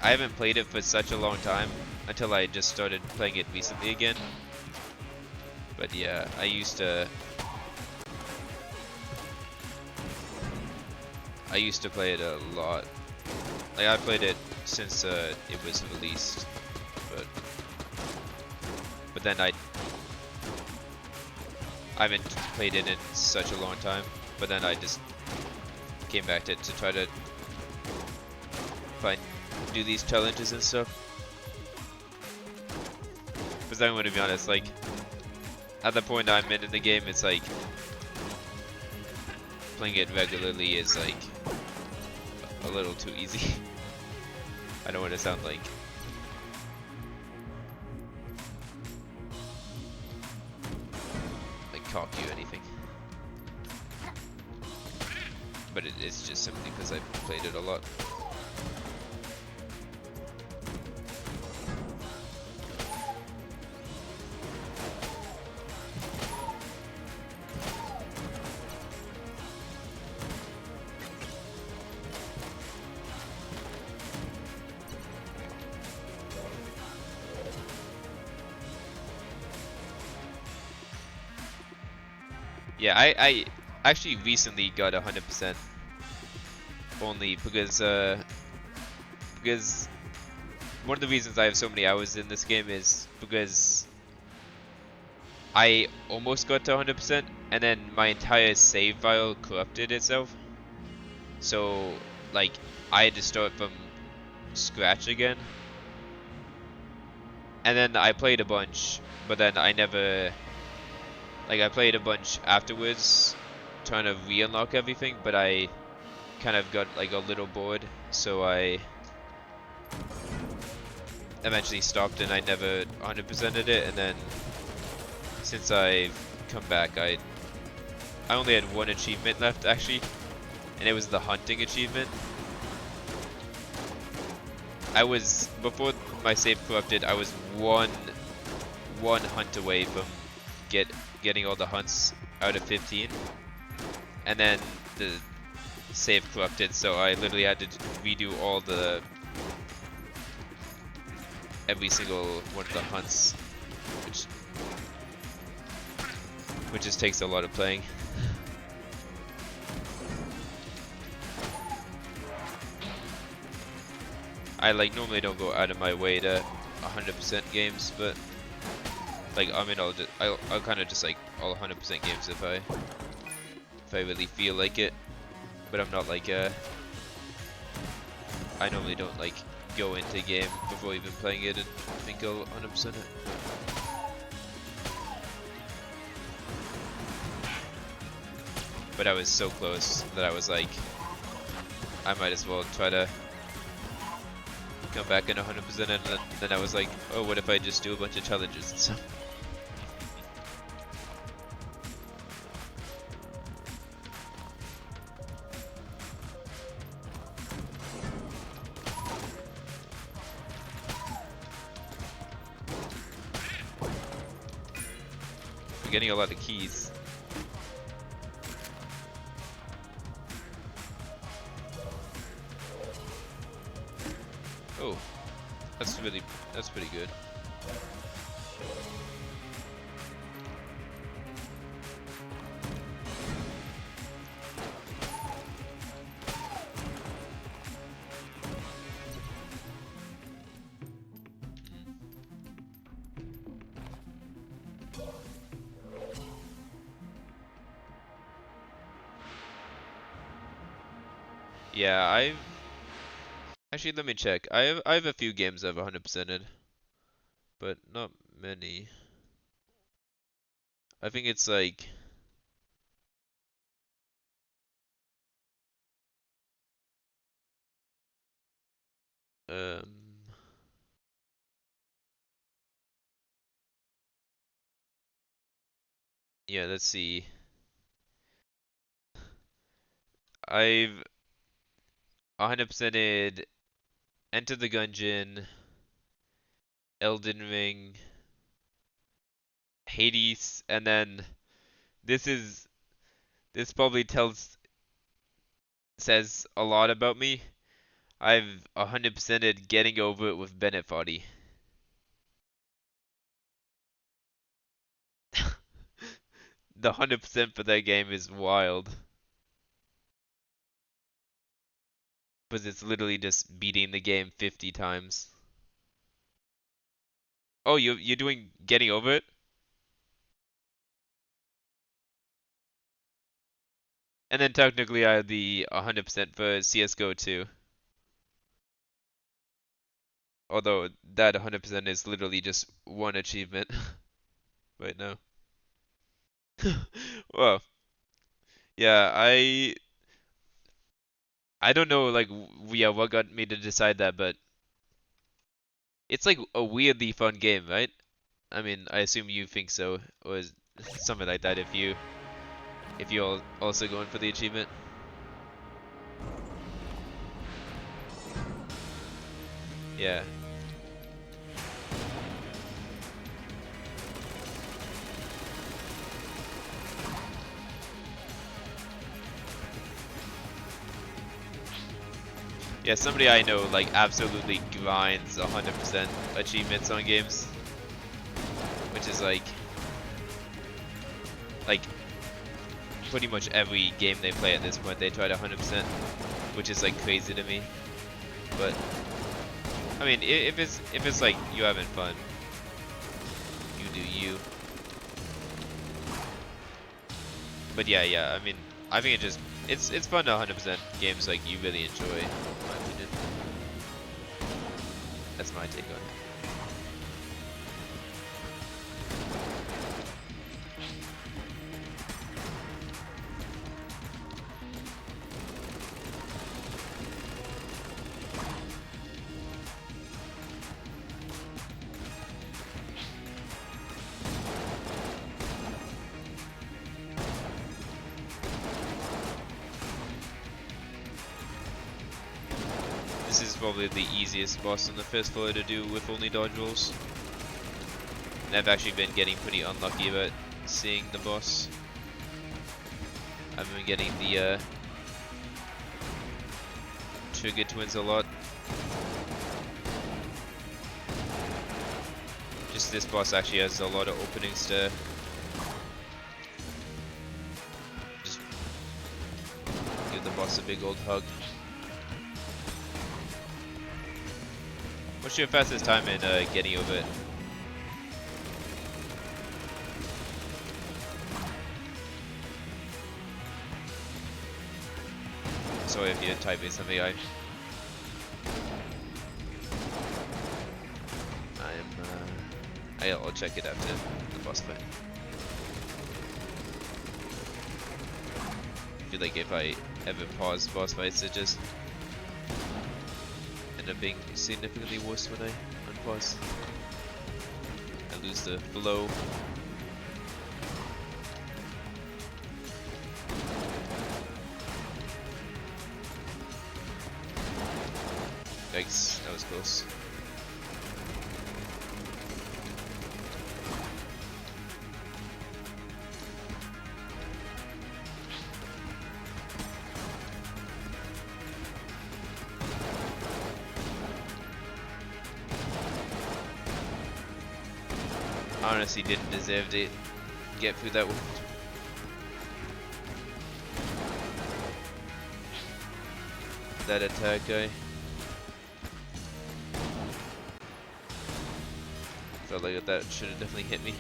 haven't played it for such a long time until I just started playing it recently again. But yeah, I used to play it a lot. Like I played it since it was released, but then I haven't played it in such a long time. But then I just came back to it to try to do these challenges and stuff. Because I'm gonna be honest, like at the point I'm in the game, it's like playing it regularly is like a little too easy. I don't want to sound like cocky or anything, but it's just simply because I've played it a lot. Yeah, I actually recently got 100% only because one of the reasons I have so many hours in this game is because I almost got to 100% and then my entire save file corrupted itself. So like I had to start from scratch again. And then I played a bunch, but then I never I played a bunch afterwards trying to re-unlock everything, but I kind of got like a little bored, so I eventually stopped and I never 100%ed it. And then since I've come back, I only had one achievement left actually, and it was the hunting achievement. I was, before my save corrupted, I was one hunt away from getting all the hunts out of 15, and then save corrupted, so I literally had to redo all the every single one of the hunts, which just takes a lot of playing. I like normally don't go out of my way to 100% games, but like I mean I'll kind of just like all 100% games if I really feel like it, but I'm not like I normally don't like go into a game before even playing it and think I'll 100% it. But I was so close that I was like, I might as well try to come back in 100%, and then I was like, oh, what if I just do a bunch of challenges and stuff? We're getting a lot of keys. Oh, that's pretty good. Yeah, actually, let me check. I have a few games I've 100%ed, but not many. I think it's like um yeah, let's see. I've 100%ed Enter the Gungeon, Elden Ring, Hades, and then this probably says a lot about me. I've 100%ed Getting Over It with Bennett Foddy. The 100% for that game is wild. But it's literally just beating the game 50 times. Oh, you're doing Getting Over It? And then technically I have the 100% for CSGO too. Although that 100% is literally just one achievement right now. Well, yeah, I don't know like yeah what got me to decide that, but it's like a weirdly fun game, right? I mean, I assume you think so, or something like that if you're also going for the achievement. Yeah. Yeah, somebody I know like absolutely grinds 100% achievements on games, which is like pretty much every game they play at this point they try to 100%, which is like crazy to me. But I mean, if it's like you having fun, you do you. But yeah. I mean, I think it's fun to 100% games like you really enjoy, in my opinion. That's my take on it. This is probably the easiest boss on the first floor to do with only dodge rolls. And I've actually been getting pretty unlucky about seeing the boss. I've been getting the Trigger Twins a lot. Just this boss actually has a lot of openings to just give the boss a big old hug. What's your fastest time in getting over it? Sorry if you type in something. I'll check it after the boss fight. I feel like if I ever pause boss fights, it just end up being significantly worse when I unpause. I lose the flow. Yikes, that was close. Honestly didn't deserve to get through that one. That attack guy. Felt like that should have definitely hit me.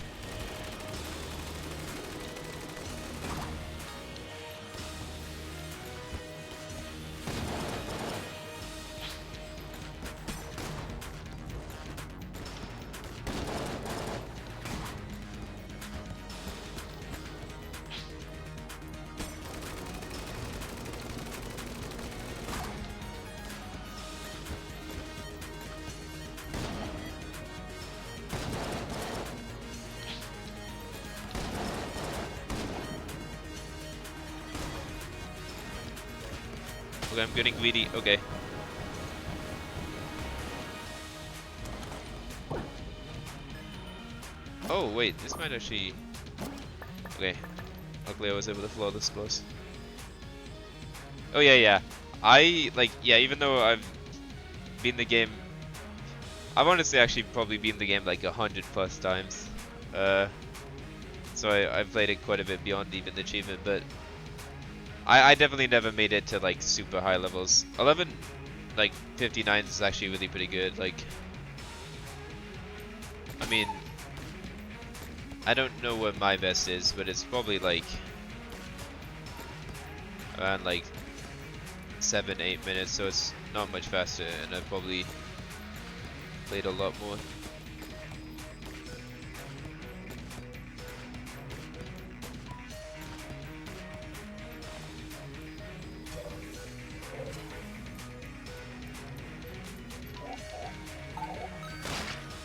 Okay, I'm getting greedy. Okay. Oh wait, this might actually. Okay. Luckily I was able to flow this close. Oh yeah. Even though I've beaten the game, I've honestly actually probably beaten the game like 100+ times. So I've played it quite a bit beyond even the achievement, but I definitely never made it to like super high levels. 11, like 59 is actually really pretty good. Like, I mean, I don't know what my best is, but it's probably like around like 7-8 minutes, so it's not much faster, and I've probably played a lot more.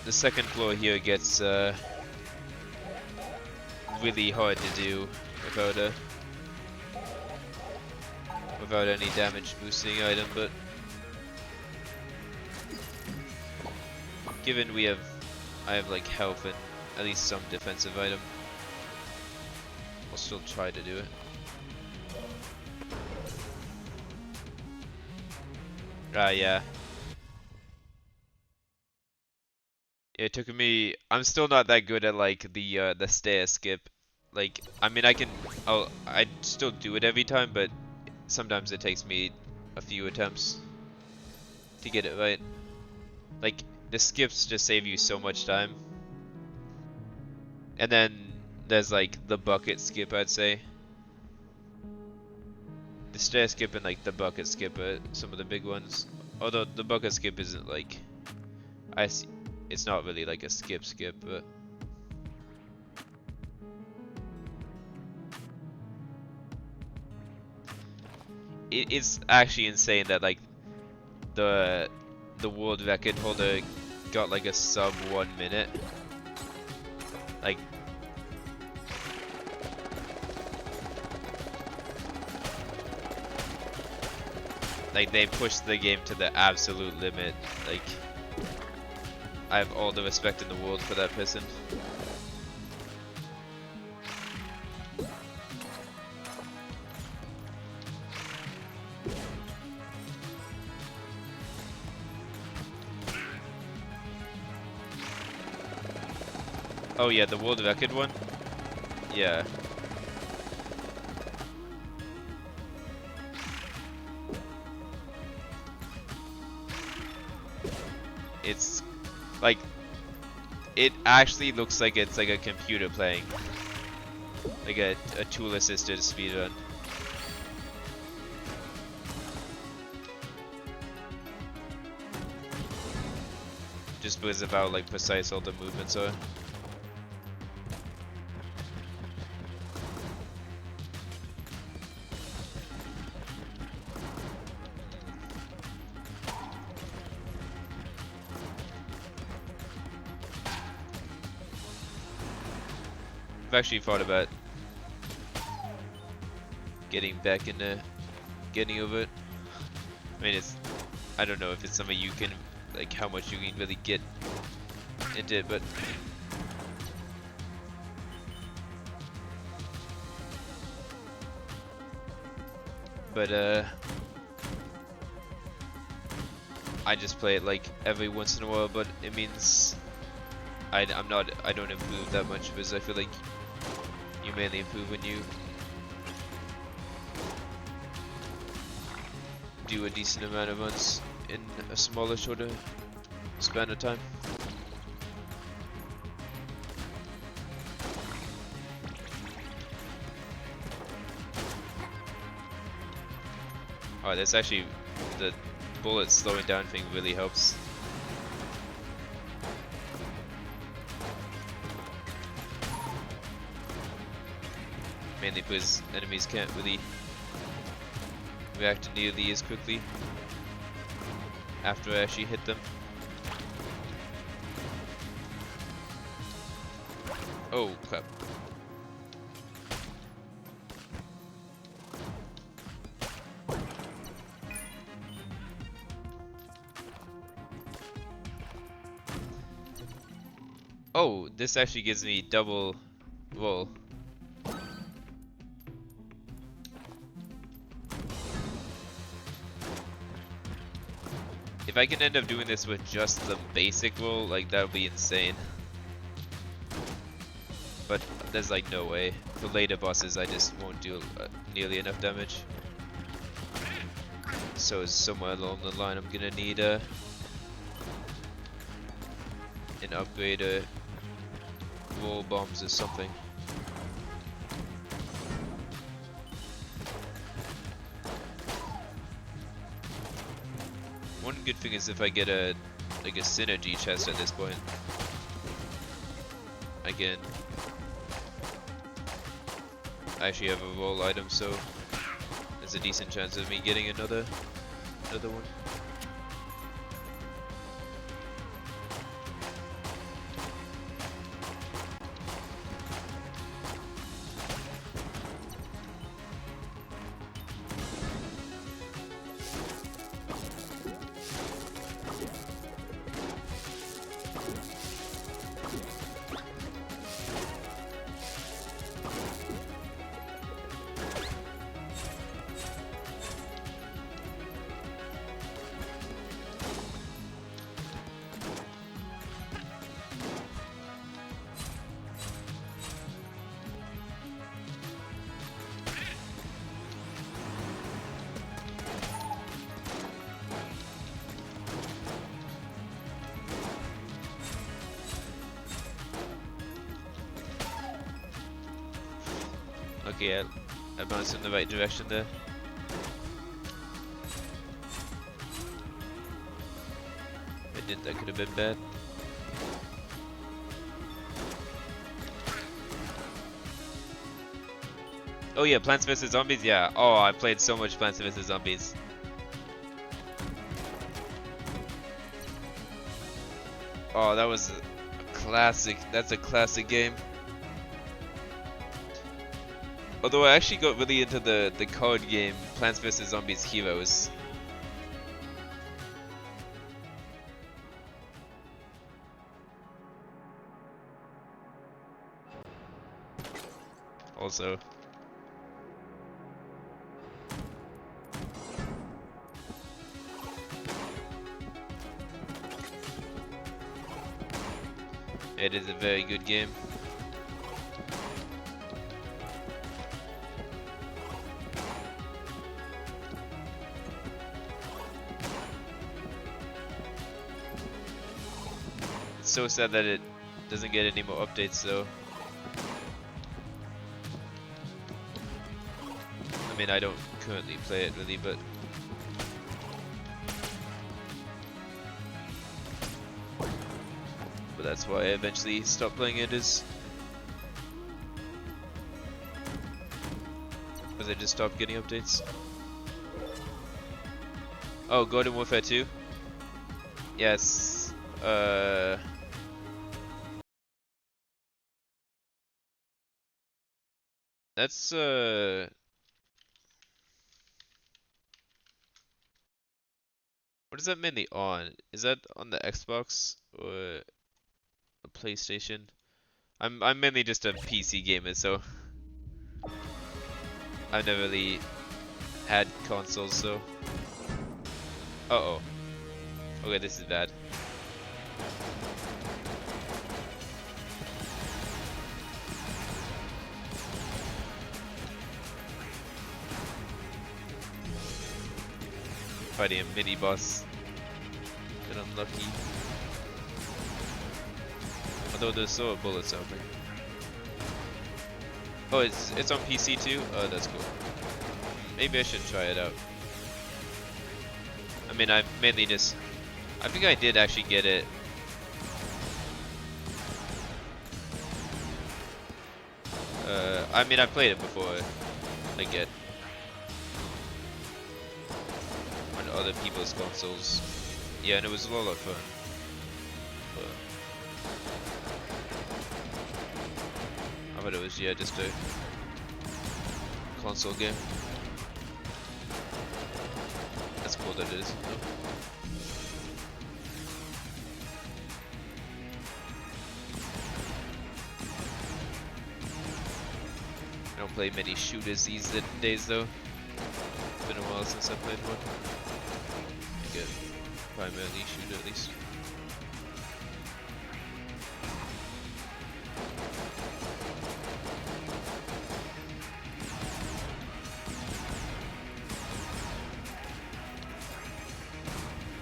The second floor here gets really hard to do without any damage boosting item, but given I have like health and at least some defensive item, I'll still try to do it. Yeah. It took me. I'm still not that good at like the stair skip. Like, I mean, I still do it every time, but sometimes it takes me a few attempts to get it right. Like, the skips just save you so much time. And then there's like the bucket skip, I'd say. The stair skip and like the bucket skip are some of the big ones. Although the bucket skip isn't like, it's not really like a skip, but it's actually insane that like the world record holder got like a sub 1 minute. Like they pushed the game to the absolute limit. Like, I have all the respect in the world for that person. Oh yeah, the World Record one? Yeah. It's like, it actually looks like it's like a computer playing. Like a tool assisted speedrun. Just because of how like precise all the movements are. I've actually thought about getting back into getting over it. I mean, I don't know if it's something you can, like how much you can really get into it, but I just play it like every once in a while, but it means I don't improve that much because I feel like you mainly improve when you do a decent amount of runs in a smaller, shorter span of time. Oh, that's actually the bullet slowing down thing really helps. Mainly because enemies can't really react nearly as quickly after I actually hit them. Oh crap. Oh, this actually gives me double roll. If I can end up doing this with just the basic roll, like that would be insane. But there's like no way. For later bosses, I just won't do nearly enough damage. So somewhere along the line, I'm gonna need an upgrade, roll bombs or something. One good thing is if I get a synergy chest at this point, I can actually have a roll item, so there's a decent chance of me getting another one. Okay, I bounced in the right direction there. If I didn't, that could have been bad. Oh yeah, Plants vs Zombies, yeah. Oh, I played so much Plants vs Zombies. Oh, that was a classic. That's a classic game. Although I actually got really into the card game, Plants vs Zombies Heroes. Also. It is a very good game. It's so sad that it doesn't get any more updates though. I mean, I don't currently play it really, but that's why I eventually stopped playing it, is because I just stopped getting updates. Oh, Garden Warfare 2? Yes. That's what is that mainly on? Is that on the Xbox or a PlayStation? I'm mainly just a PC gamer, so I've never really had consoles, so. Uh-oh. Okay, this is bad. Fighting a mini boss. Get unlucky. Although there's still bullets out there. Oh, it's on PC too? Oh, that's cool. Maybe I should try it out. I mean, I mainly just... I think I did actually get it. I mean, I played it before. I get on other people's consoles. Yeah, and it was a lot of fun. But I thought it was, yeah, just a console game. That's cool that it is, though. I don't play many shooters these days, though. It's been a while since I played one. I get primarily shooter at least.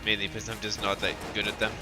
Mainly because I'm just not that good at them.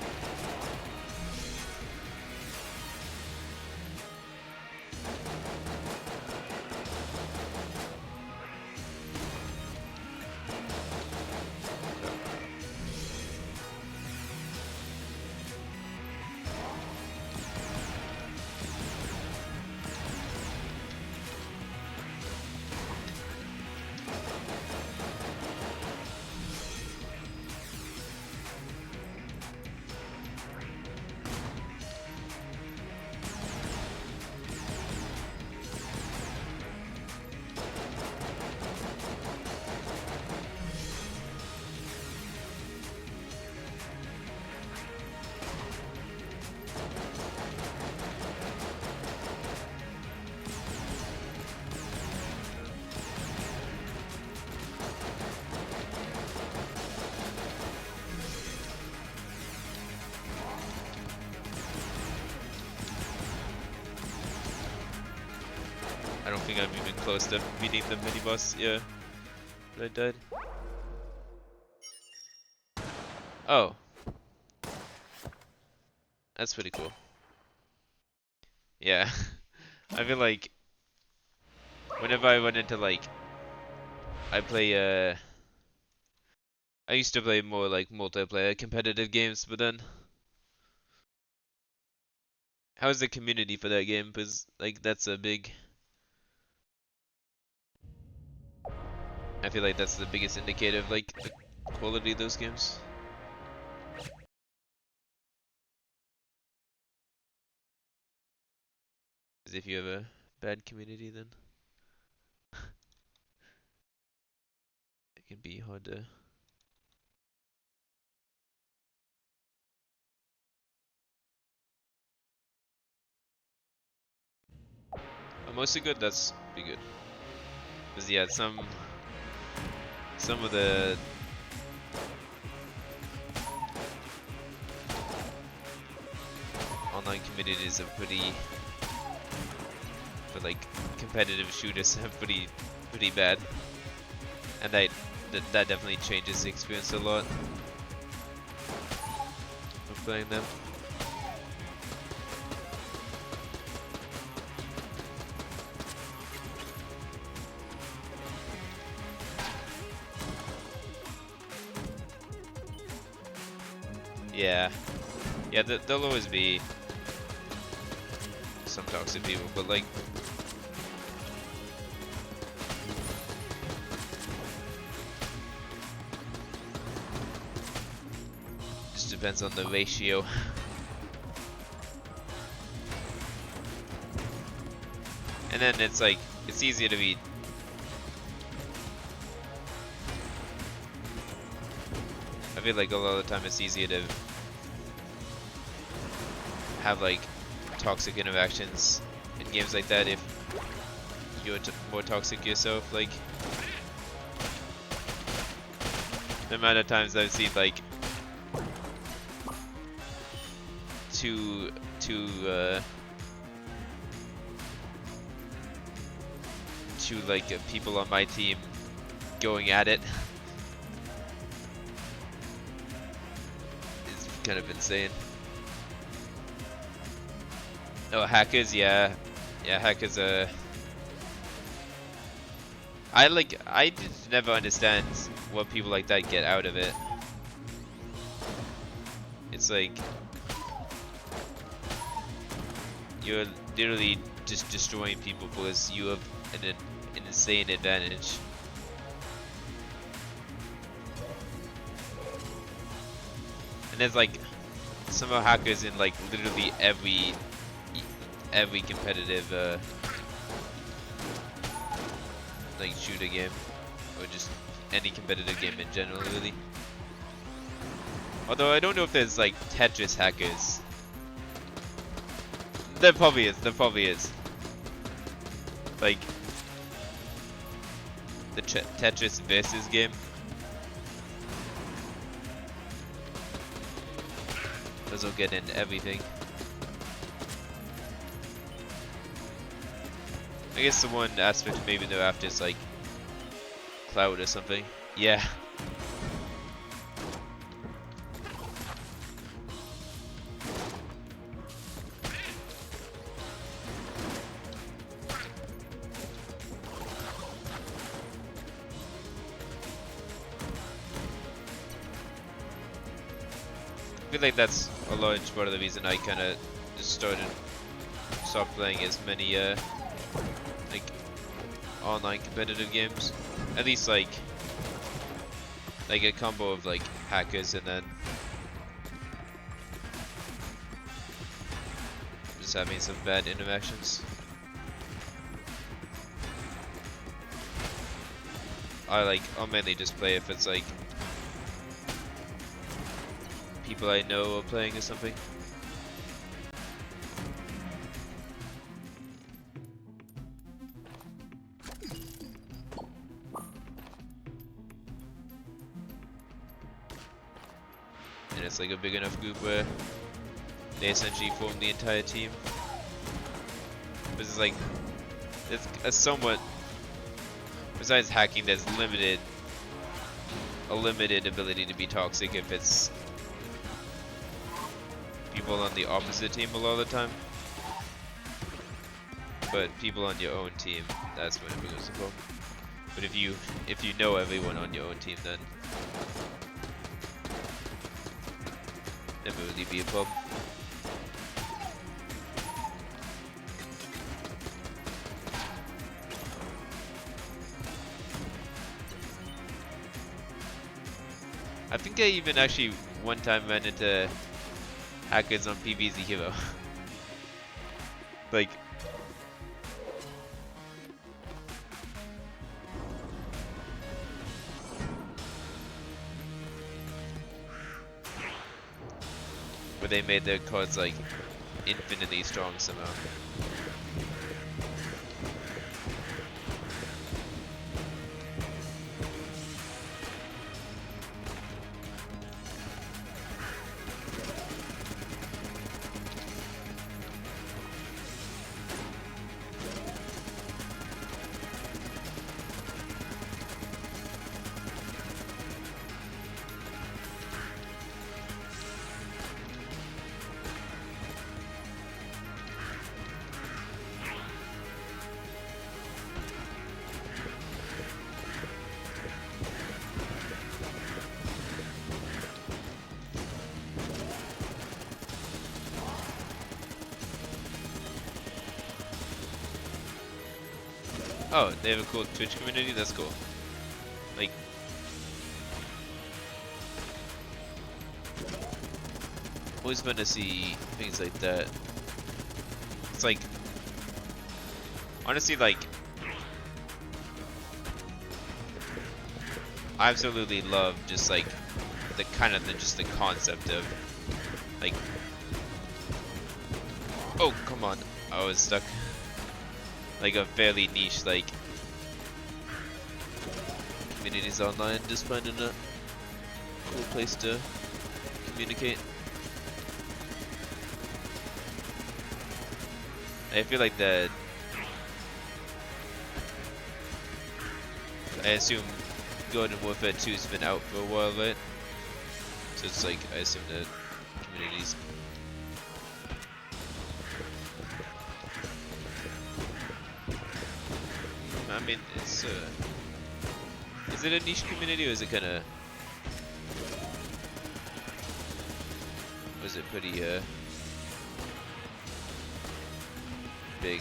I don't think I'm even close to beating the mini boss. Yeah, but I died. Oh, that's pretty cool. Yeah, I feel like whenever I run into like, I play I used to play more like multiplayer competitive games, but then how's the community for that game? Because like that's a big. I feel like that's the biggest indicator of like the quality of those games. Because if you have a bad community, then it can be hard to. Mostly good. That's pretty good. Because yeah, some of the online communities are pretty, for like competitive shooters, are pretty bad, and that definitely changes the experience a lot of playing them. Yeah, there'll always be some toxic people, but like, just depends on the ratio. And then it's like, it's easier to be, I feel like a lot of the time it's easier to have like toxic interactions in games like that if you're more toxic yourself. Like, the amount of times I've seen like two like people on my team going at it is kind of insane. Oh, hackers, yeah, hackers are. I just never understand what people like that get out of it. It's like you're literally just destroying people because you have an insane advantage. And there's like some hackers in like literally every competitive like shooter game, or just any competitive game in general, really. Although I don't know if there's like Tetris hackers. There probably is. Like the Tetris Versus game. Those will get into everything. I guess the one aspect maybe they're after is like cloud or something. Yeah. I feel like that's a large part of the reason I kind of just stopped playing as many like online competitive games. At least like a combo of like hackers and then just having some bad interactions. I'll mainly just play if it's like people I know are playing or something. And it's like a big enough group where they essentially form the entire team. This is like, it's a somewhat, besides hacking, there's a limited ability to be toxic if it's people on the opposite team a lot of the time. But people on your own team, that's when it becomes a problem. But if you know everyone on your own team, then never really be a problem. I think I even actually one time ran into hackers on PvZ Hero. Like, where they made their cards like infinitely strong somehow. Oh, they have a cool Twitch community? That's cool. Like, always fun to see things like that. It's like, honestly, like, I absolutely love just like the kind of just the concept of like, oh come on, I was stuck. Like a fairly niche like communities online, just finding a cool place to communicate. I feel like that. I assume Garden Warfare 2's been out for a while, right? So it's like, I assume the communities. I mean, it's is it a niche community or is it kinda, was it pretty big?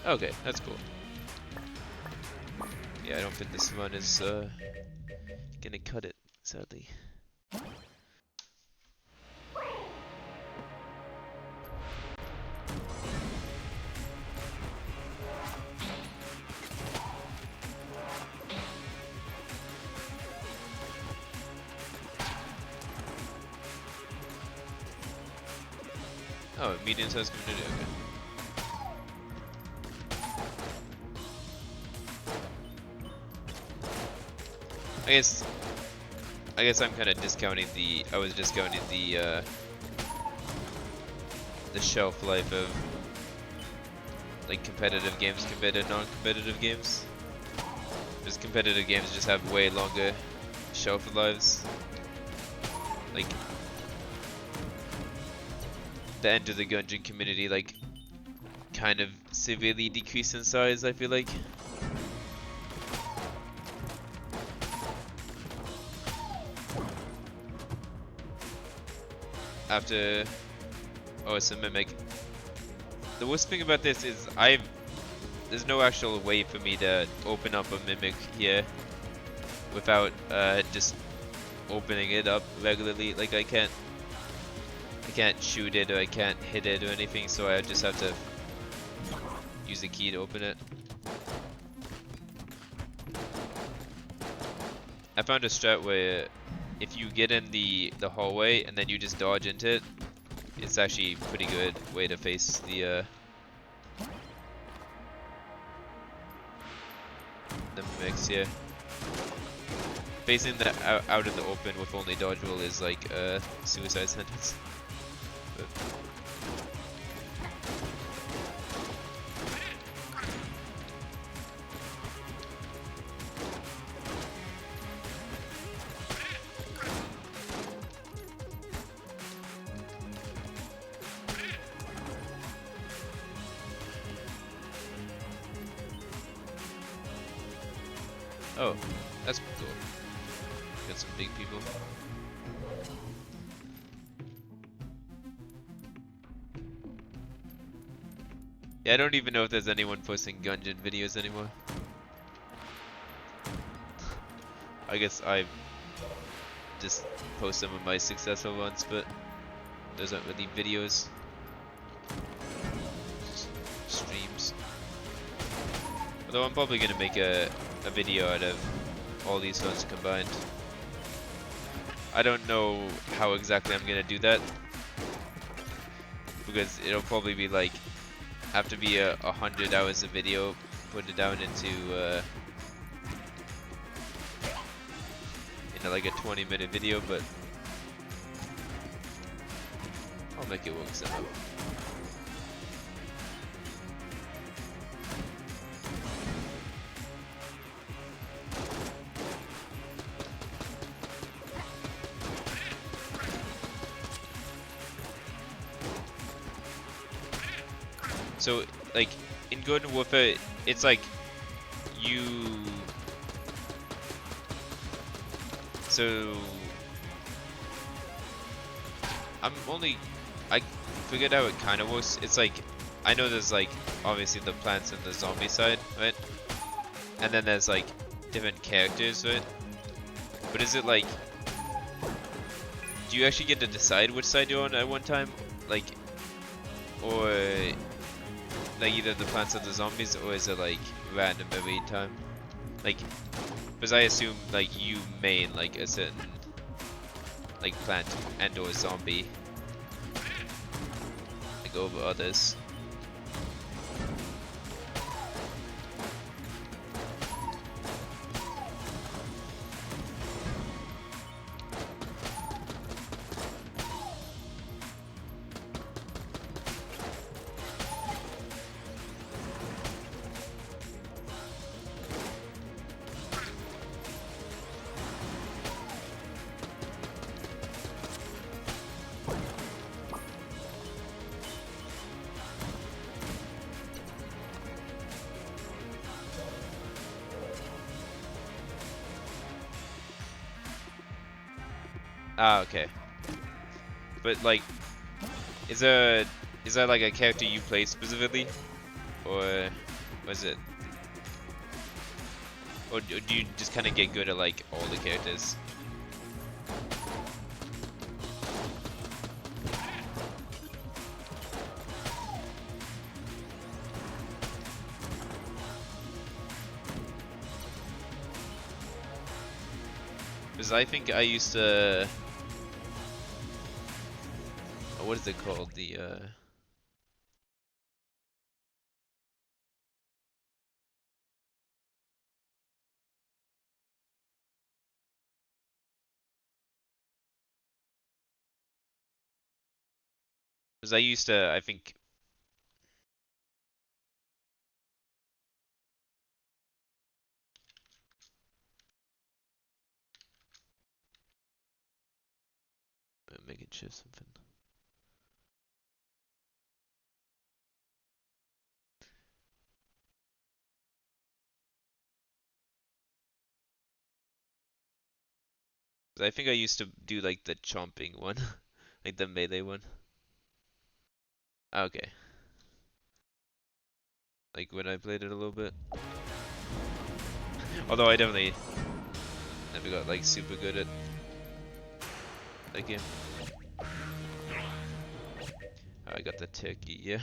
Okay, that's cool. Yeah, I don't think this one is gonna cut it, sadly. Oh, medium-sized community, okay. I guess I'm kind of discounting I was discounting the shelf life of like competitive games compared to non-competitive games. Because competitive games just have way longer shelf lives. Like the Enter the Gungeon community like kind of severely decreased in size, I feel like. After, oh, it's a mimic. The worst thing about this is there's no actual way for me to open up a mimic here without just opening it up regularly. Like I can't shoot it or I can't hit it or anything, so I just have to use the key to open it. I found a strat where if you get in the hallway and then you just dodge into it, it's actually a pretty good way to face the mimics here. Facing the out in the open with only dodge roll is like a suicide sentence. But oh, that's cool. Got some big people. Yeah, I don't even know if there's anyone posting Gungeon videos anymore. I guess I just post some of my successful ones, but those aren't really videos. Just streams. Although I'm probably gonna make a video out of all these ones combined. I don't know how exactly I'm gonna do that, because it'll probably be like have to be 100 hours of video, put it down into like a 20-minute video, but I'll make it work somehow. So, like, in Garden Warfare, it's like, I figured out it kind of works. It's like, I know there's like, obviously the plants and the zombie side, right? And then there's like different characters, right? But is it like, do you actually get to decide which side you're on at one time? Like, or like either the plants or the zombies, or is it like random every time? Like, because I assume like you main like a certain like plant and or zombie like over others. Ah, okay. But like, is there like a character you play specifically, or was it, or do you just kind of get good at like all the characters? Because I think I used to, what is it called? Because I used to, I think, making sure something. 'Cause I think I used to do like the chomping one, like the melee one. Okay, like when I played it a little bit. Although I definitely never got like super good at that game. Oh, I got the turkey, yeah.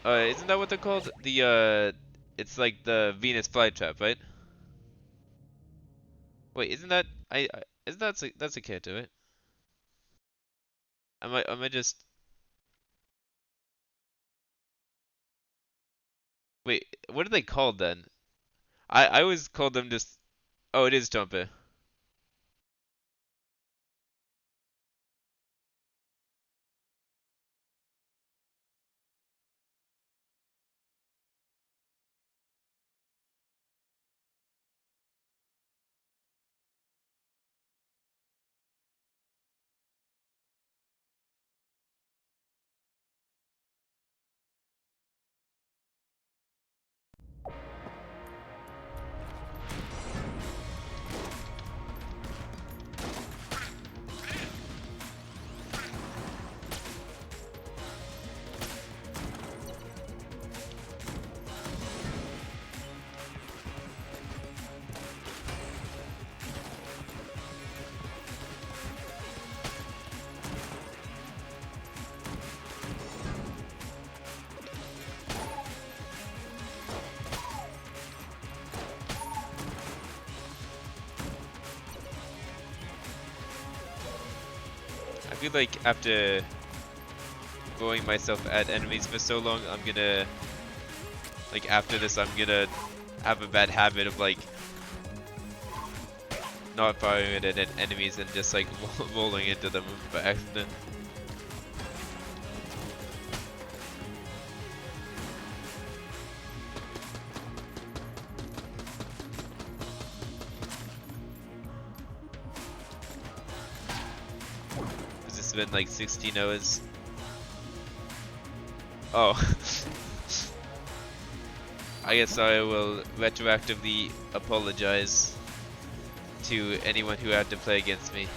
Isn't that what they're called? It's like the Venus flytrap, right? Wait, isn't that isn't that's a character, right? Am I just wait? What are they called then? I always called them just. Oh, it is Jumper. I feel like after throwing myself at enemies for so long, I'm gonna like after this, I'm gonna have a bad habit of like not firing it at enemies and just like rolling into them by accident. Has this been like 16 hours? Oh. I guess I will retroactively apologize to anyone who had to play against me.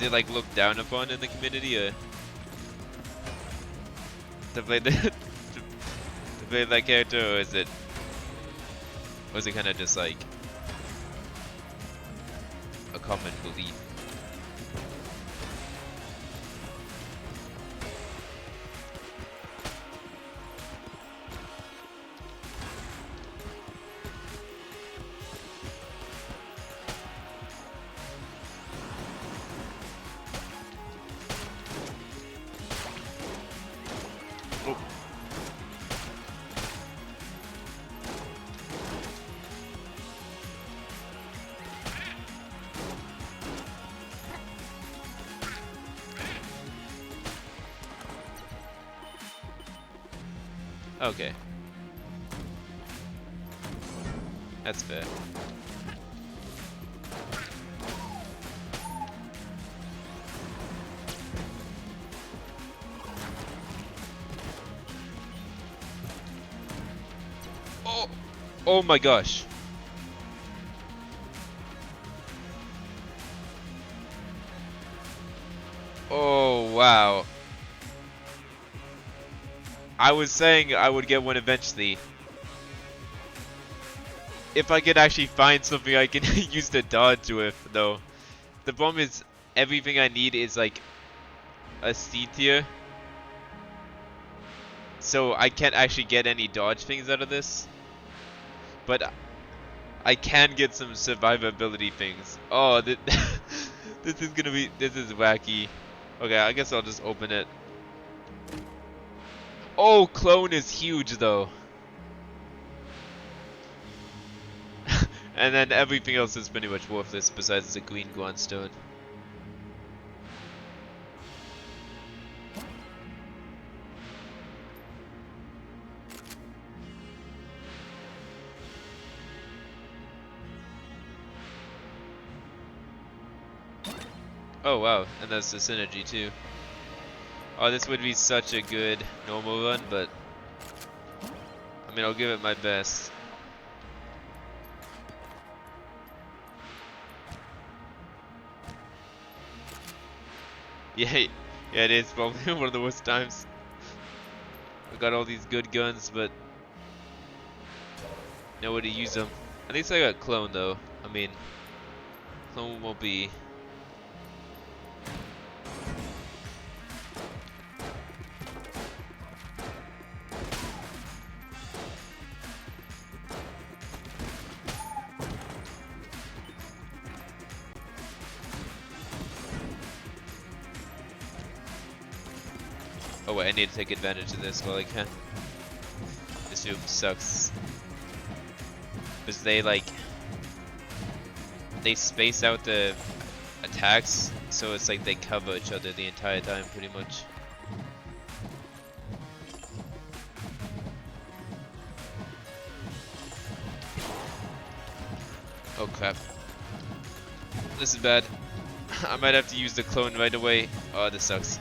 it like looked down upon in the community, or to play the to play that character, or is it was it kind of just like a common belief? Okay. That's fair. Oh! Oh my gosh. Oh, wow. I was saying I would get one eventually. If I could actually find something I can use to dodge with, though. The problem is, everything I need is like a C tier. So I can't actually get any dodge things out of this. But I can get some survivability things. Oh, this is wacky. Okay, I guess I'll just open it. Oh, clone is huge though. And then everything else is pretty much worthless besides the green Guanstone. Oh wow, and that's the synergy too. Oh, this would be such a good normal run, but I mean, I'll give it my best. Yeah, it is probably one of the worst times. I got all these good guns, but nowhere to use them. At least I got clone though. I mean, clone won't be. Oh wait, I need to take advantage of this while I can. This room sucks. Because they space out the attacks, so it's like they cover each other the entire time pretty much. Oh crap. This is bad. I might have to use the clone right away. Oh, this sucks.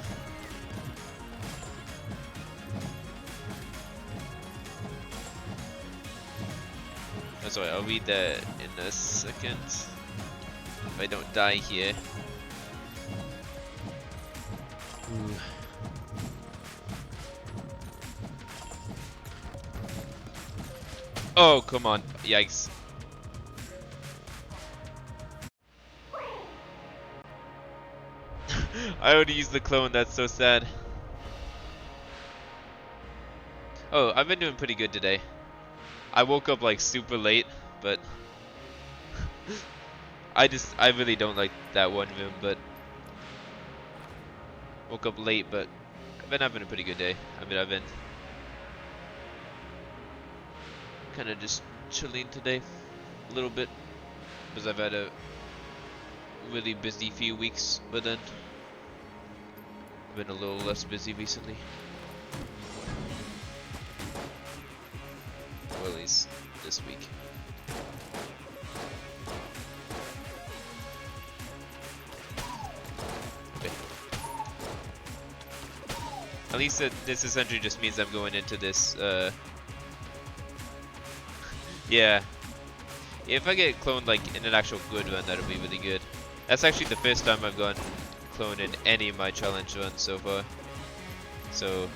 Sorry, I'll read that in a second. If I don't die here. Ooh. Oh, come on. Yikes. I already used the clone, that's so sad. Oh, I've been doing pretty good today. I woke up like super late, but I really don't like that one room, but woke up late, but I've been having a pretty good day. I mean, I've been kind of just chilling today a little bit because I've had a really busy few weeks, but then I've been a little less busy recently. Or at least this week. Okay. At least this essentially just means I'm going into this, yeah. If I get cloned like in an actual good run, that'll be really good. That's actually the first time I've gone clone in any of my challenge runs so far. So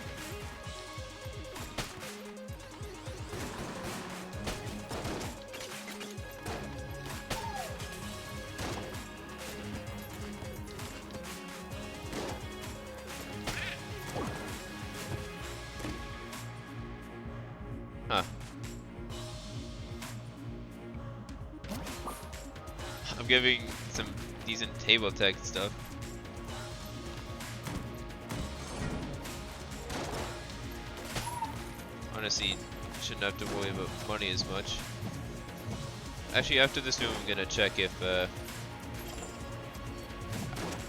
huh. I'm giving some decent table tech stuff. Honestly, shouldn't have to worry about money as much. Actually, after this room, I'm gonna check if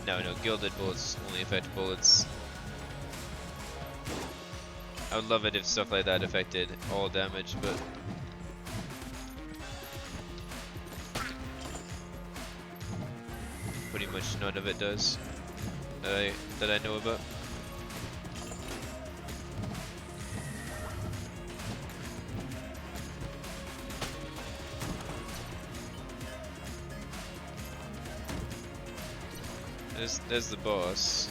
no, gilded bullets only affect bullets. I would love it if stuff like that affected all damage, but pretty much none of it does that I know about. There's the boss.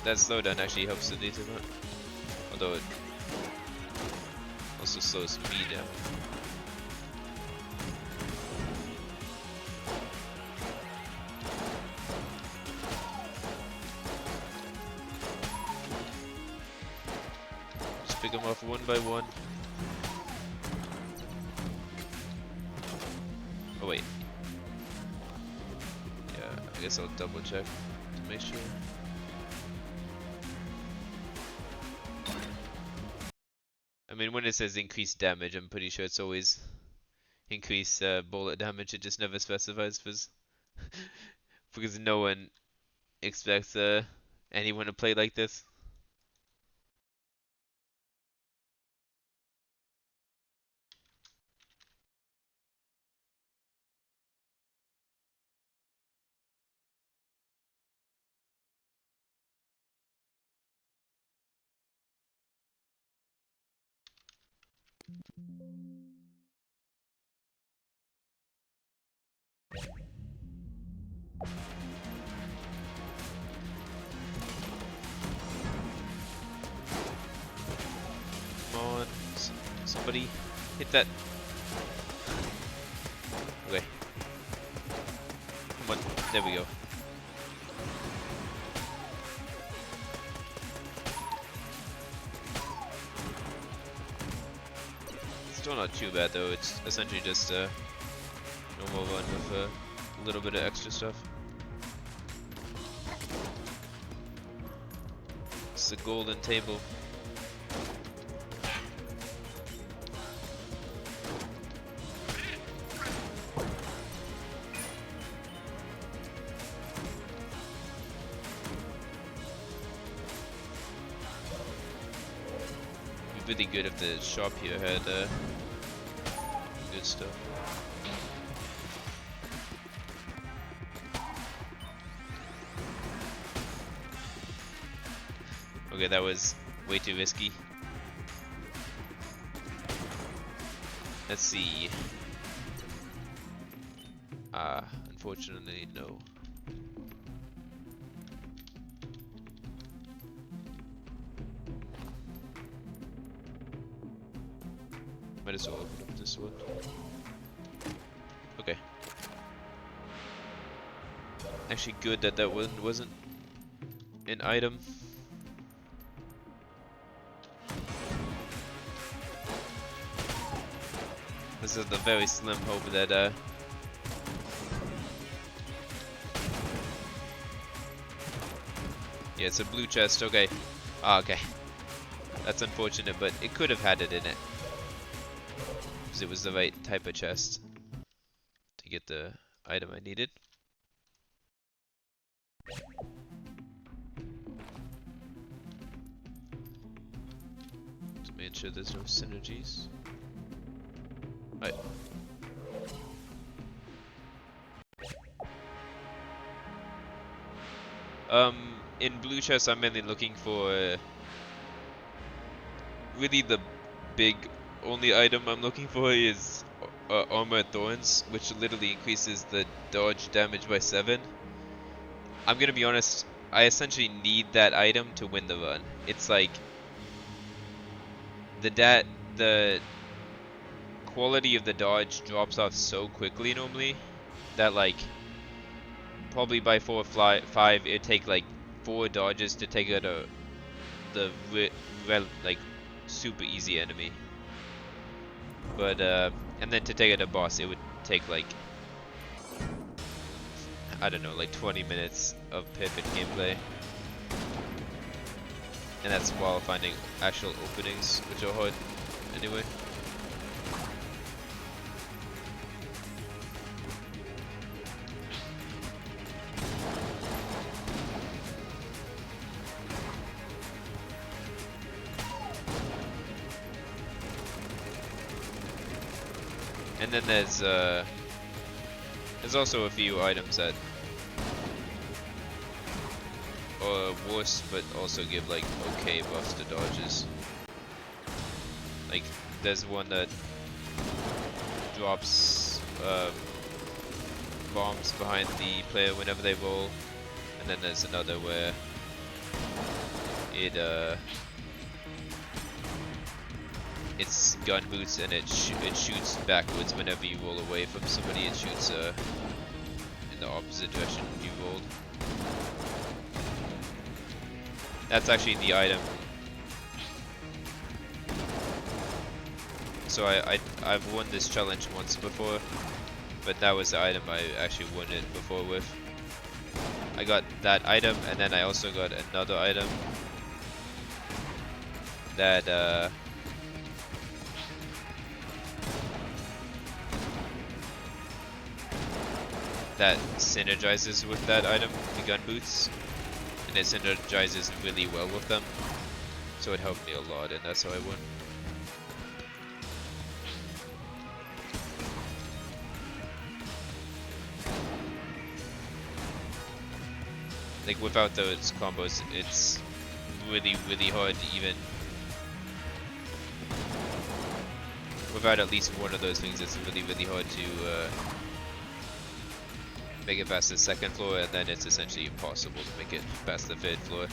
That slowdown actually helps the data amount. Although it also slows me down. Just pick them off one by one. Oh wait. Yeah, I guess I'll double check to make sure. I mean, when it says increased damage, I'm pretty sure it's always increased bullet damage. It just never specifies because no one expects anyone to play like this. Come on, somebody hit that. Okay. Come on, there we go. Still not too bad though, it's essentially just a normal run with a little bit of extra stuff. It's the golden table. It'd be really good if the shop here had good stuff. Okay, that was way too risky. Let's see. Unfortunately, no. Might as well open up this one. Okay. Actually good that that one wasn't an item. This is the very slim hope that yeah, it's a blue chest, okay. Ah, okay. That's unfortunate, but it could have had it in it. Because it was the right type of chest to get the item I needed. Just make sure there's no synergies. Right. in blue chest, I'm mainly looking for really the big only item I'm looking for is Armor Thorns, which literally increases the dodge damage by 7. I'm gonna be honest, I essentially need that item to win the run. It's like the quality of the dodge drops off so quickly normally that like probably by 4 or 5 it'd take like 4 dodges to take out the like super easy enemy. But and then to take out a boss it would take like I don't know, like 20 minutes of perfect gameplay. And that's while finding actual openings, which are hard anyway. And then there's also a few items that are worse, but also give like okay buffs to dodges. Like there's one that drops bombs behind the player whenever they roll, and then there's another where it's gun boots and it shoots backwards whenever you roll away from somebody. It shoots in the opposite direction you rolled. That's actually the item. So I've won this challenge once before, but that was the item I actually won it before with. I got that item, and then I also got another item that that synergizes with that item, the gun boots, and it synergizes really well with them, so it helped me a lot, and that's how I won. Like without those combos, it's really hard to even. Without at least one of those things, it's really hard to make it past the second floor, and then it's essentially impossible to make it past the third floor.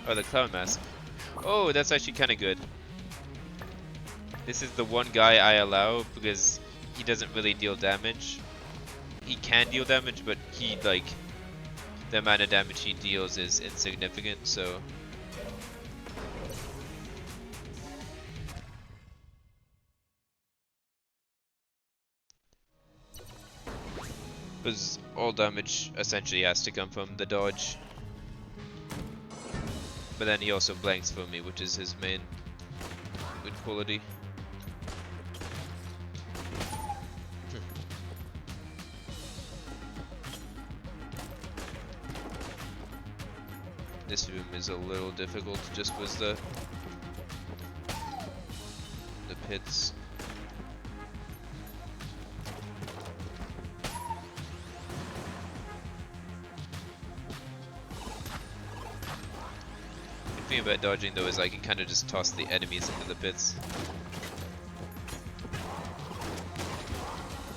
Oh, the clown mask. Oh, that's actually kind of good. This is the one guy I allow because he doesn't really deal damage. He can deal damage, but he like the amount of damage he deals is insignificant, so because all damage essentially has to come from the dodge. But then he also blanks for me, which is his main good quality. This room is a little difficult just with the pits. The thing about dodging though is I can kind of just toss the enemies into the pits.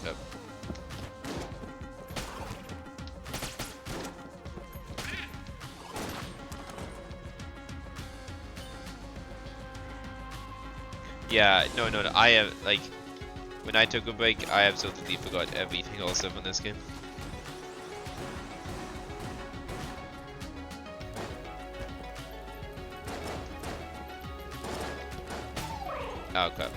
Yep. Yeah, no, no, no. I have, like, when I took a break, I absolutely forgot everything also from this game. Oh, crap.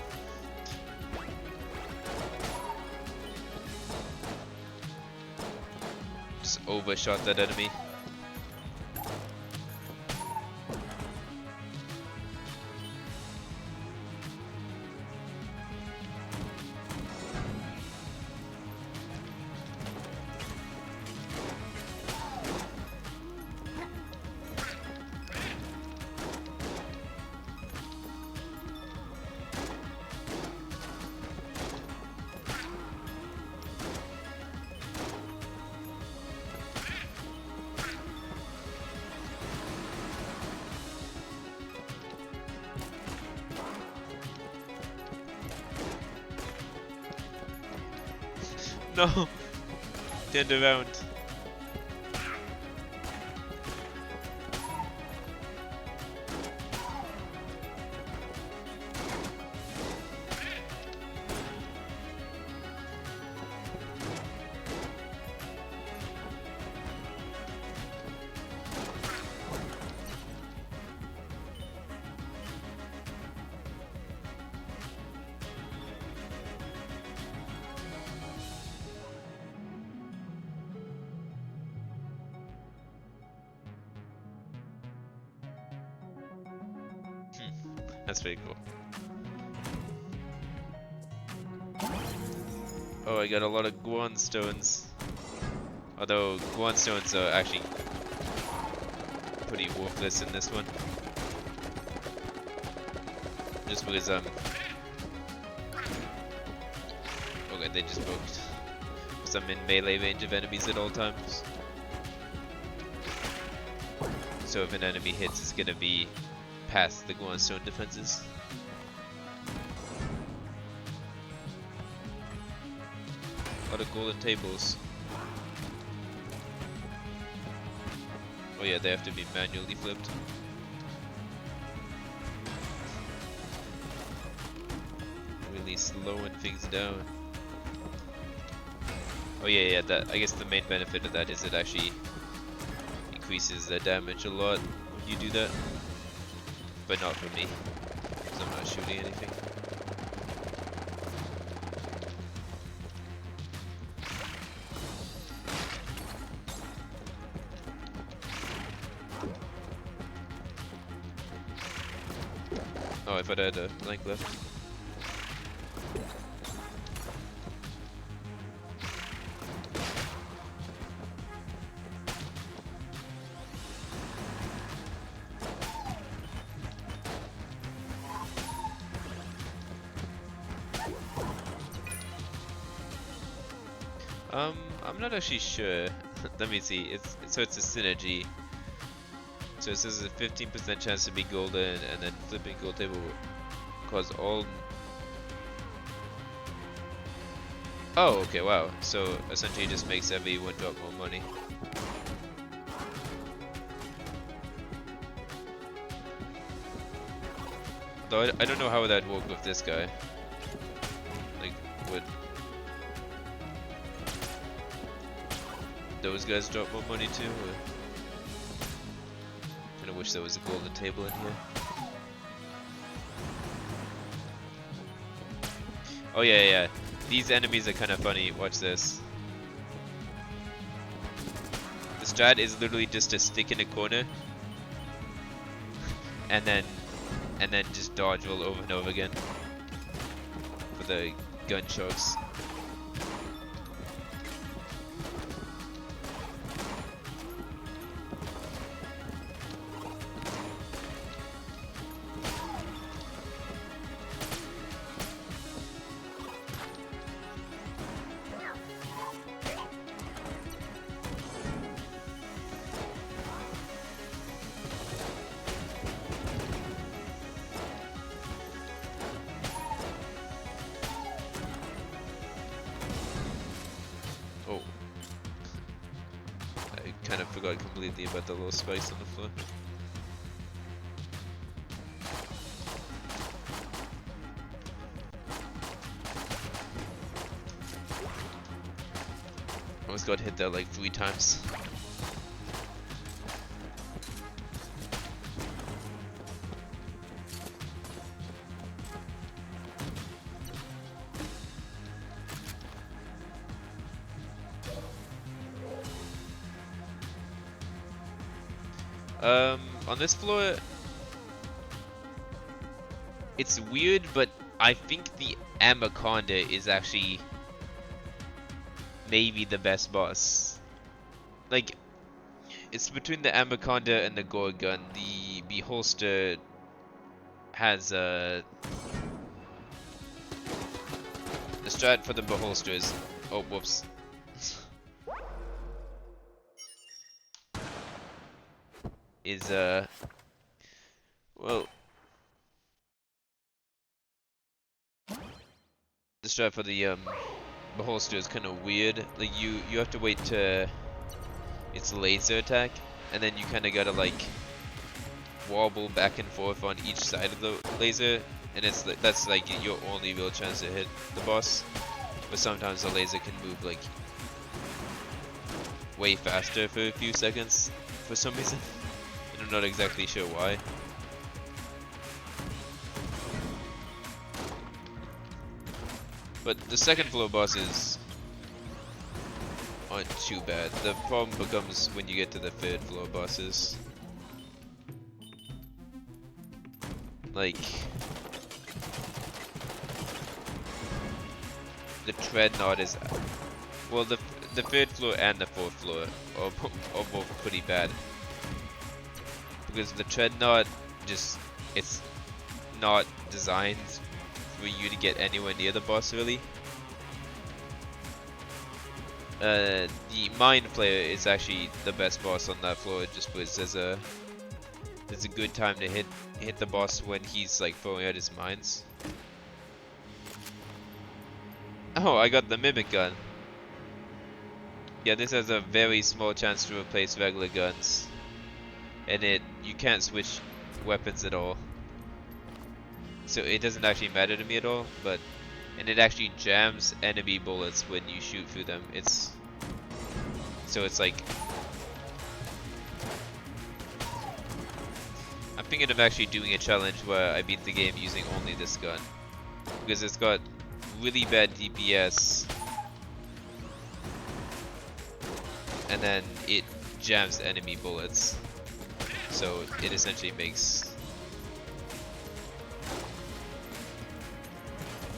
Just overshot that enemy. No! Turned around. That's pretty cool. Oh, I got a lot of Guan stones. Although Guan stones are actually pretty worthless in this one. Just because okay, they just poked. Because I'm in melee range of enemies at all times. So if an enemy hits, it's gonna be past the Guan stone defenses. A lot of golden tables. Oh yeah, they have to be manually flipped. Really slowing things down. Oh yeah, that, I guess the main benefit of that is it actually increases the damage a lot when you do that. But not for me, because I'm not shooting anything. Oh, I thought I had a blank left. I'm not actually sure. Let me see. So it's a synergy. So it says a 15% chance to be golden, and then flipping gold table will cause all. Oh, okay, wow. So essentially, it just makes everyone drop more money. Though I don't know how that would work with this guy. Like, would those guys drop more money too? Or? Kinda wish there was a golden table in here. Oh yeah. These enemies are kind of funny. Watch this. The strat is literally just to stick in a corner, and then just dodge roll over and over again for the gunshots. Oh, I kind of forgot completely about the little spikes on the floor. got hit there like 3 times. On this floor, it's weird, but I think the Amaconda is actually maybe the best boss. Like, it's between the Amaconda and the Gorgon. The Beholster has the strat for the Beholster is, oh whoops. Is well, the strat for the Beholster is kind of weird. Like you have to wait to its laser attack, and then you kind of gotta like wobble back and forth on each side of the laser, and that's like your only real chance to hit the boss. But sometimes the laser can move like way faster for a few seconds for some reason. And I'm not exactly sure why. But the second floor bosses aren't too bad. The problem becomes when you get to the third floor bosses. Like the Treadnought is, well, the third floor and the fourth floor are both pretty bad, because the Treadnought it's not designed for you to get anywhere near the boss really. The Mind Flayer is actually the best boss on that floor, just because there's a good time to hit the boss when he's like throwing out his mines. Oh, I got the Mimic Gun. Yeah, this has a very small chance to replace regular guns, and you can't switch weapons at all, so it doesn't actually matter to me at all. And it actually jams enemy bullets when you shoot through them. So it's like, I'm thinking of actually doing a challenge where I beat the game using only this gun, because it's got really bad DPS, and then it jams enemy bullets, so it essentially makes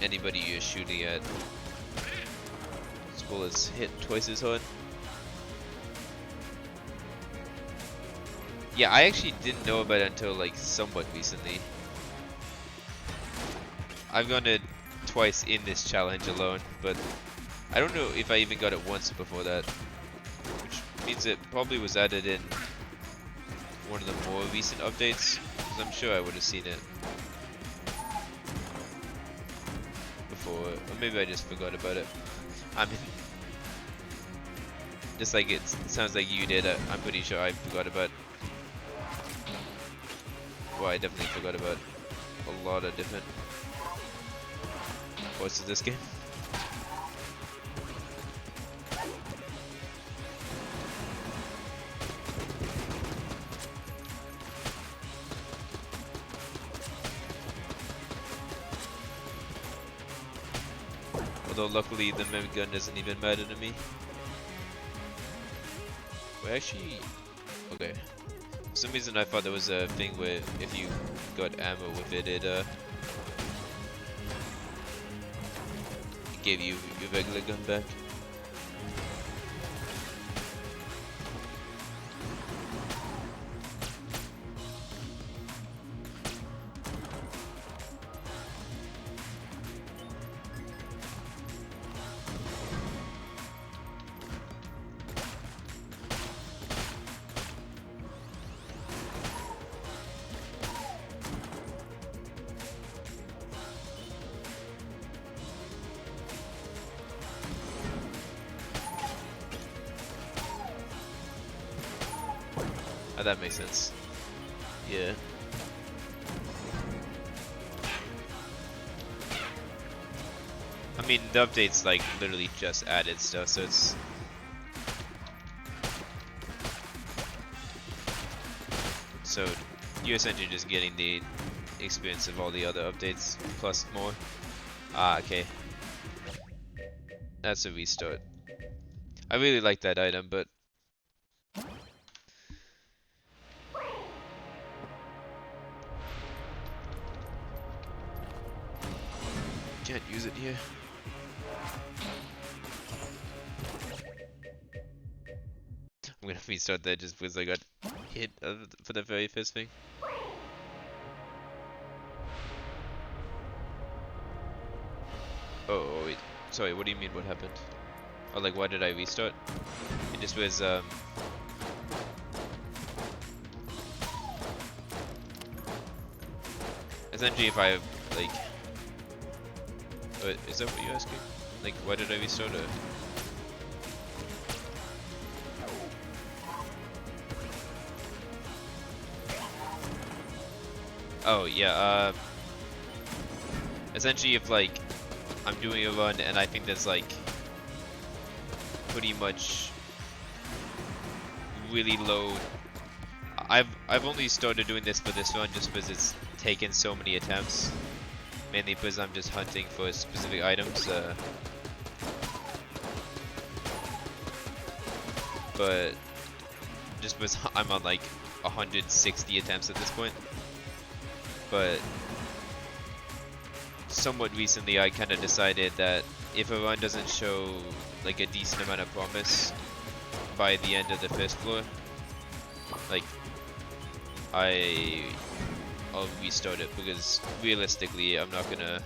anybody you're shooting at, its bullets hit twice as hard. Yeah, I actually didn't know about it until like somewhat recently. I've gone it twice in this challenge alone, but I don't know if I even got it once before that, which means it probably was added in one of the more recent updates, because I'm sure I would have seen it before, or maybe I just forgot about it. I mean, just like it sounds like you did, I'm pretty sure I forgot about. Well, I definitely forgot about a lot of different parts of this game. Although luckily the Mimic Gun doesn't even matter to me. Well, actually, okay. For some reason I thought there was a thing where if you got ammo with it, it gave you your regular gun back. Oh, that makes sense. Yeah. I mean, the update's like literally just added stuff, so it's So you're essentially just getting the experience of all the other updates plus more. Ah, okay. That's a restart. I really like that item, but can't use it here. I'm gonna restart that just because I got hit for the very first thing. Oh, wait. Sorry, what do you mean what happened? Oh, like, why did I restart? It just was, essentially if I, like... is that what you're asking? Like, why did I restart it? Oh, yeah, essentially if, like, I'm doing a run and I think there's, like, pretty much really low... I've only started doing this for this run just because it's taken so many attempts. Mainly because I'm just hunting for specific items, but just because I'm on like 160 attempts at this point. But somewhat recently I kind of decided that if a run doesn't show like a decent amount of promise by the end of the first floor, like I'll restart it, because realistically I'm not gonna...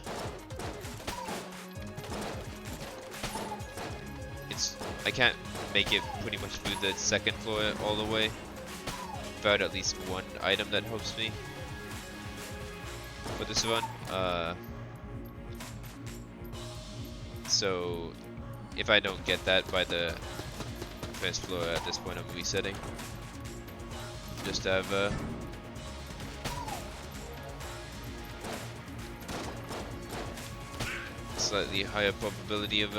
I can't make it pretty much through the second floor all the way without at least one item that helps me for this run. So if I don't get that by the first floor at this point, I'm resetting. Just to have slightly higher probability of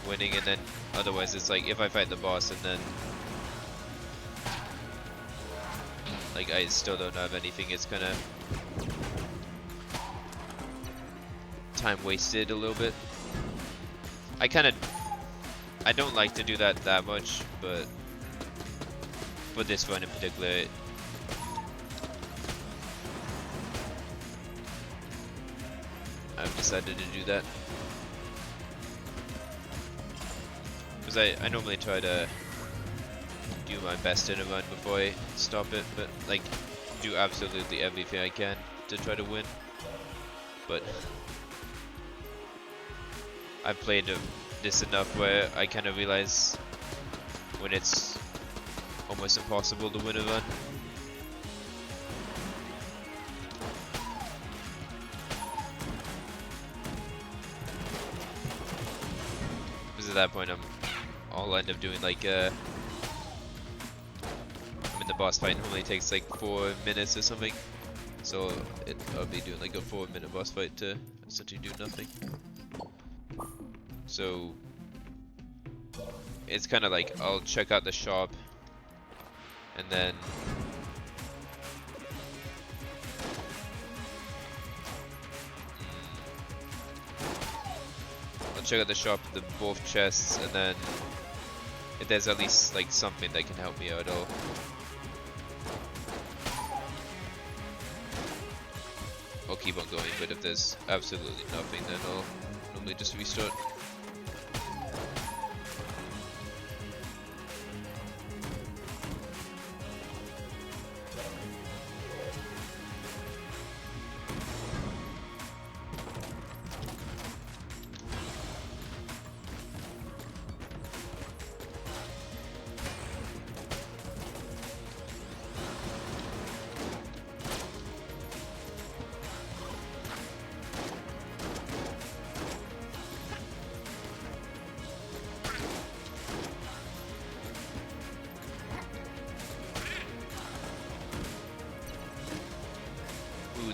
winning, and then otherwise it's like if I fight the boss and then like I still don't have anything, it's kind of time wasted a little bit. I don't like to do that much, but for this one in particular, I've decided to do that. Because I normally try to do my best in a run before I stop it, but like do absolutely everything I can to try to win. But I've played this enough where I kind of realize when it's almost impossible to win a run. Because at that point I'll end up doing like I mean the boss fight normally takes like 4 minutes or something, so I'll be doing like a 4-minute boss fight to essentially do nothing. So it's kind of like I'll check out the shop and then I'll check out the shop, the both chests, and then if there's at least like something that can help me out, I'll keep on going. But if there's absolutely nothing, then I'll normally just restart.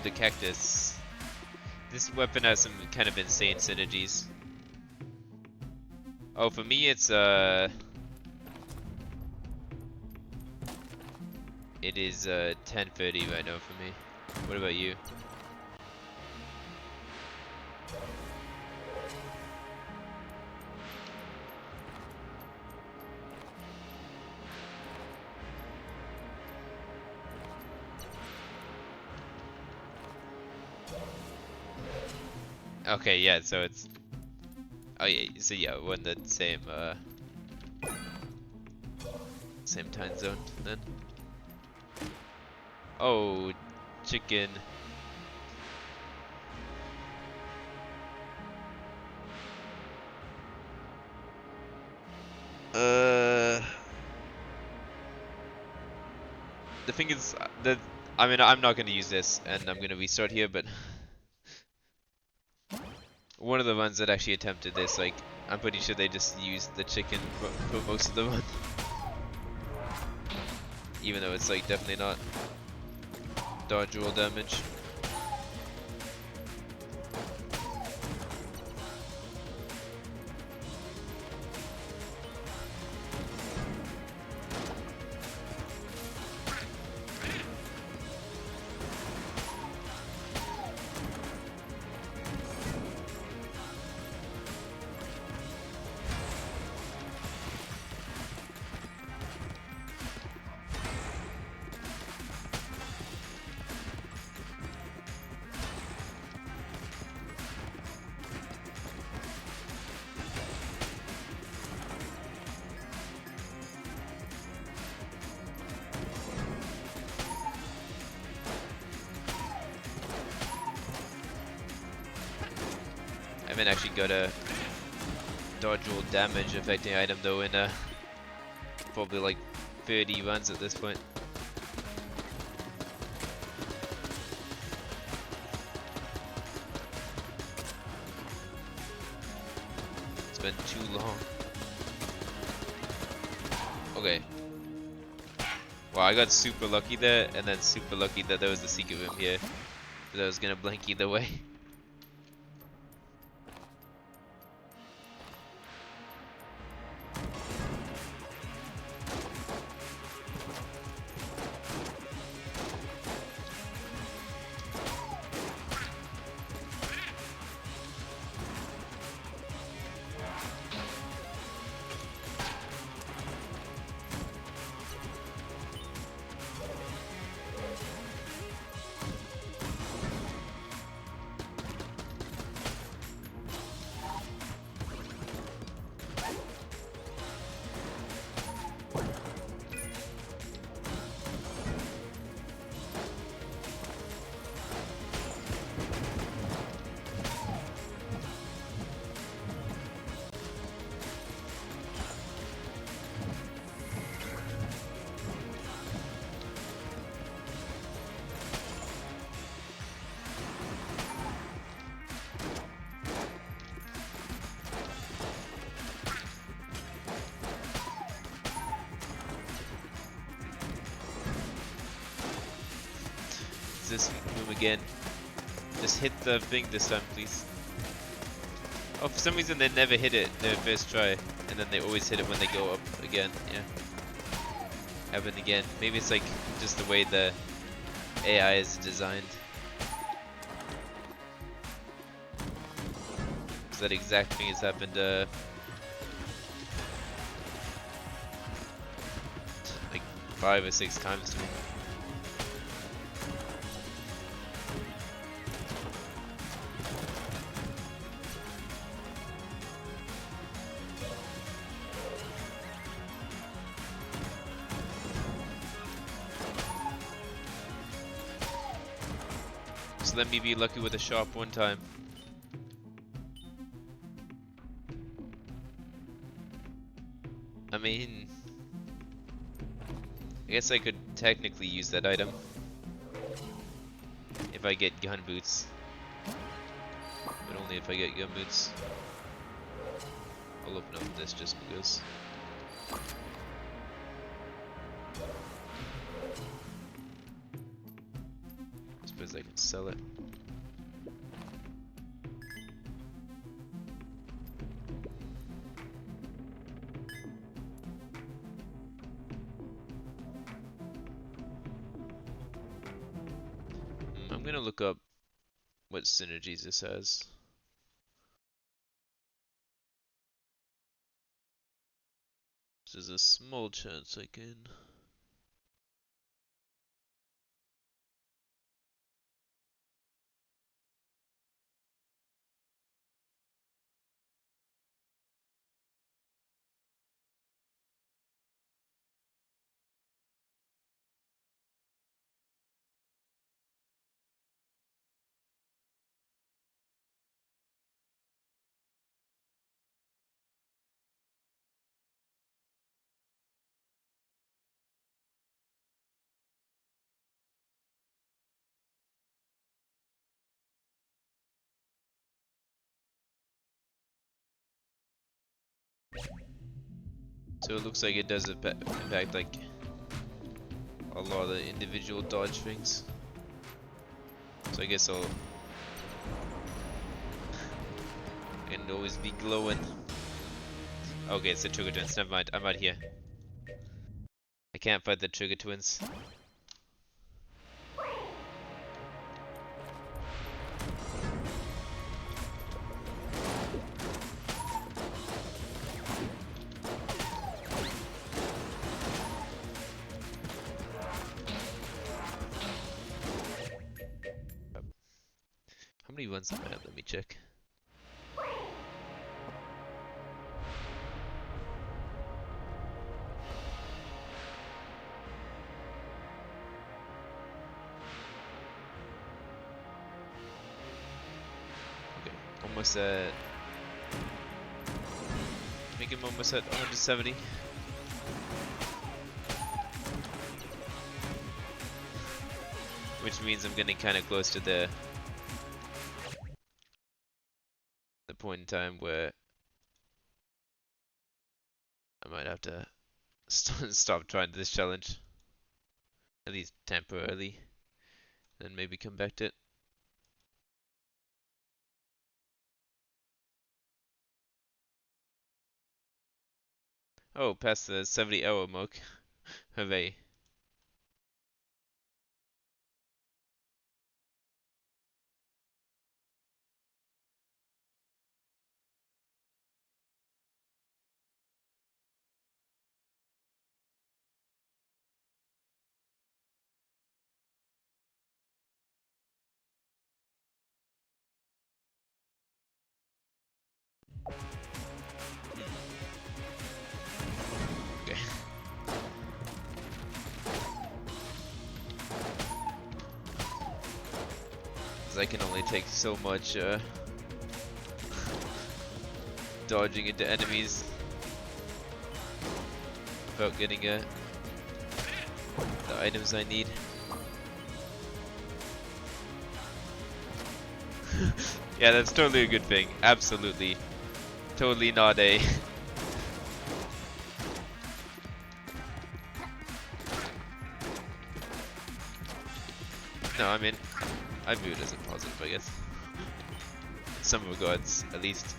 The cactus. This weapon has some kind of insane synergies. Oh, for me it's It is 10:30 right now for me. What about you? Okay, yeah, so it's... Oh yeah, so yeah, we're in the same time zone then. Oh, chicken. The thing is that I mean I'm not gonna use this, and I'm gonna restart here, but one of the ones that actually attempted this, like I'm pretty sure they just used the chicken for most of the run, even though it's like definitely not dodge roll damage. I haven't actually got a dodge roll damage affecting item though in probably like 30 runs at this point. It's been too long. Okay. Wow, I got super lucky there, and then super lucky that there was the secret room here. Because I was gonna blink either way. This room again. Just hit the thing this time, please. Oh, for some reason they never hit it their first try, and then they always hit it when they go up again. Yeah. Happened again. Maybe it's like just the way the AI is designed. So that exact thing has happened like 5 or 6 times to me. So let me be lucky with a sharp one time. I mean, I guess I could technically use that item if I get gun boots, but only if I get gun boots. I'll open up this just because. I suppose I can sell it. gonna look up what synergies this has. There's a small chance I can. So it looks like it does impact like a lot of the individual dodge things. So I guess I'll and always be glowing. Okay, it's the Trigger Twins. Never mind. I'm out here. I can't fight the Trigger Twins. How many ones am I at? Let me check. Okay, almost at. I think I'm almost at 170. Which means I'm getting kind of close to the point in time where I might have to stop trying this challenge, at least temporarily, and maybe come back to it. Oh, past the 70-hour mark. Hooray. Okay. I can only take so much dodging into enemies without getting the items I need. Yeah, that's totally a good thing. Absolutely. Totally not a No, I mean, I view it as a positive, I guess. In some regards, at least.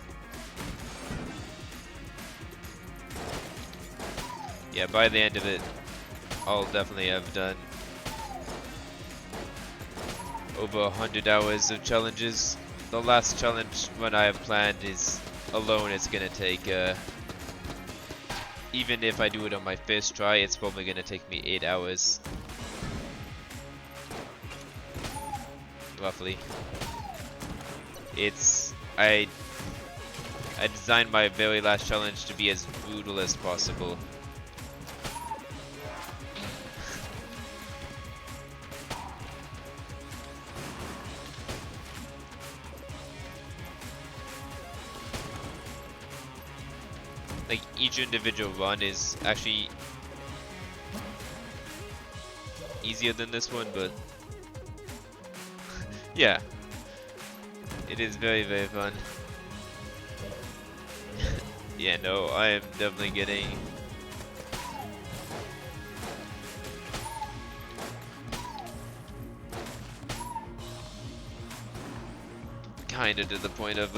Yeah, by the end of it, I'll definitely have done over 100 hours of challenges. The last challenge one I have planned is alone. It's gonna take, even if I do it on my first try, it's probably gonna take me 8 hours. Roughly. I designed my very last challenge to be as brutal as possible. Like each individual run is actually easier than this one, but yeah, it is very, very fun. Yeah, no, I am definitely getting kinda to the point of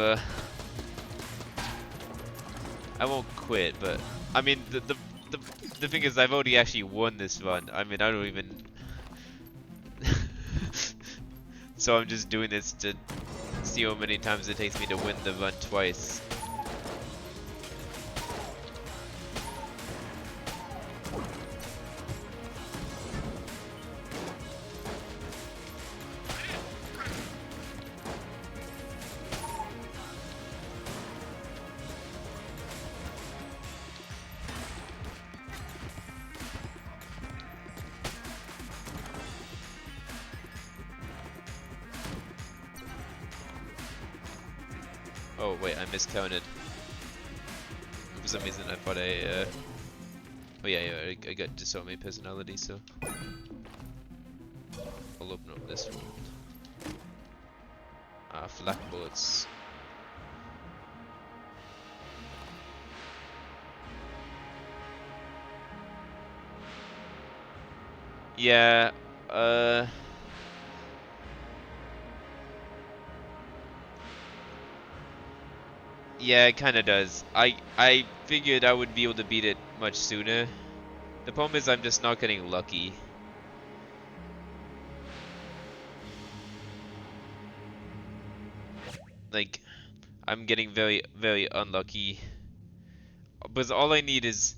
I won't quit, but I mean the thing is I've already actually won this run. I mean I don't even So I'm just doing this to see how many times it takes me to win the run twice. Oh wait, I miscounted. For some reason I thought oh yeah, I got just so many personalities, so I'll open up this one. Flak bullets. Yeah, yeah, it kinda does. I figured I would be able to beat it much sooner. The problem is I'm just not getting lucky. Like, I'm getting very, very unlucky. Because all I need is,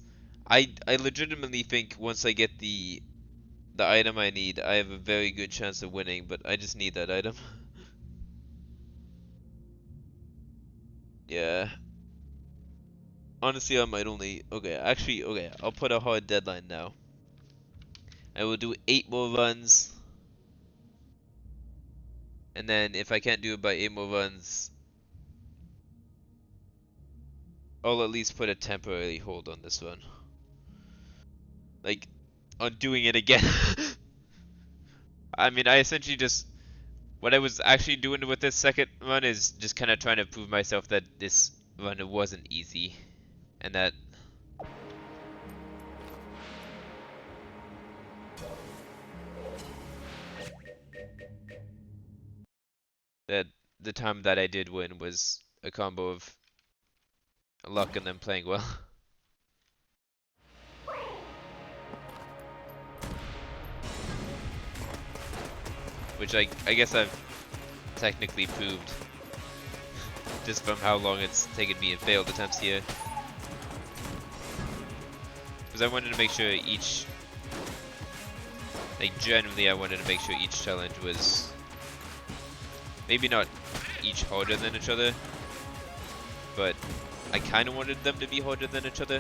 I legitimately think once I get the item I need, I have a very good chance of winning, but I just need that item. Yeah. Honestly, I might only, okay, actually, okay, I'll put a hard deadline now. I will do 8 more runs, and then if I can't do it by 8 more runs, I'll at least put a temporary hold on this one. Like, on doing it again. I mean, I essentially just, what I was actually doing with this second run is just kind of trying to prove myself that this run wasn't easy, and that that the time that I did win was a combo of luck and then playing well. Which I guess I've technically proved just from how long it's taken me in failed attempts here. Because I wanted to make sure each, like genuinely I wanted to make sure each challenge was maybe not each harder than each other, but I kind of wanted them to be harder than each other.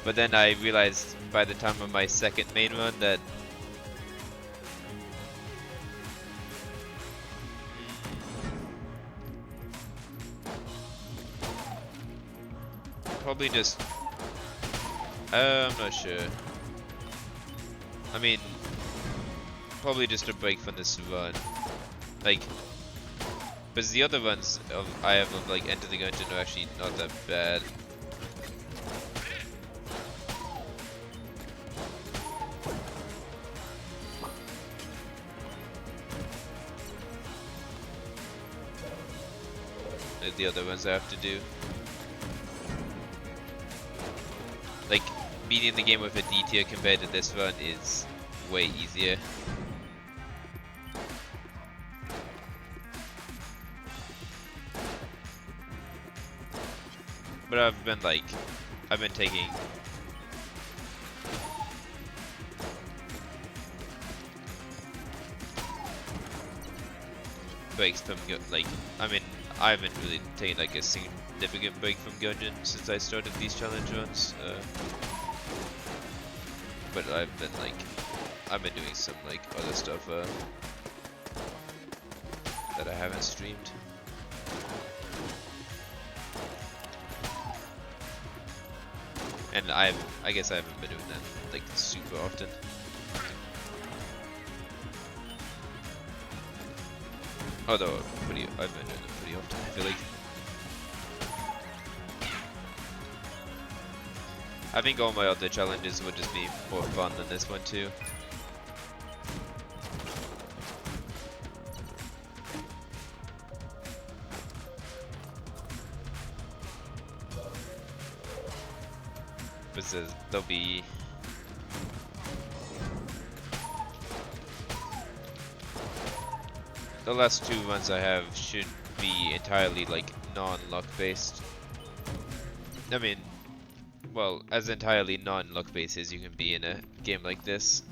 But then I realized by the time of my second main run that probably just I'm not sure. I mean, probably just a break from this run. Like, because the other runs I have of like Enter the Gungeon are actually not that bad. The other ones I have to do. Like, beating the game with a D tier compared to this run is way easier. But I've been taking breaks from I haven't really taken like a significant break from Gungeon since I started these challenge runs. But I've been doing some like other stuff that I haven't streamed. And I guess I haven't been doing that like super often. Although I've been doing it pretty often, I feel like. I think all my other challenges would just be more fun than this one too. because there'll be the last two runs I have should be entirely like non-luck based. I mean, well, as entirely non-luck based as you can be in a game like this.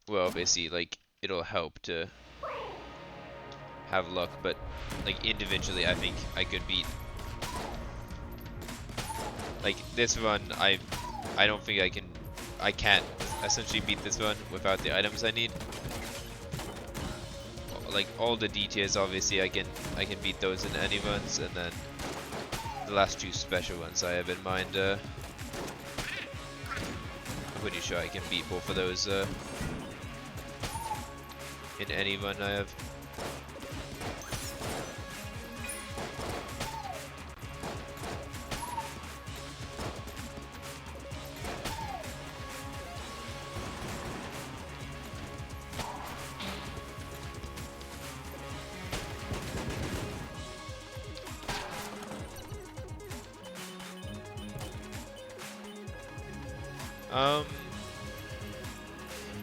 Well, obviously, like, it'll help to have luck, but like individually I think I could beat, like, this run. I don't think I can't essentially beat this run without the items I need. Like all the details, obviously I can beat those in any runs, and then the last two special ones I have in mind, I'm pretty sure I can beat both of those in any run I have.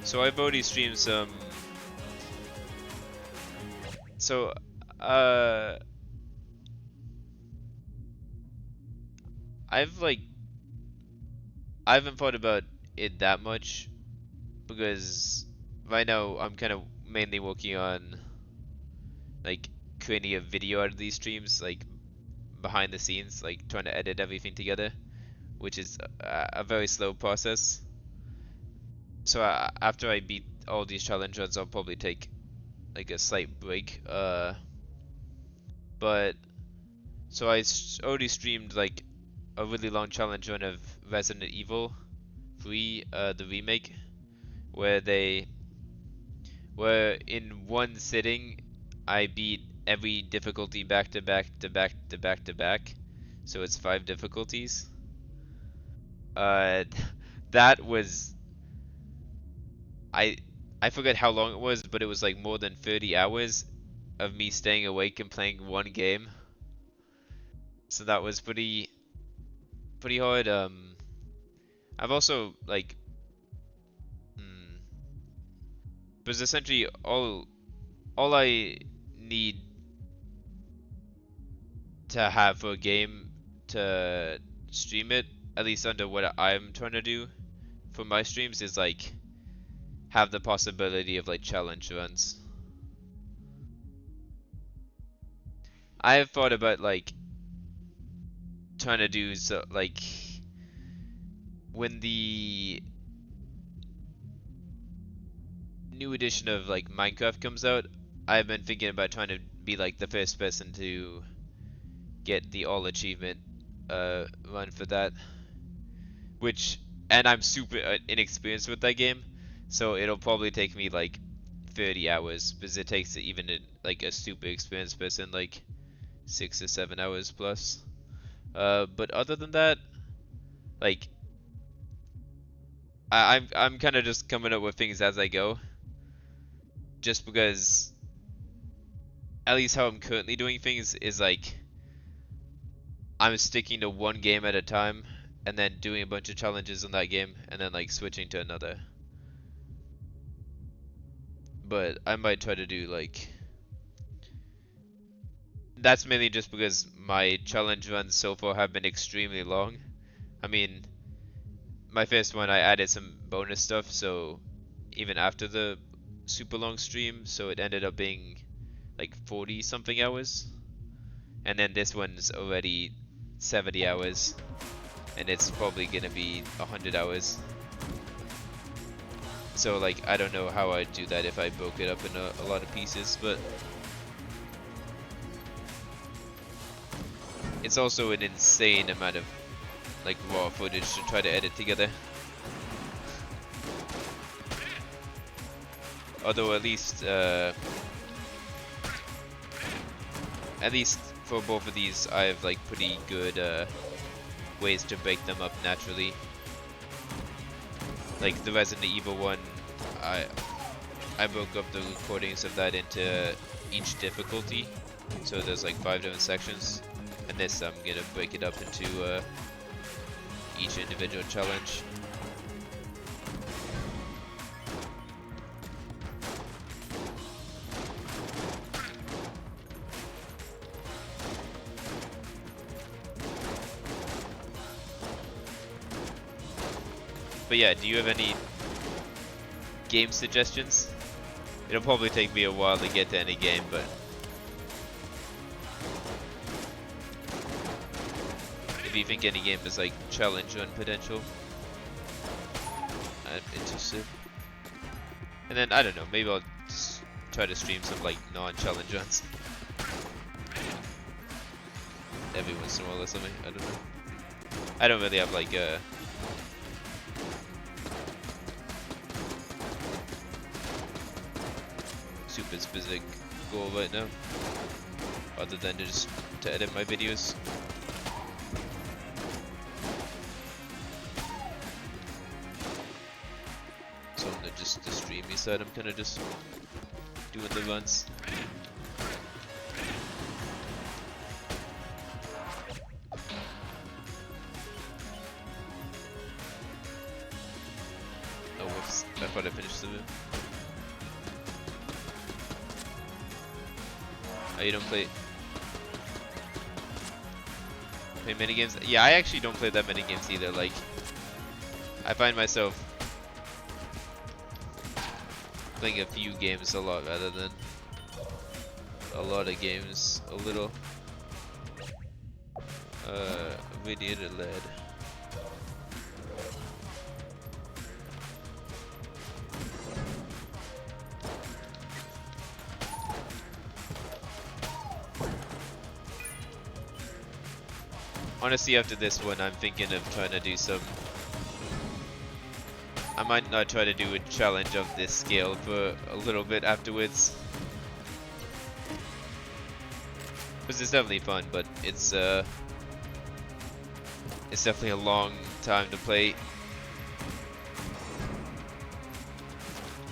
So I've already streamed some. So, I haven't thought about it that much because right now I'm kind of mainly working on like creating a video out of these streams, like behind the scenes, like trying to edit everything together, which is a very slow process. So after I beat all these challenge runs, I'll probably take like a slight break. But so already streamed like a really long challenge run of Resident Evil 3, the remake, where in one sitting I beat every difficulty back to back to back to back to back. So it's 5 difficulties. That was I forget how long it was, but it was like more than 30 hours of me staying awake and playing one game. So that was pretty hard. I've also like because essentially all I need to have for a game to stream it, at least under what I'm trying to do for my streams, is like have the possibility of like challenge runs. I have thought about like trying to do so, like when the new edition of like Minecraft comes out, I've been thinking about trying to be like the first person to get the all achievement run for that, and I'm super inexperienced with that game, so it'll probably take me like 30 hours because it takes even like a super experienced person like 6 or 7 hours plus. But other than that, like I'm kind of just coming up with things as I go, just because at least how I'm currently doing things is like I'm sticking to one game at a time and then doing a bunch of challenges in that game and then like switching to another. But I might try to do like, that's mainly just because my challenge runs so far have been extremely long. I mean, my first one I added some bonus stuff, so even after the super long stream, so it ended up being like 40 something hours. And then this one's already 70 hours, and it's probably gonna be 100 hours. So like I don't know how I'd do that if I broke it up in a lot of pieces, but it's also an insane amount of like raw footage to try to edit together. Although at least for both of these I have like pretty good ways to break them up naturally. Like the Resident Evil one, I broke up the recordings of that into each difficulty, so there's like 5 different sections, And this I'm gonna break it up into each individual challenge. But yeah, do you have any game suggestions? It'll probably take me a while to get to any game, but if you think any game is like challenge on potential, I'm interested. And then I don't know, maybe I'll just try to stream some like non-challenge ones every once in a while or something. I don't know. I don't really have like a super specific goal right now, other than just to edit my videos. So on just the streamy side, I'm kind of just doing the runs. Oh, whoops! I thought I finished the video. Oh, you don't play mini games? Yeah, I actually don't play that many games either. Like, I find myself playing a few games a lot rather than a lot of games. A little radiator lead. Honestly, after this one, I'm thinking of trying to do some. I might not try to do a challenge of this scale for a little bit afterwards, because it's definitely fun, but it's definitely a long time to play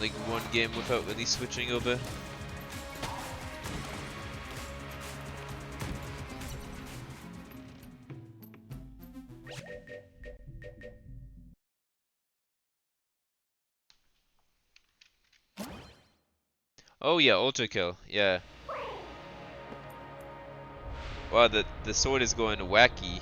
like one game without really switching over. Oh yeah, Ultra Kill, yeah. Wow, the sword is going wacky.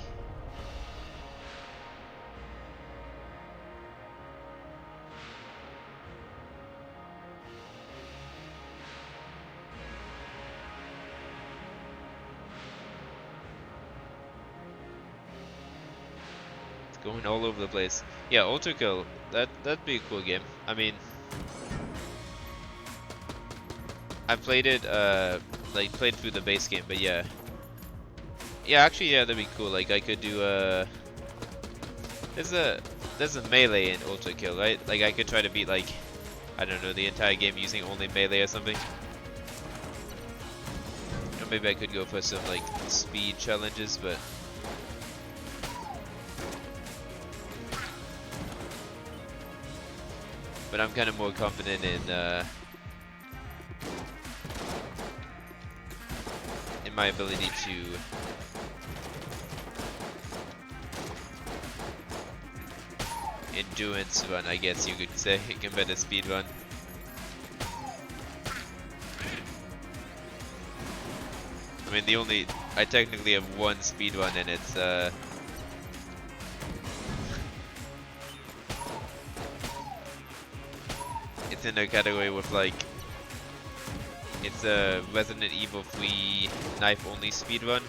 It's going all over the place. Yeah, Ultra Kill, that'd be a cool game. I mean, I played it like played through the base game, but yeah. Yeah, actually, yeah, that'd be cool. Like I could do there's a melee in Ultra Kill, right? Like I could try to beat like, I don't know, the entire game using only melee or something. Or maybe I could go for some like speed challenges, but I'm kind of more confident in my ability to endurance run, I guess you could say, compared to speed run. I mean, I technically have one speed run, and it's in a category with like, it's a Resident Evil 3 knife only speed run.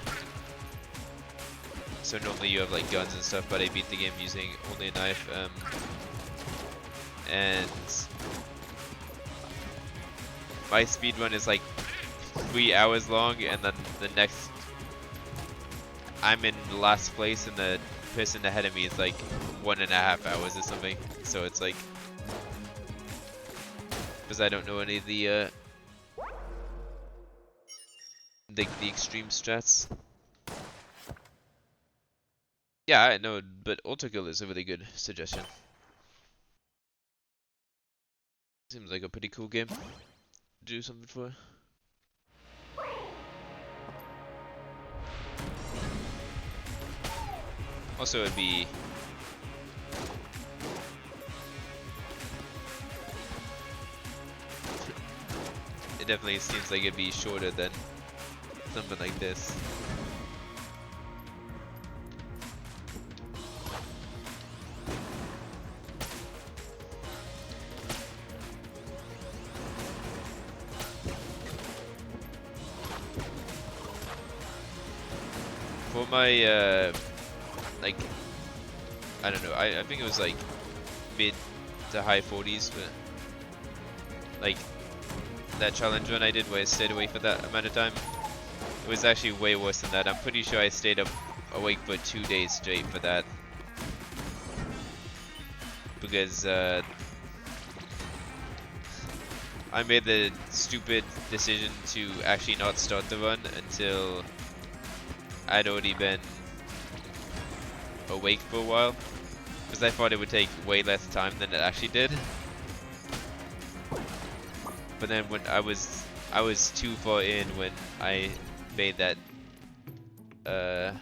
So normally you have like guns and stuff, but I beat the game using only a knife. And my speed run is like 3 hours long, and then the next, I'm in last place, and the person ahead of me is like 1.5 hours or something. So it's like, because I don't know any of the extreme strats. Yeah, I know, but Ultra Kill is a really good suggestion. Seems like a pretty cool game to do something for. Also, it'd be... It definitely seems like it'd be shorter than something like this. For my, like, I don't know, I think it was like mid to high 40s, but like that challenge one I did where I stayed awake for that amount of time, it was actually way worse than that. I'm pretty sure I stayed up awake for 2 days straight for that. Because I made the stupid decision to actually not start the run until I'd already been awake for a while, because I thought it would take way less time than it actually did. But then when I was too far in when I made that I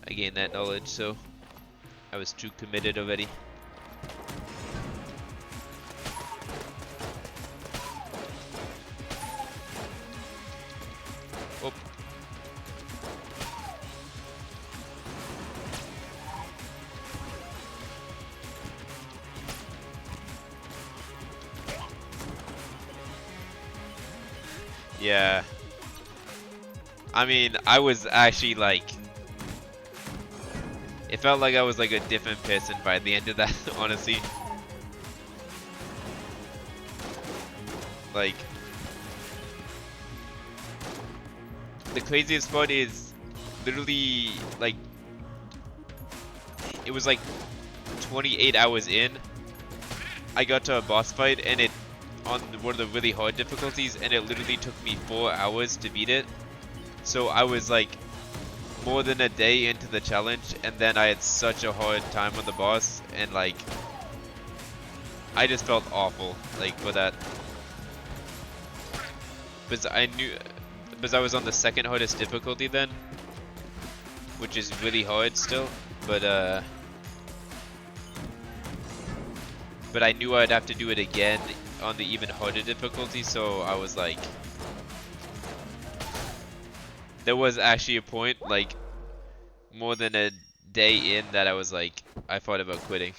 gained that knowledge, so I was too committed already. Oh. Yeah. I mean, I was actually like... It felt like I was like a different person by the end of that, honestly. Like... The craziest part is literally like... It was like 28 hours in. I got to a boss fight and it... on one of the really hard difficulties, and it literally took me 4 hours to beat it. So I was like more than a day into the challenge, and then I had such a hard time on the boss, and like I just felt awful like for that, because I was on the second hardest difficulty then, which is really hard still, but I knew I'd have to do it again on the even harder difficulty, so I was like, there was actually a point like more than a day in that I was like, I thought about quitting,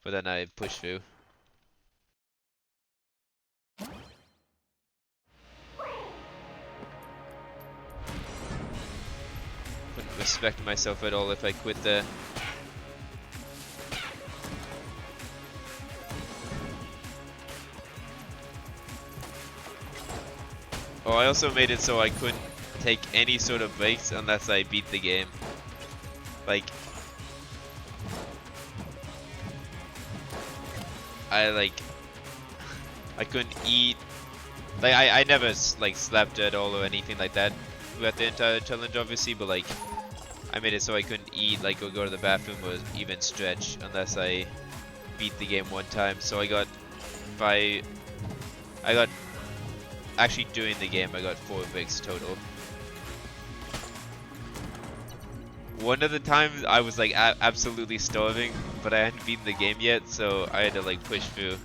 but then I pushed through. Wouldn't respect myself at all if I quit there. Oh, I also made it so I couldn't take any sort of breaks unless I beat the game. Like, I couldn't eat. Like, I never like slept at all or anything like that throughout the entire challenge, obviously, but like, I made it so I couldn't eat, like, or go to the bathroom or even stretch unless I beat the game one time. So I got actually doing the game, I got 4 breaks total. One of the times I was like absolutely starving, but I hadn't beaten the game yet, so I had to like push through.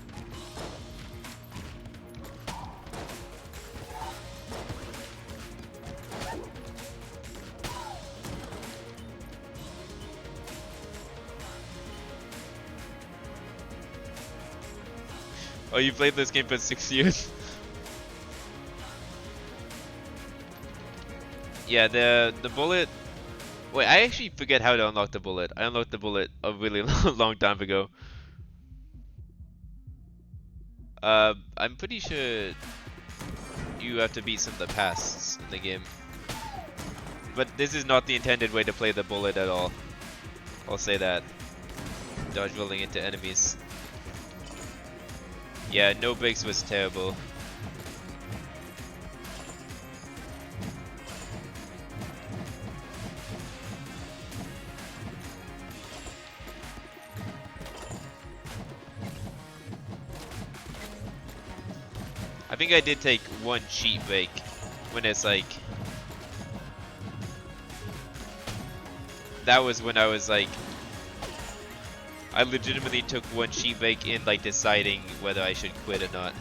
Oh, you played this game for 6 years? Yeah, the bullet. Wait, I actually forget how to unlock the bullet. I unlocked the bullet a really long time ago. I'm pretty sure you have to beat some of the pasts in the game. But this is not the intended way to play the bullet at all. I'll say that. Dodge rolling into enemies. Yeah, no breaks was terrible. I think I did take one cheat break when it's like that was when I was like, I legitimately took one sheet break in like deciding whether I should quit or not.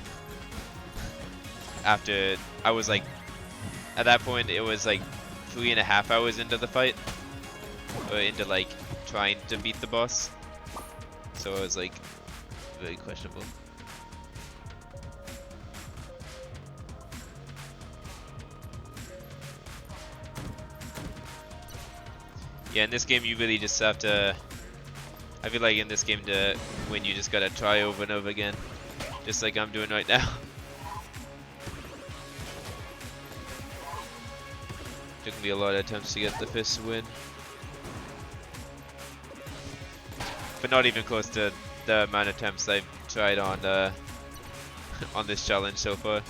After I was like, at that point it was like 3.5 hours into the fight, or into like trying to beat the boss. So it was like very questionable. Yeah, in this game you really just have to, I feel like in this game to win you just gotta try over and over again. Just like I'm doing right now. Took me a lot of attempts to get the first win. But not even close to the amount of attempts I've tried on on this challenge so far.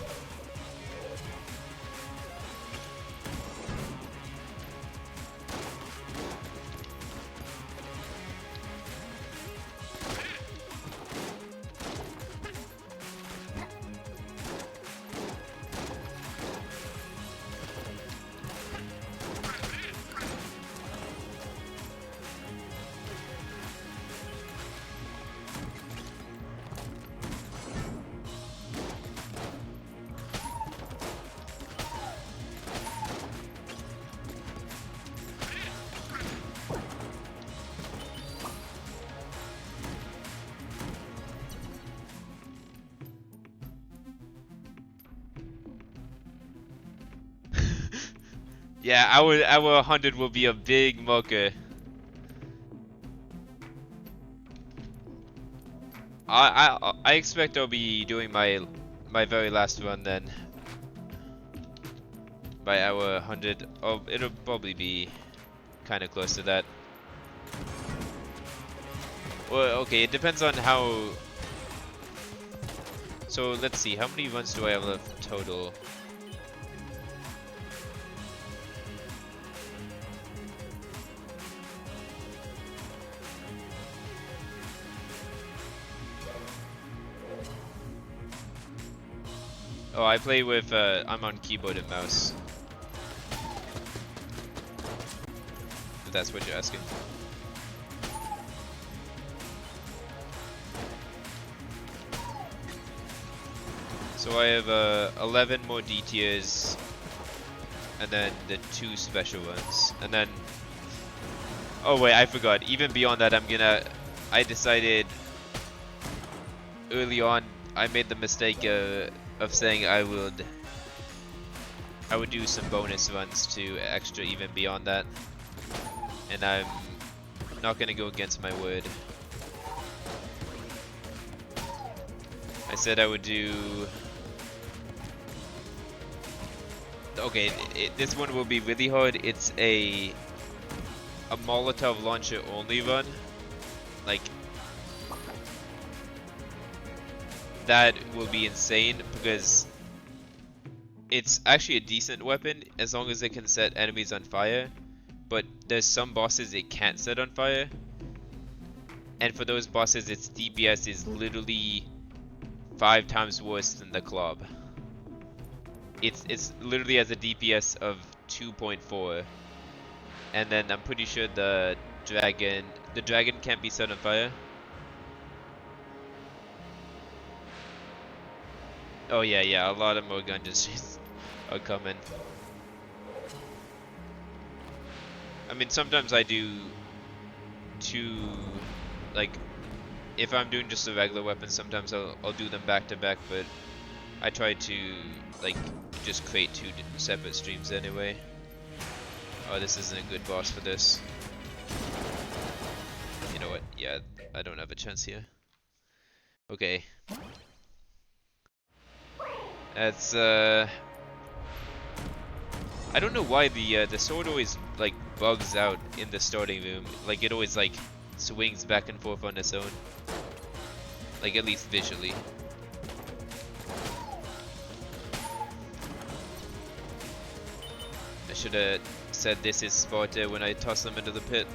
Yeah, our 100 will be a big marker. I expect I'll be doing my very last run then. By our 100, oh, it'll probably be kind of close to that. Well, okay, it depends on how. So let's see, how many runs do I have left total? Oh, I play with, I'm on keyboard and mouse. If that's what you're asking. So I have 11 more D tiers, and then the 2 special ones, and then. Oh wait, I forgot. Even beyond that, I decided early on. I made the mistake of saying I would do some bonus runs to extra even beyond that, and I'm not gonna go against my word. I said I would do. Okay, this one will be really hard. It's a Molotov launcher only run. Like, that will be insane because it's actually a decent weapon as long as it can set enemies on fire, but there's some bosses it can't set on fire, and for those bosses its DPS is literally 5 times worse than the club. It's literally has a DPS of 2.4, and then I'm pretty sure the dragon can't be set on fire. Oh yeah, a lot of more gunges are coming. I mean, sometimes I do 2, like, if I'm doing just a regular weapon, sometimes I'll do them back to back, but I try to, like, just create 2 separate streams anyway. Oh, this isn't a good boss for this. You know what? Yeah, I don't have a chance here. Okay. That's I don't know why the sword always like bugs out in the starting room. Like it always like swings back and forth on its own. Like at least visually. I should have said this is Sparta when I toss them into the pit.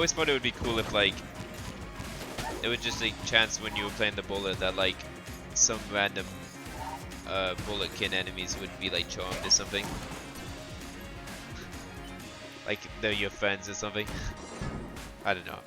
always thought it would be cool if like it was just a chance when you were playing the bullet that like some random bulletkin enemies would be like charmed or something. Like they're your friends or something. I don't know.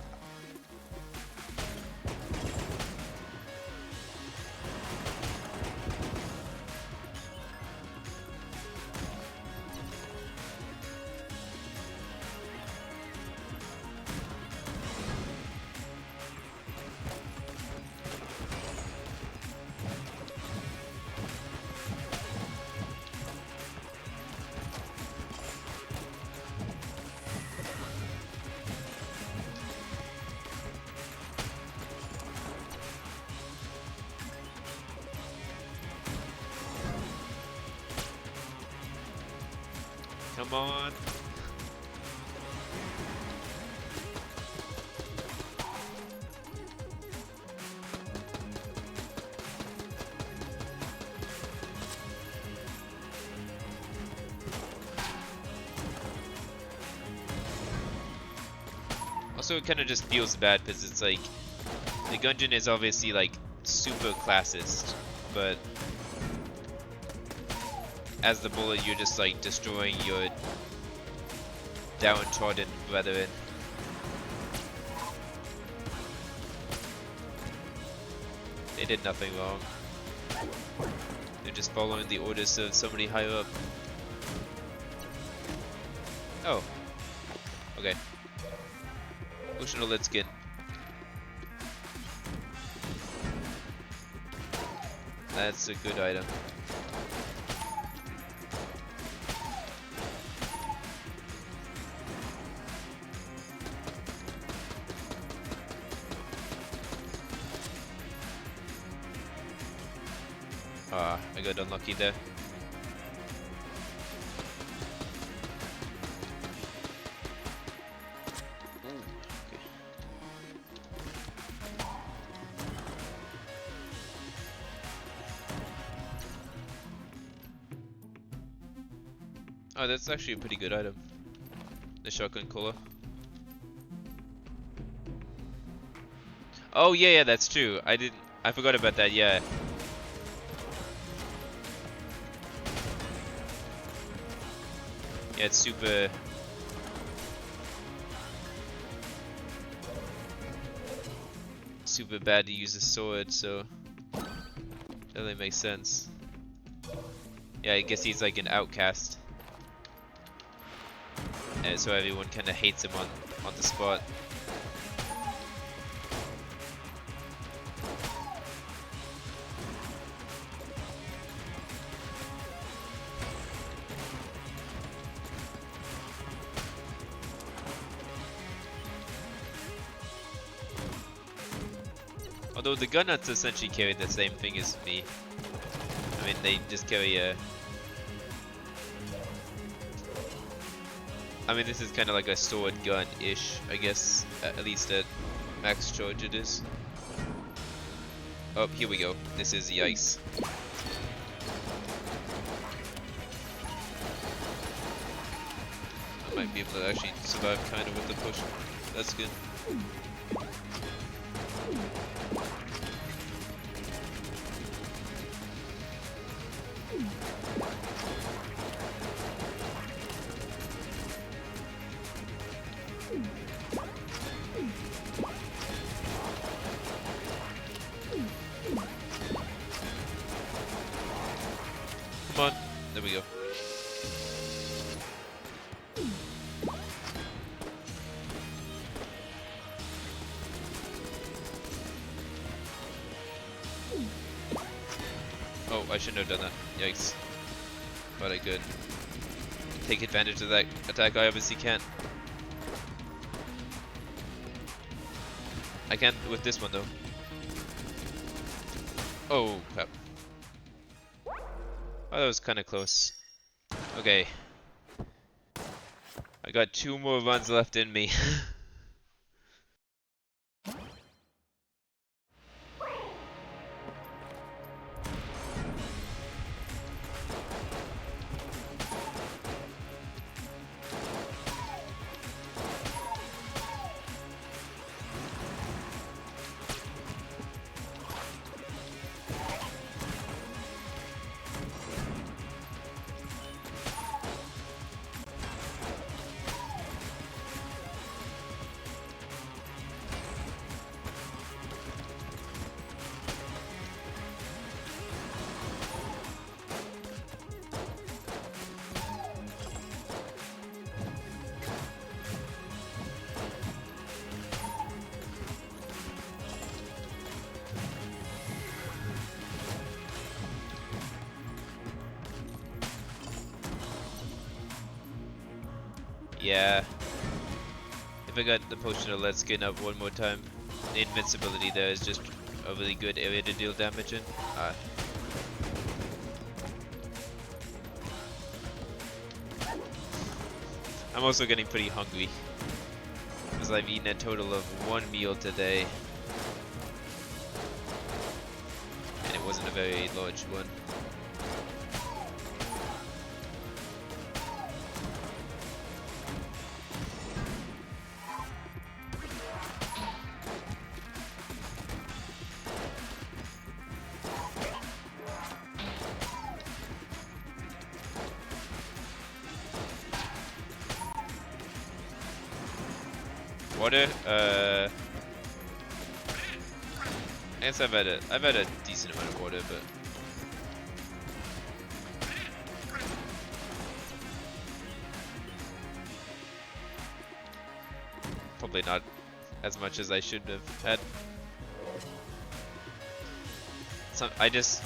Come on. Also, it kind of just feels bad because it's like the Gungeon is obviously like super classist, but as the bullet, you're just like destroying your downtrodden brethren. They did nothing wrong. They're just following the orders of somebody higher up. Oh. Okay. Ocean Lit skin. That's a good item. Ah, I got unlucky there. Oh, that's actually a pretty good item. The shotgun cola. Oh yeah, that's true. I forgot about that. Yeah. Yeah, it's super bad to use a sword, so totally makes sense. Yeah, I guess he's like an outcast. And so everyone kind of hates him on the spot. Although the gun nuts essentially carry the same thing as me. I mean, they just carry a... I mean, this is kind of like a sword gun-ish, I guess. At least at max charge it is. Oh, here we go. This is the ice. I might be able to actually survive kind of with the push. That's good. Come on. There we go. Oh, I shouldn't have done that. Yikes. But I could take advantage of that attack. I obviously can't. I can't with this one though. Oh, crap. Oh, that was kind of close. Okay. I got 2 more runs left in me. Yeah. If I got the potion of Let's Skin up one more time, the invincibility there is just a really good area to deal damage in. I'm also getting pretty hungry, because I've eaten a total of 1 meal today, and it wasn't a very large one. Water, I guess I've had a decent amount of water, but probably not as much as I should have had.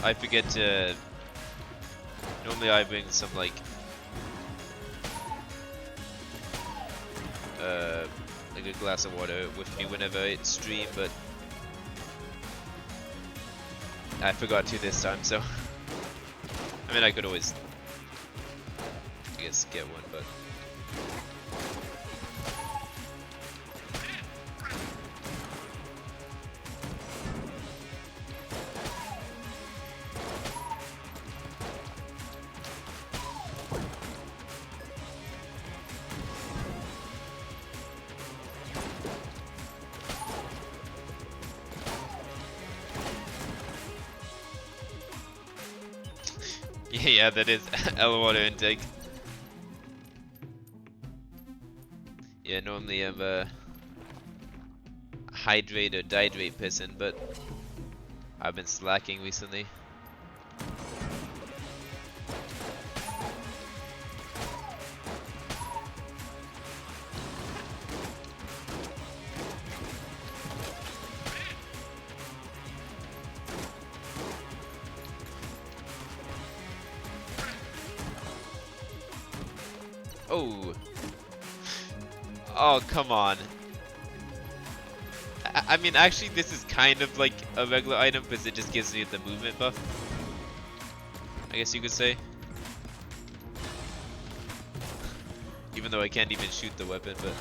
I forget to. Normally I bring some like a glass of water with me whenever I stream, but I forgot to this time, so I mean I could always, I guess, get one, but yeah, that is L water intake. Yeah, normally I'm a hydrate or dihydrate person, but I've been slacking recently. Oh. Oh, come on. I mean, actually, this is kind of like a regular item because it just gives me the movement buff, I guess you could say. Even though I can't even shoot the weapon, but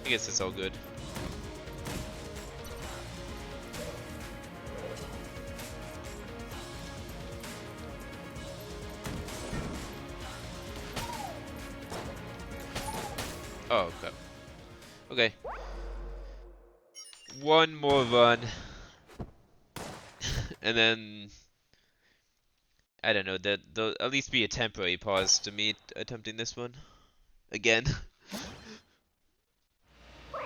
I guess it's all good. Oh, okay. Okay. One more run. And then I don't know, there'll at least be a temporary pause to me attempting this one again. I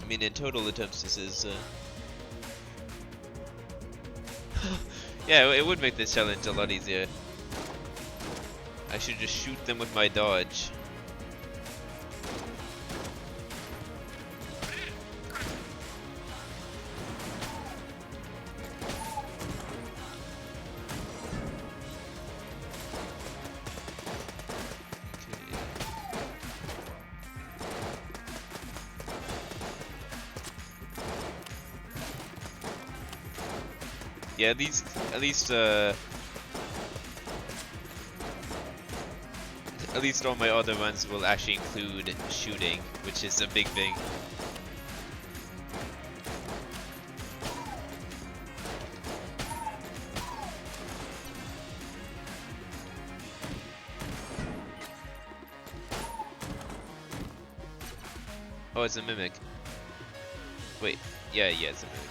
mean, in total attempts, this is yeah, it would make this challenge a lot easier. I should just shoot them with my dodge. Yeah, at least all my other runs will actually include shooting, which is a big thing. Oh, it's a mimic. Wait, yeah, it's a mimic.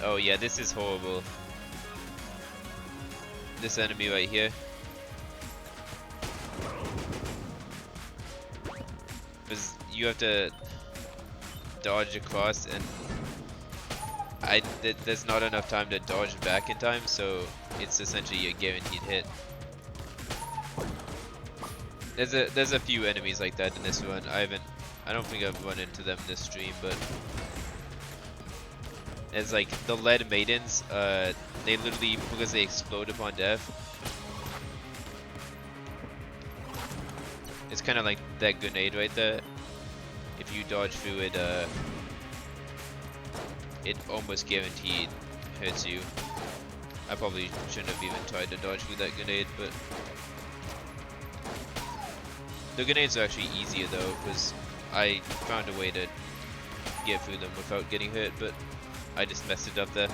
Oh yeah, this is horrible. This enemy right here. Because you have to dodge across, and there's not enough time to dodge back in time, so it's essentially a guaranteed hit. There's a few enemies like that in this run. I don't think I've run into them this stream, but there's like the lead maidens. They literally, because they explode upon death. It's kind of like that grenade right there. If you dodge through it, it almost guaranteed hits you. I probably shouldn't have even tried to dodge through that grenade, but the grenades are actually easier though, because I found a way to get through them without getting hit, but I just messed it up there.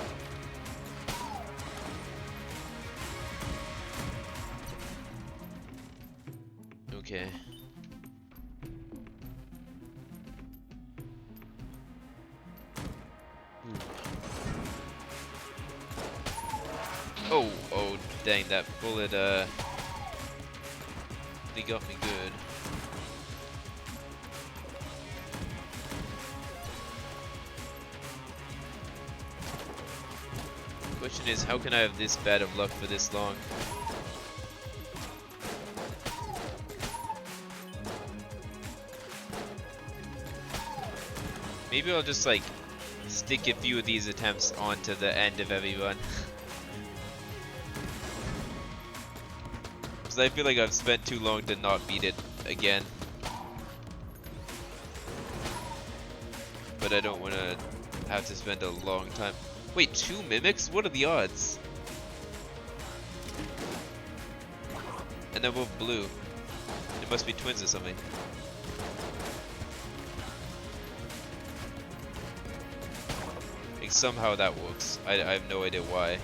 Okay. Oh, dang, that bullet, they got me good. Question is, how can I have this bad of luck for this long? Maybe I'll just like stick a few of these attempts onto the end of every run. Because I feel like I've spent too long to not beat it again. But I don't want to have to spend a long time. Wait, 2 mimics? What are the odds? And they're both blue. They must be twins or something. Like somehow that works. I have no idea why.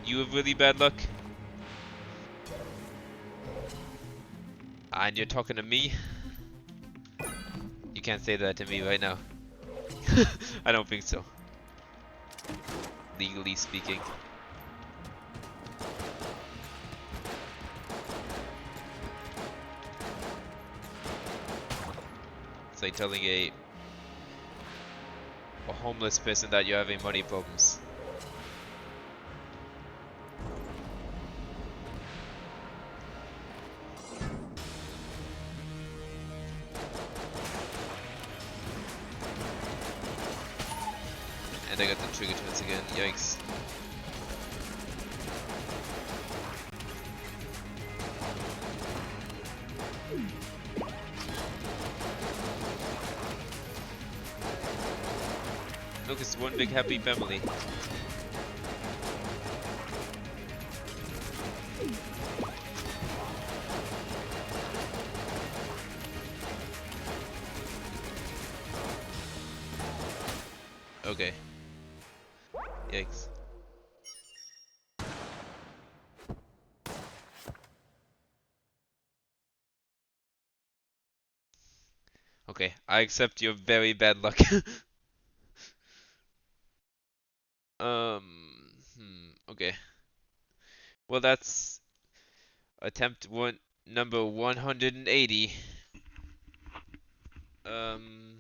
You have really bad luck? And you're talking to me? You can't say that to me right now. I don't think so. Legally speaking. It's like telling a homeless person that you're having money problems. And I got the trigger twins again, yikes. Look, it's one big happy family. Okay. Yikes. Okay, I accept your very bad luck. Okay. Well, that's attempt one number 180. Um,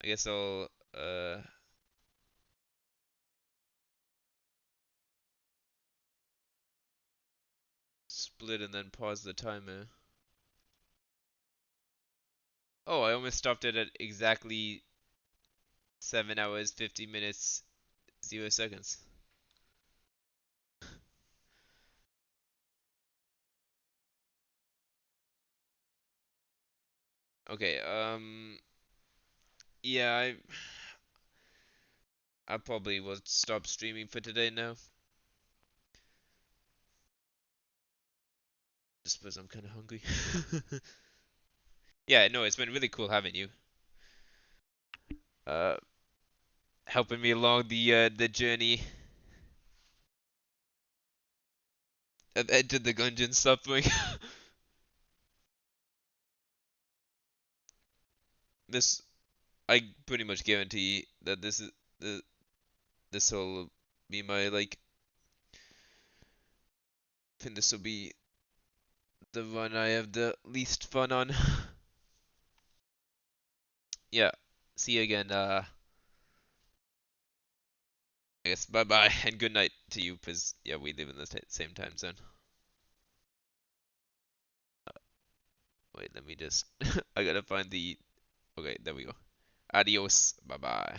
I guess I'll split and then pause the timer. Oh, I almost stopped it at exactly 7 hours, 50 minutes, 0 seconds. Okay, yeah, I probably will stop streaming for today now. Just because I'm kind of hungry. Yeah, no, it's been really cool having you. Uh, Helping me along the journey. I've entered the gungeon suffering. this I pretty much guarantee that the this will be my like. I think this will be the one I have the least fun on. Yeah. See you again. I guess bye bye and good night to you, cause yeah, we live in the same time zone. Wait, let me just. I gotta find the. Okay, there we go. Adios. Bye bye.